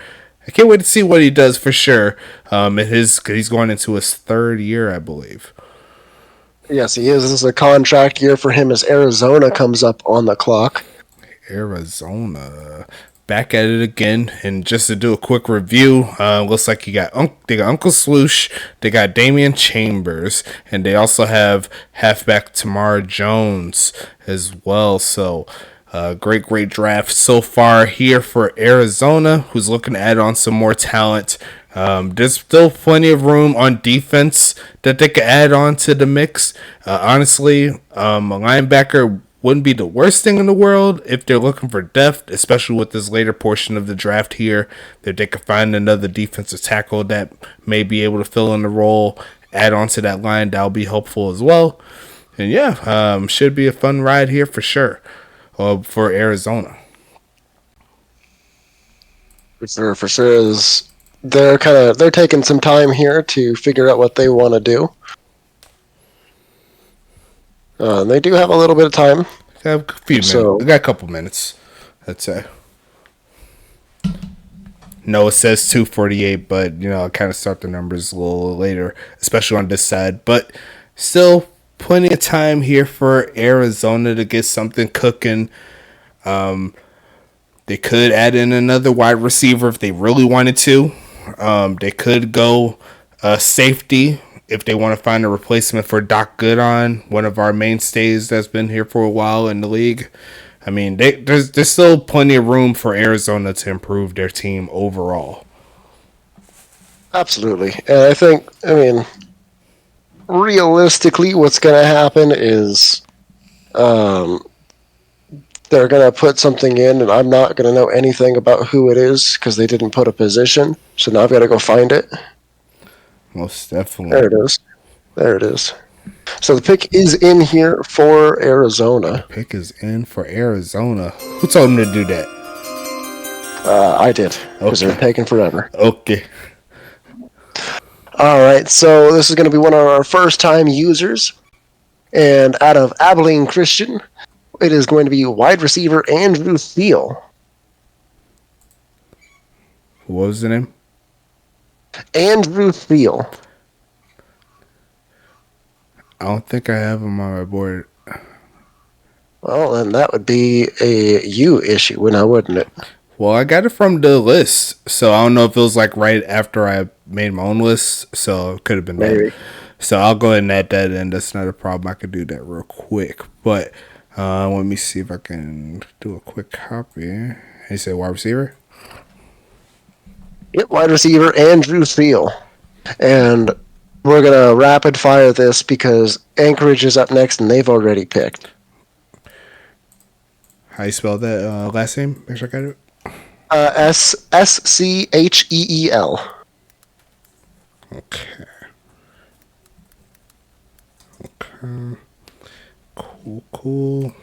I can't wait to see what he does for sure. He's going into his 3rd year, I believe. Yes, he is. This is a contract year for him as Arizona comes up on the clock. Arizona back at it again, and just to do a quick review, looks like they got Uncle Swoosh, they got Damian Chambers, and they also have halfback Tamar Jones as well. So. Great draft so far here for Arizona, who's looking to add on some more talent. There's still plenty of room on defense that they could add on to the mix. Honestly, a linebacker wouldn't be the worst thing in the world if they're looking for depth, especially with this later portion of the draft here, that they could find another defensive tackle that may be able to fill in the role, add on to that line. That'll be helpful as well. And yeah, should be a fun ride here for sure. For Arizona, for sure is they're taking some time here to figure out what they want to do. They do have a little bit of time. They have a few minutes. They got a couple minutes, I'd say. No, it says 2:48, but I kind of start the numbers a little later, especially on this side. But still, plenty of time here for Arizona to get something cooking. They could add in another wide receiver if they really wanted to. They could go safety if they want to find a replacement for Doc Goodon, one of our mainstays that's been here for a while in the league. I mean, there's still plenty of room for Arizona to improve their team overall. Absolutely. And I mean, realistically, what's going to happen is they're going to put something in, and I'm not going to know anything about who it is because they didn't put a position. So now I've got to go find it. Most definitely. There it is. So the pick is in here for Arizona. The pick is in for Arizona. Who told them to do that? I did, because they're taking forever. Okay. All right, so this is going to be one of our first-time users. And out of Abilene Christian, it is going to be wide receiver Andrew Thiel. What was the name? Andrew Thiel. I don't think I have him on my board. Well, then that would be a you issue now, wouldn't it? Well, I got it from the list, so I don't know if it was like right after I made my own list, so it could have been Maybe. that. So I'll go ahead and add that in. That's not a problem. I could do that real quick. But let me see if I can do a quick copy. He said wide receiver? Yep, wide receiver Andrew Thiel. And we're going to rapid fire this because Anchorage is up next and they've already picked. How you spell that last name? Make sure I got it. S-C-H-E-E-L. Okay. Cool.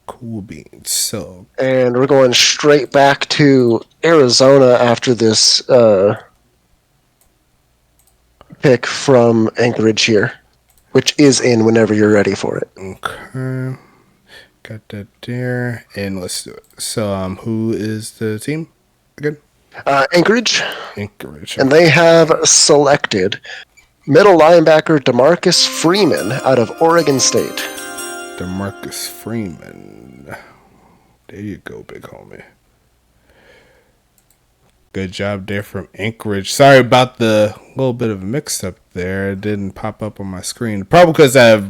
Cool beans. So, And we're going straight back to Arizona after this pick from Anchorage here, which is in whenever you're ready for it. okay. Got that there. And let's do it. So, who is the team again? Anchorage. Anchorage. And they have selected middle linebacker DeMarcus Freeman out of Oregon State. DeMarcus Freeman. There you go, big homie. Good job there from Anchorage. Sorry about the little bit of a mix-up there. It didn't pop up on my screen. Probably because I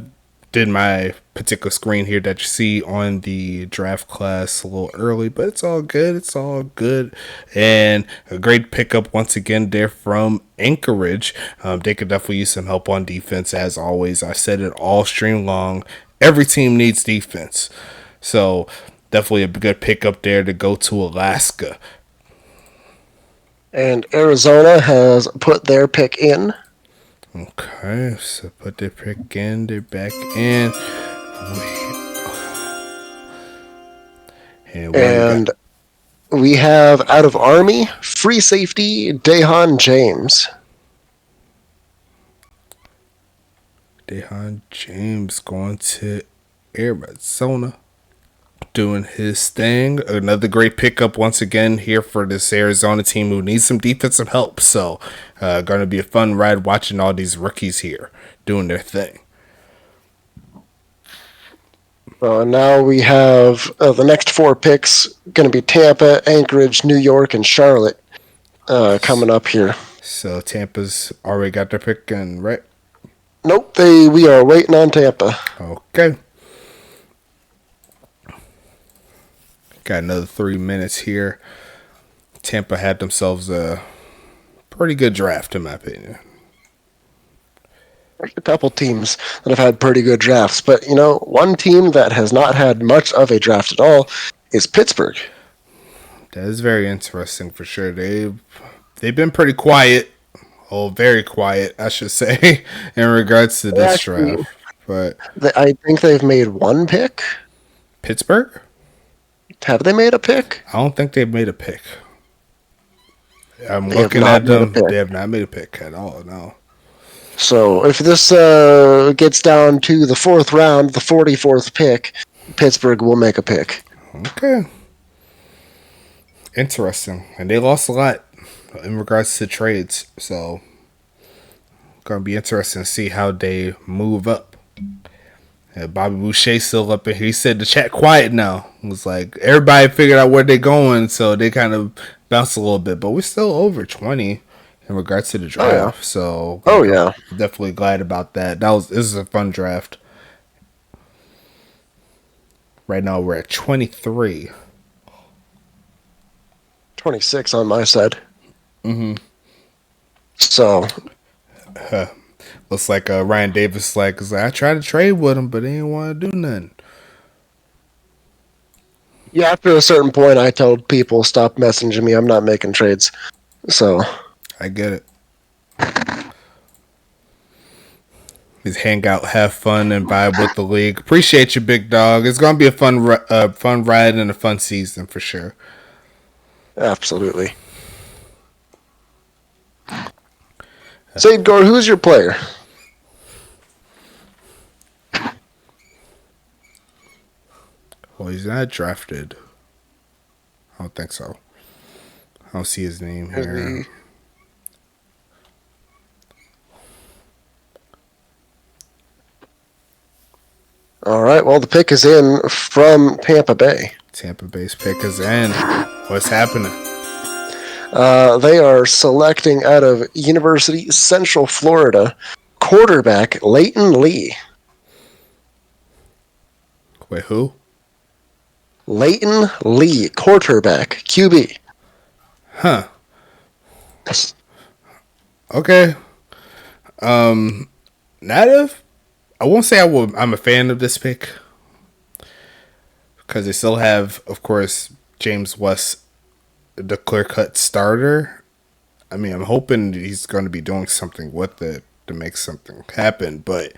did my particular screen here that you see on the draft class a little early, but it's all good. It's all good. And a great pickup once again there from Anchorage. They could definitely use some help on defense as always. I said it all stream long. Every team needs defense. So definitely a good pickup there to go to Alaska. And Arizona has put their pick in. Okay, so put their pick in. They're back in. And we have out of Army, free safety, Dehan James. Dehan James going to Arizona, doing his thing. Another great pickup once again here for this Arizona team who needs some defensive help. So, going to be a fun ride watching all these rookies here doing their thing. And now we have the next four picks going to be Tampa, Anchorage, New York, and Charlotte coming up here. So Tampa's already got their pick in, right? Nope, we are waiting on Tampa. Okay. Got another 3 minutes here. Tampa had themselves a pretty good draft, in my opinion. There's a couple teams that have had pretty good drafts, but one team that has not had much of a draft at all is Pittsburgh. That is very interesting for sure. They've been pretty quiet. Oh, very quiet, I should say, in regards to this draft. But I think they've made one pick. Pittsburgh? Have they made a pick? I don't think they've made a pick. I'm looking at them. They have not made a pick at all, no. So if this gets down to the fourth round, the 44th pick, Pittsburgh will make a pick. Okay. Interesting. And they lost a lot in regards to trades. So, going to be interesting to see how they move up. Bobby Boucher still up in here. He said the chat quiet now. It was like everybody figured out where they're going, so they kind of bounced a little bit. But we're still over 20 in regards to the draft. So definitely glad about that. This is a fun draft. Right now we're at 23. 26 on my side. Mm-hmm. So looks like Ryan Davis I tried to trade with him, but he didn't want to do nothing. Yeah, after a certain point, I told people, stop messaging me. I'm not making trades. So I get it. Just hang out, have fun, and vibe with the league. Appreciate you, big dog. It's gonna be a fun ride and a fun season for sure. Absolutely. Sadegor, who's your player? Well, he's not drafted. I don't think so. I don't see his name here. All right. Well, the pick is in from Tampa Bay. Tampa Bay's pick is in. What's happening? They are selecting out of University Central Florida quarterback Leighton Lee. Wait, who? Leighton Lee, quarterback, QB. Huh. Okay. Native. I won't say I'm a fan of this pick because they still have, of course, James West, the clear-cut starter. I mean, I'm hoping he's going to be doing something with it to make something happen, but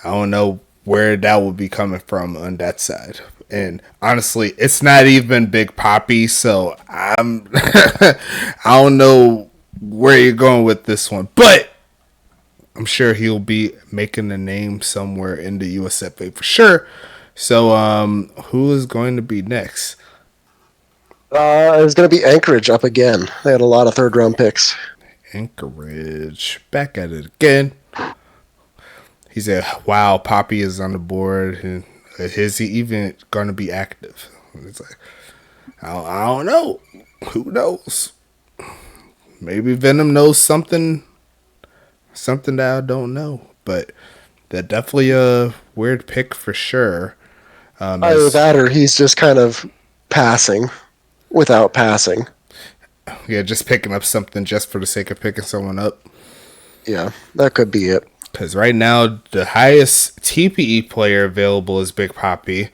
I don't know where that would be coming from on that side. And honestly, it's not even Big Poppy, so I'm I don't know where you're going with this one, but I'm sure he'll be making a name somewhere in the USFA for sure. So, who is going to be next? It's going to be Anchorage up again. They had a lot of third-round picks. Anchorage back at it again. He said, "Wow, Poppy is on the board, and is he even going to be active?" It's like, I don't know. Who knows? Maybe Venom knows something that I don't know. But that definitely a weird pick for sure. Either that or he's just kind of passing without passing. Yeah, just picking up something just for the sake of picking someone up. Yeah, that could be it. Because right now, the highest TPE player available is Big Poppy.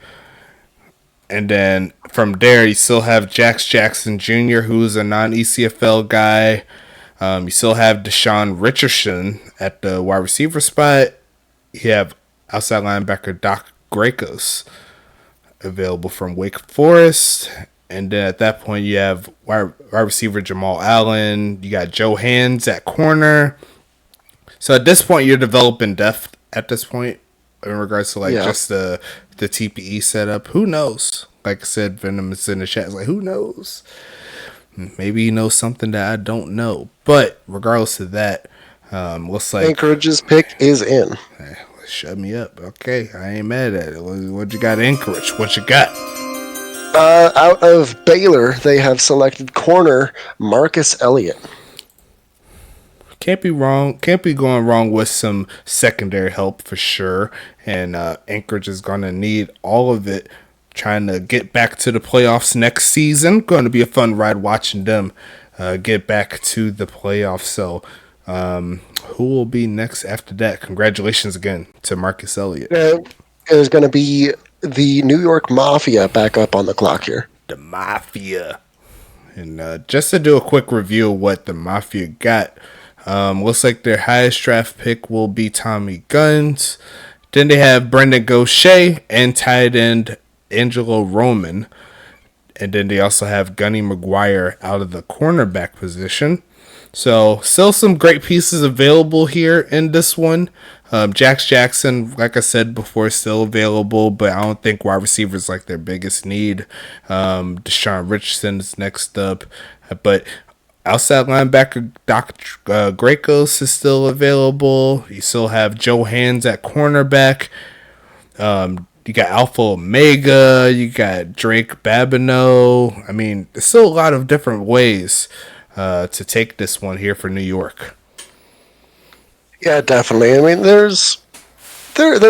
And then from there, you still have Jax Jackson Jr., who's a non-ECFL guy. You still have Deshaun Richardson at the wide receiver spot. You have outside linebacker Doc Gracos available from Wake Forest. And then at that point, you have wide receiver Jamal Allen. You got Joe Hands at corner. So at this point, you're developing depth at this point in regards to just the TPE setup. Who knows? Like I said, Venom is in the chat. It's like, who knows? Maybe he knows something that I don't know. But regardless of that, looks like Anchorage's pick is in. Hey, shut me up. Okay, I ain't mad at it. What you got, Anchorage? What you got? Out of Baylor, they have selected corner Marcus Elliott. Can't be wrong. Can't be going wrong with some secondary help for sure. And Anchorage is going to need all of it, trying to get back to the playoffs next season. Going to be a fun ride watching them get back to the playoffs. So, who will be next after that? Congratulations again to Marcus Elliott. There's going to be the New York Mafia back up on the clock here. The Mafia. And just to do a quick review of what the Mafia got. Looks like their highest draft pick will be Tommy Guns. Then they have Brendan Gaucher and tight end Angelo Roman. And then they also have Gunny McGuire out of the cornerback position. So still some great pieces available here in this one. Jax Jackson, like I said before, is still available, but I don't think wide receiver is like their biggest need. Deshaun Richardson is next up. But outside linebacker Doc Gracos is still available. You still have Joe Hands at cornerback. You got Alpha Omega. You got Drake Babineau. I mean, there's still a lot of different ways to take this one here for New York. Yeah, definitely. I mean, there's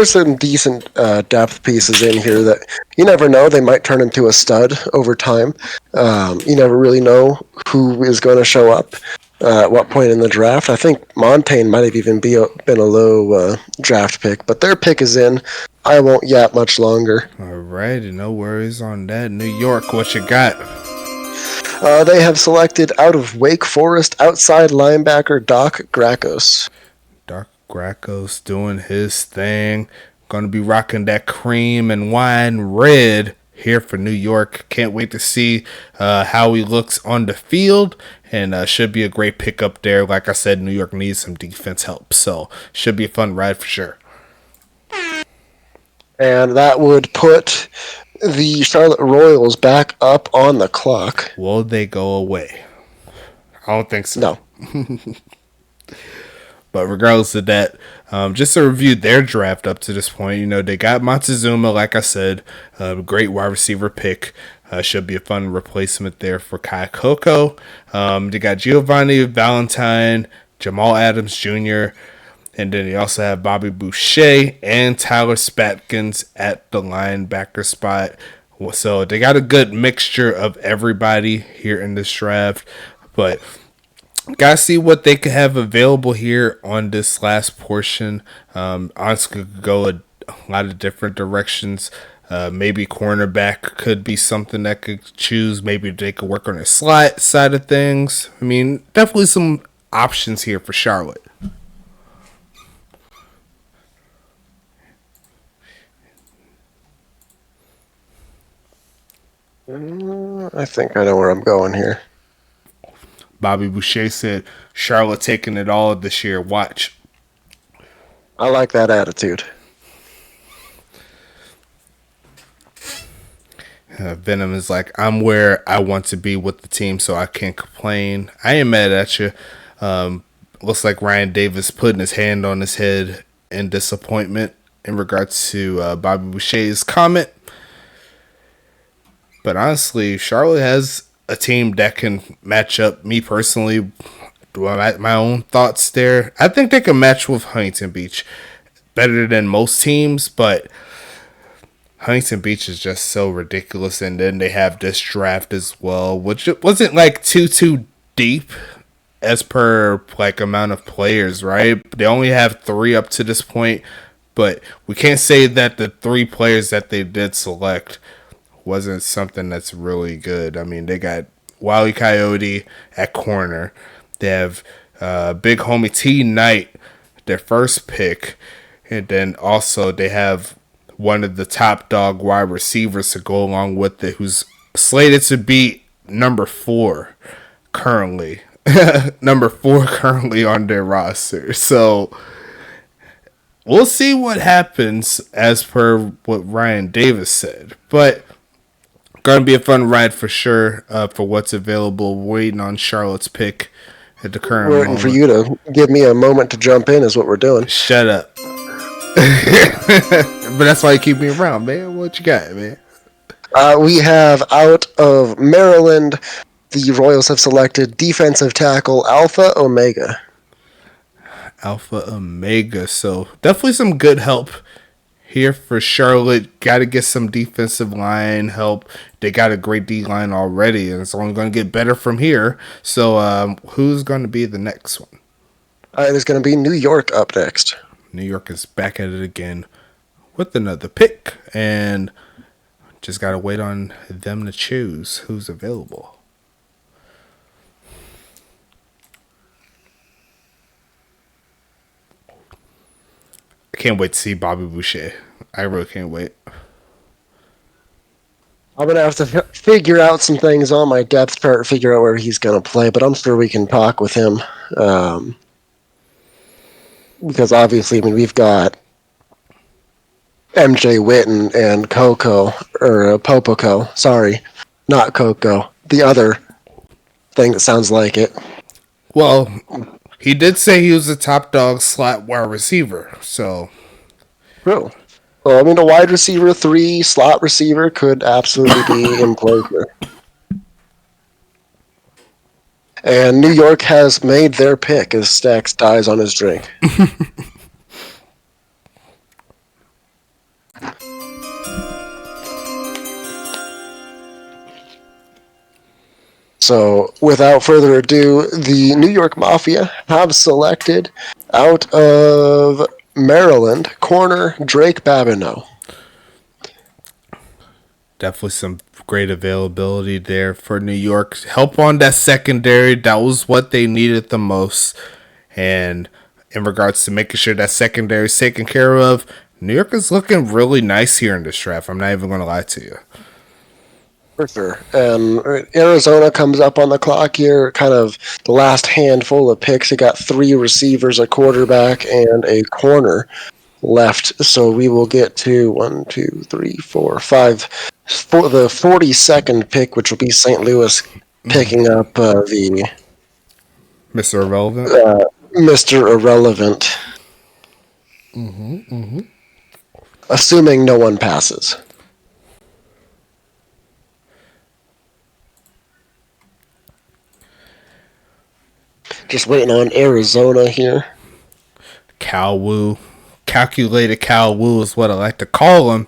some decent depth pieces in here that you never know. They might turn into a stud over time. You never really know who is going to show up at what point in the draft. I think Montaigne might have even been a low draft pick, but their pick is in. I won't yap much longer. All right, no worries on that. New York, what you got? They have selected out of Wake Forest outside linebacker Doc Gracos. Doc Greco's doing his thing. Going to be rocking that cream and wine red here for New York. Can't wait to see how he looks on the field. And should be a great pickup there. Like I said, New York needs some defense help. So should be a fun ride for sure. And that would put the Charlotte Royals back up on the clock. Will they go away? I don't think so. No. But regardless of that, just to review their draft up to this point, you know, they got Montezuma, like I said, great wide receiver pick. Should be a fun replacement there for Kai Coco. They got Giovanni Valentine, Jamal Adams Jr., and then they also have Bobby Boucher and Tyler Spatkins at the linebacker spot. So they got a good mixture of everybody here in this draft. But gotta see what they could have available here on this last portion. Honestly, could go a lot of different directions. Maybe cornerback could be something that could choose. Maybe they could work on the slot side of things. I mean, definitely some options here for Charlotte. I think I know where I'm going here. Bobby Boucher said, Charlotte taking it all this year. Watch. I like that attitude. Venom is like, I'm where I want to be with the team, so I can't complain. I ain't mad at you. Looks like Ryan Davis putting his hand on his head in disappointment in regards to Bobby Boucher's comment. But honestly, Charlotte has a team that can match up. Me personally, my own thoughts there. I think they can match with Huntington Beach better than most teams, but Huntington Beach is just so ridiculous. And then they have this draft as well, which wasn't like too deep as per like amount of players, right? They only have 3 up to this point, but we can't say that the 3 players that they did select wasn't something that's really good. I mean, they got Wile E. Coyote at corner. They have big homie T. Knight, their first pick. And then also they have one of the top dog wide receivers to go along with it, who's slated to be number 4 currently. Number 4 currently on their roster. So we'll see what happens as per what Ryan Davis said. But going to be a fun ride for sure for what's available. Waiting on Charlotte's pick at the current Waiting moment. for you to give me a moment to jump in is what we're doing. Shut up. But that's why you keep me around, man. What you got, man? We have out of Maryland, the Royals have selected defensive tackle Alpha Omega. Alpha Omega. So definitely some good help here for Charlotte. Got to get some defensive line help. They got a great D-line already, and it's only going to get better from here. So who's going to be the next one? It is going to be New York up next. New York is back at it again with another pick, and just got to wait on them to choose who's available. I can't wait to see Bobby Boucher. I really can't wait. I'm going to have to figure out some things on my depth chart, figure out where he's going to play, but I'm sure we can talk with him. Because obviously, I mean, we've got MJ Witten and Coco, or Popoco. Sorry, not Coco. The other thing that sounds like it. Well, he did say he was a top dog slot wide receiver, so. True. Well, I mean, a wide receiver 3 slot receiver could absolutely be in play here. And New York has made their pick as Stax dies on his drink. So, without further ado, the New York Mafia have selected out of Maryland corner Drake Babineau. Definitely some great availability there for New York. Help on that secondary. That was what they needed the most. And in regards to making sure that secondary is taken care of. New York is looking really nice here in this draft. I'm not even going to lie to you. For sure. Arizona comes up on the clock here, kind of the last handful of picks. They got 3 receivers, a quarterback, and a corner left. So we will get to 1, 2, 3, 4, 5 for the 42nd pick, which will be St. Louis picking up the Mr. Irrelevant. Mr. Irrelevant. Assuming no one passes. Just waiting on Arizona here. Cal Wu. Calculated Cal Wu is what I like to call him.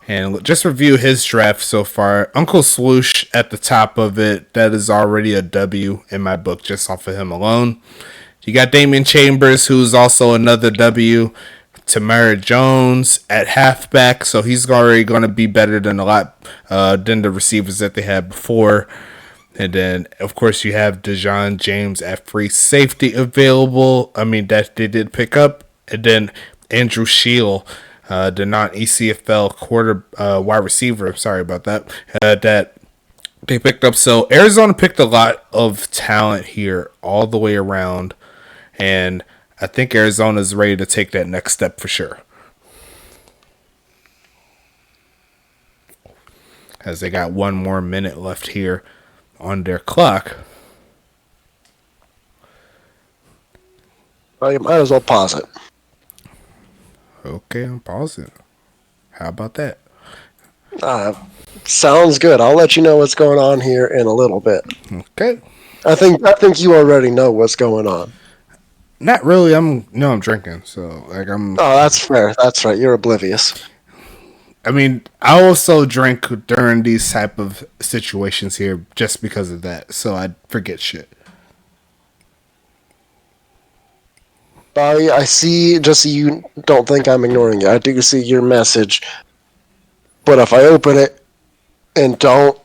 And just review his draft so far. Uncle Swoosh at the top of it. That is already a W in my book just off of him alone. You got Damian Chambers, who's also another W. Tamara Jones at halfback. So he's already going to be better than a lot than the receivers that they had before. And then, of course, you have Dejon James at free safety available. I mean, that they did pick up. And then Andrew Shield, the non-ECFL wide receiver. Sorry about that. That they picked up. So Arizona picked a lot of talent here all the way around. And I think Arizona's ready to take that next step for sure. As they got 1 more minute left here on their clock. Well, you might as well pause it. Okay, I'm pausing. How about that? Sounds good. I'll let you know what's going on here in a little bit. Okay. I think you already know what's going on. Not really. I'm drinking, so I'm. Oh, that's fair. That's right. You're oblivious. I mean, I also drink during these type of situations here just because of that, so I forget shit. I see, just so you don't think I'm ignoring you, I do see your message. But if I open it and don't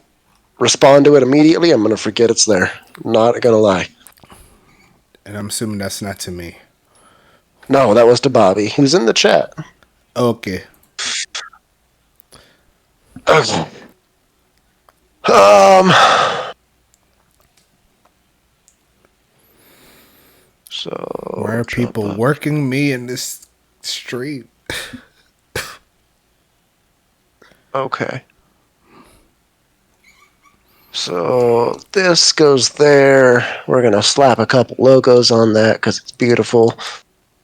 respond to it immediately, I'm going to forget it's there. Not going to lie. And I'm assuming that's not to me. No, that was to Bobby, who's in the chat. Okay. Okay. So why are people working me in this street? Okay. So this goes there. We're going to slap a couple logos on that because it's beautiful.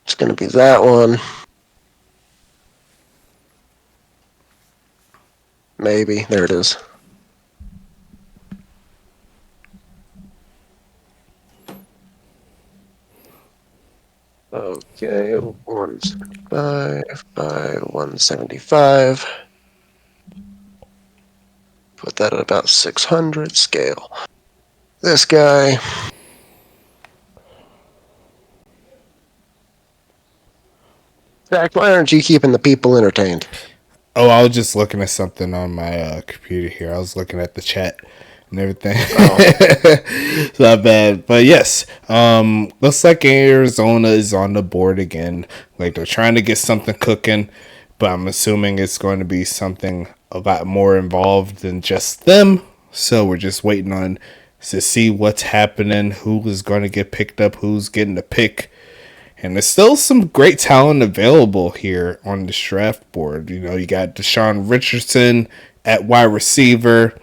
It's going to be that one. Maybe. There it is. Okay, 175 by 175. Put that at about 600 scale. This guy. Zach, why aren't you keeping the people entertained? Oh, I was just looking at something on my computer here. I was looking at the chat and everything. Oh. It's not bad. But yes, looks like Arizona is on the board again. Like they're trying to get something cooking, but I'm assuming it's going to be something a lot more involved than just them. So we're just waiting on to see what's happening, who is going to get picked up, who's getting the pick. And there's still some great talent available here on the draft board. You know, you got Deshaun Richardson at wide receiver,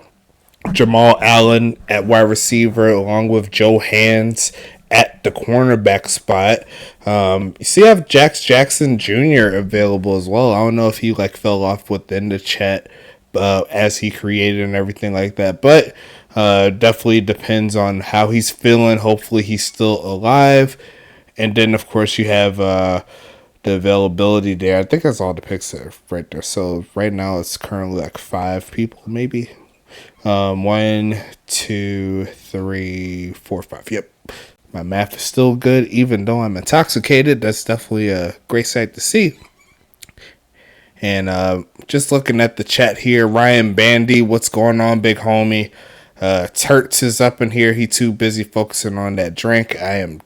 Jamal Allen at wide receiver, along with Joe Hands at the cornerback spot. You see, I have Jax Jackson Jr. available as well. I don't know if he fell off within the chat as he created and everything like that, but definitely depends on how he's feeling. Hopefully, he's still alive. And then, of course, you have the availability there. I think that's all the picks there, right there. So right now it's currently 5 people, maybe. 1, 2, 3, 4, 5. Yep. My math is still good, even though I'm intoxicated. That's definitely a great sight to see. And just looking at the chat here, Ryan Bandy, what's going on, big homie? Turts is up in here. He too busy focusing on that drink. I am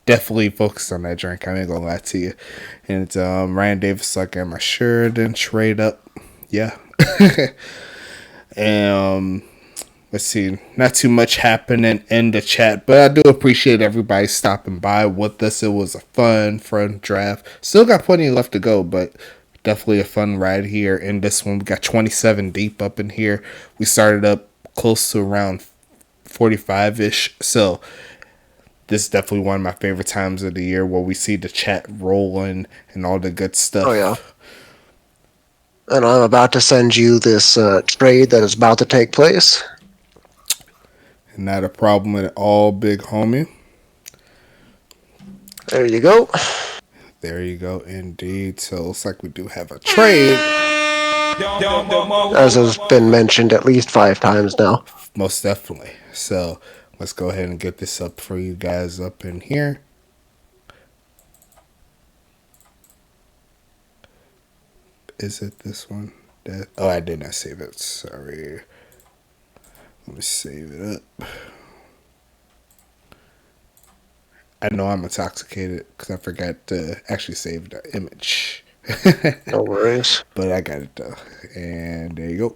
definitely focused on that drink. I ain't gonna lie to you. And Ryan Davis like, am I sure? Didn't trade up. Yeah. And let's see, not too much happening in the chat, but I do appreciate everybody stopping by with us. It was a fun draft. Still got plenty left to go, but definitely a fun ride here in this one. We got 27 deep up in here. We started up close to around 45-ish, so this is definitely one of my favorite times of the year where we see the chat rolling and all the good stuff. Oh, yeah. And I'm about to send you this trade that is about to take place. Not a problem at all, big homie. There you go. There you go, indeed. So it looks like we do have a trade. As has been mentioned at least 5 times now. Most definitely. So let's go ahead and get this up for you guys up in here. Is it this one? Oh, I did not save it. Sorry. Let me save it up. I know I'm intoxicated because I forgot to actually save the image. No worries. But I got it though. And there you go.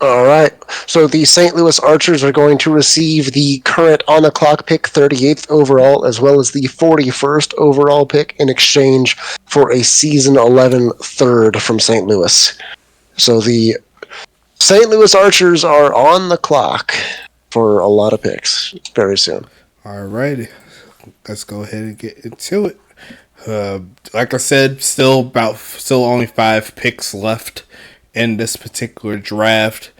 All right. So the St. Louis Archers are going to receive the current on-the-clock pick, 38th overall, as well as the 41st overall pick in exchange for a season 11 third from St. Louis. So the St. Louis Archers are on the clock for a lot of picks very soon. All righty. Let's go ahead and get into it. Like I said, still only 5 picks left in this particular draft.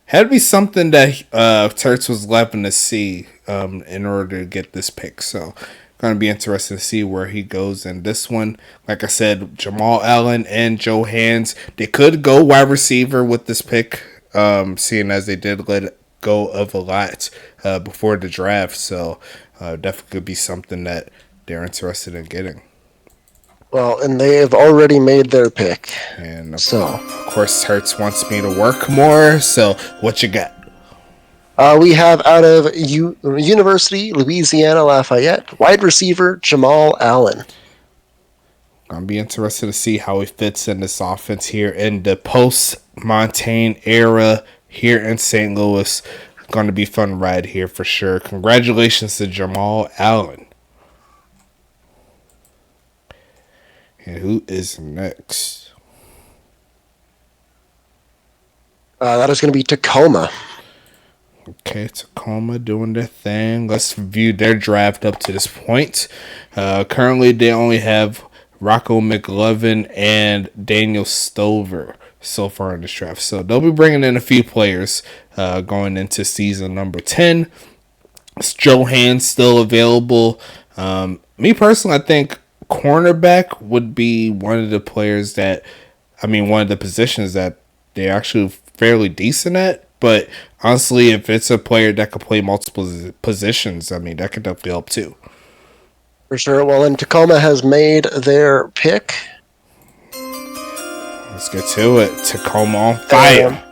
Had to be something that Tertz was loving to see in order to get this pick. So, going to be interesting to see where he goes in this one. Like I said, Jamal Allen and Joe Hands, they could go wide receiver with this pick, seeing as they did let go of a lot before the draft. So, definitely could be something that they're interested in getting. Well, and they have already made their pick. And of course, Hertz wants me to work more. So, what you got? We have out of University, Louisiana Lafayette, wide receiver Jamal Allen. I'm be interested to see how he fits in this offense here in the post-Montaigne era here in St. Louis. Going to be a fun ride here for sure. Congratulations to Jamal Allen. And who is next? That is going to be Tacoma. Okay, Tacoma doing their thing. Let's review their draft up to this point. Currently, they only have Rocco McLovin and Daniel Stover so far in this draft. So they'll be bringing in a few players going into season number 10. Is Joe Hand still available? Me personally, I think cornerback would be one of the positions that they're actually fairly decent at. But honestly, if it's a player that could play multiple positions, that could definitely help too. For sure. Well, and Tacoma has made their pick. Let's get to it. Tacoma on fire.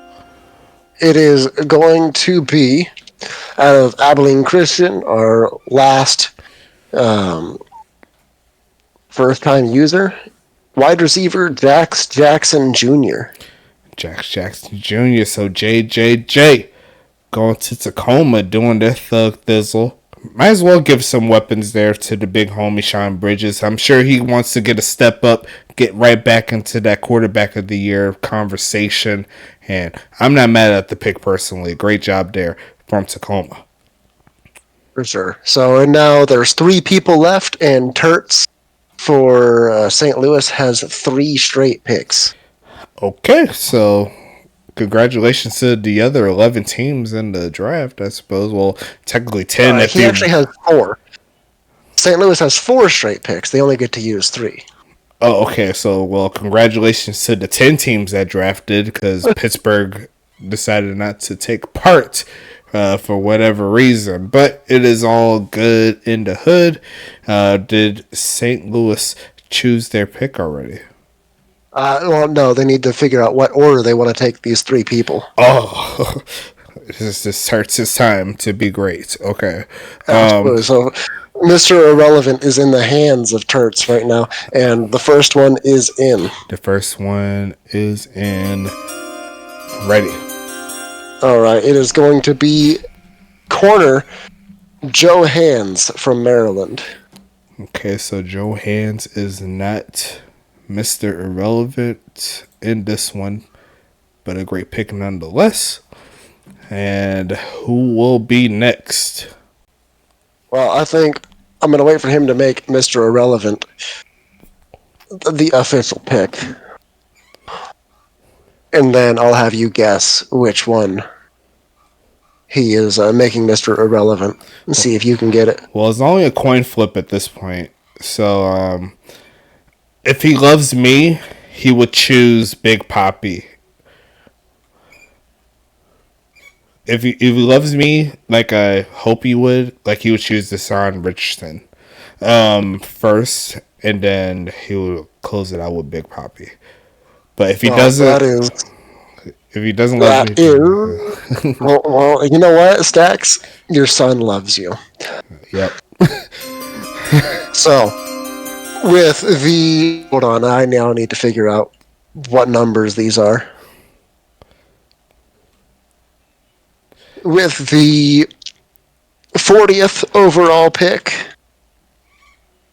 It is going to be out of Abilene Christian, our last first-time user, wide receiver Jax Jackson Jr. Jax Jackson Jr. So JJJ going to Tacoma doing their thug thizzle. Might as well give some weapons there to the big homie Sean Bridges. I'm sure he wants to get a step up, get right back into that quarterback of the year conversation. And I'm not mad at the pick personally. Great job there from Tacoma. For sure. So and now there's 3 people left, and Tertz for St. Louis has 3 straight picks. Okay, so congratulations to the other 11 teams in the draft, I suppose. Well, technically 10. He actually has 4. St. Louis has 4 straight picks. They only get to use 3. Oh, okay. So, well, congratulations to the 10 teams that drafted because Pittsburgh decided not to take part for whatever reason. But it is all good in the hood. Did St. Louis choose their pick already? Well, no, they need to figure out what order they want to take these 3 people. Oh, this starts his time to be great. Okay. So Mr. Irrelevant is in the hands of Turts right now, and the first one is in. The first one is in. Ready. All right, it is going to be corner Joe Hands from Maryland. Okay, so Joe Hands is not Mr. Irrelevant in this one, but a great pick nonetheless. And who will be next? Well, I think I'm going to wait for him to make Mr. Irrelevant the official pick. And then I'll have you guess which one he is making Mr. Irrelevant and see if you can get it. Well, it's only a coin flip at this point. So, if he loves me, he would choose Big Papi. If he loves me, like I hope he would, like he would choose Deshaun Richardson first, and then he would close it out with Big Papi. But if he doesn't, if he doesn't love me, well, you know what, Stacks, your son loves you. Yep. So, with the hold on, I now need to figure out what numbers these are. With the 40th overall pick,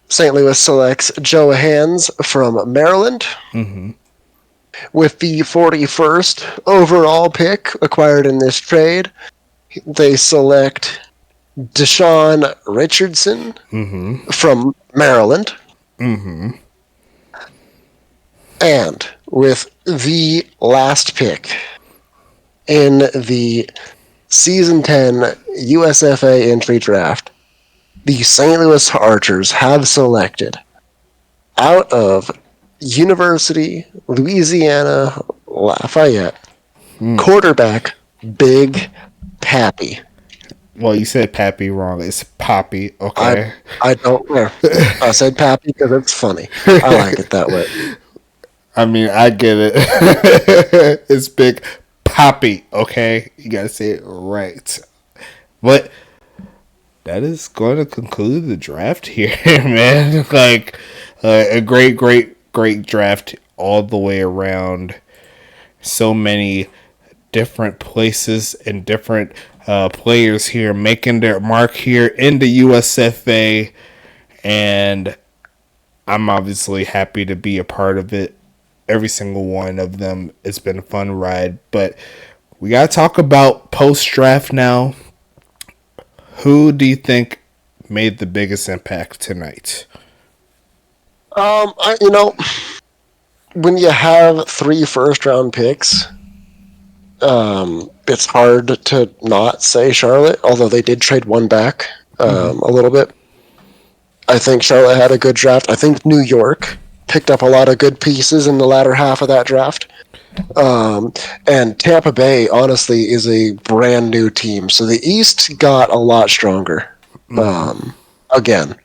St. Louis selects Joe Hands from Maryland. Mm-hmm. With the 41st overall pick acquired in this trade, they select Deshaun Richardson from Maryland. Mm-hmm. And with the last pick in the Season 10 USFA entry draft, the St. Louis Archers have selected out of University, Louisiana, Lafayette, quarterback Big Papi. Well, you said Pappy wrong. It's Poppy, okay? I don't care. I said Pappy because it's funny. I like it that way. I mean, I get it. It's Big Poppy, okay? You gotta say it right. But that is going to conclude the draft here, man. Like, a great draft all the way around. So many different places and different players here making their mark here in the USFA. And I'm obviously happy to be a part of it. Every single one of them. It's been a fun ride. But we got to talk about post-draft now. Who do you think made the biggest impact tonight? When you have 3 first-round picks, it's hard to not say Charlotte, although they did trade one back a little bit. I think Charlotte had a good draft. I think New York picked up a lot of good pieces in the latter half of that draft. And Tampa Bay, honestly, is a brand new team. So the East got a lot stronger. Again,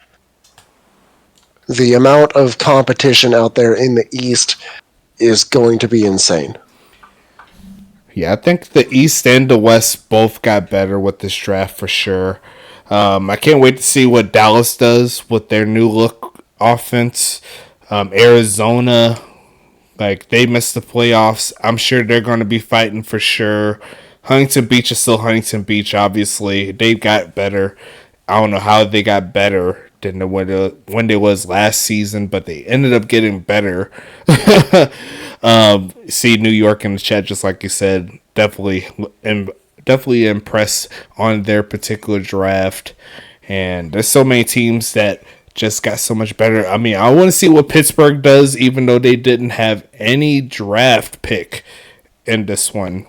the amount of competition out there in the East is going to be insane. Yeah, I think the East and the West both got better with this draft for sure. I can't wait to see what Dallas does with their new look offense. Arizona, like, they missed the playoffs. I'm sure they're going to be fighting for sure. Huntington Beach is still Huntington Beach, obviously. They got better. I don't know how they got better than when they was last season, but they ended up getting better. See New York in the chat, just like you said, definitely impressed on their particular draft. And there's so many teams that just got so much better. I mean, I want to see what Pittsburgh does, even though they didn't have any draft pick in this one.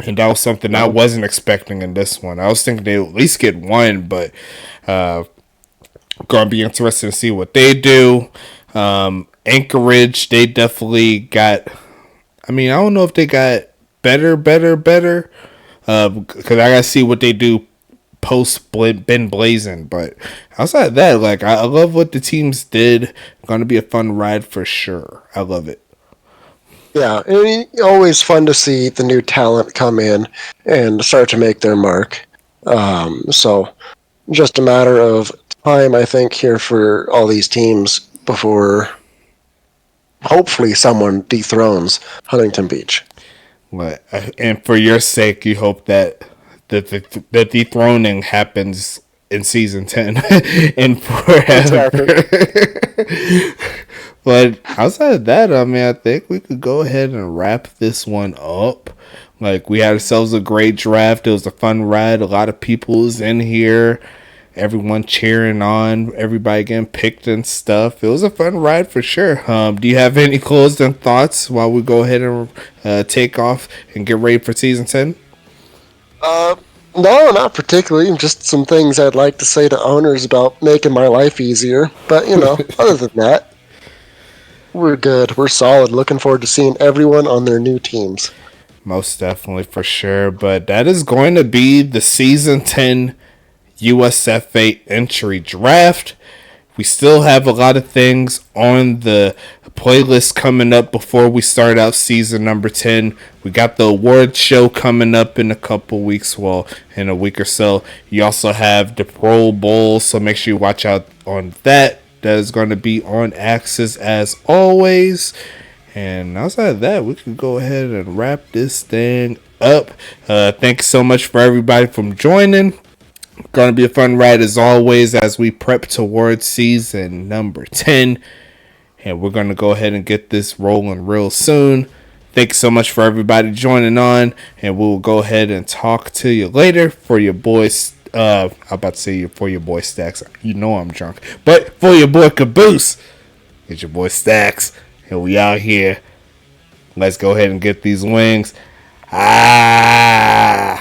And that was something I wasn't expecting in this one. I was thinking they'd at least get one, but going to be interested to see what they do. Anchorage, they definitely got... I mean, I don't know if they got better. Because I got to see what they do post Ben Blazing. But outside of that, like, I love what the teams did. Going to be a fun ride for sure. I love it. Yeah, it's always fun to see the new talent come in and start to make their mark. So just a matter of time, I think, here for all these teams before hopefully someone dethrones Huntington Beach. And for your sake, you hope that the dethroning happens in season 10 and forever. Exactly. But outside of that, I mean, I think we could go ahead and wrap this one up. Like, we had ourselves a great draft. It was a fun ride. A lot of people was in here. Everyone cheering on. Everybody getting picked and stuff. It was a fun ride for sure. Do you have any closing thoughts while we go ahead and take off and get ready for season 10? No, not particularly. Just some things I'd like to say to owners about making my life easier. But, other than that, we're good. We're solid. Looking forward to seeing everyone on their new teams. Most definitely, for sure. But that is going to be the season 10 USFA entry draft. We still have a lot of things on the playlist coming up before we start out season number 10. We got the award show coming up in a couple weeks, well, in a week or so. You also have the Pro Bowl, so make sure you watch out on that. That is going to be on Axis as always. And outside of that, we can go ahead and wrap this thing up. Thanks so much for everybody from joining. Going to be a fun ride as always as we prep towards season number 10. And we're going to go ahead and get this rolling real soon. Thanks so much for everybody joining on. And we'll go ahead and talk to you later for your boys. I'm about to say for your boy Stacks. You know I'm drunk. But for your boy Caboose, it's your boy Stacks. And we out here. Let's go ahead and get these wings. Ah!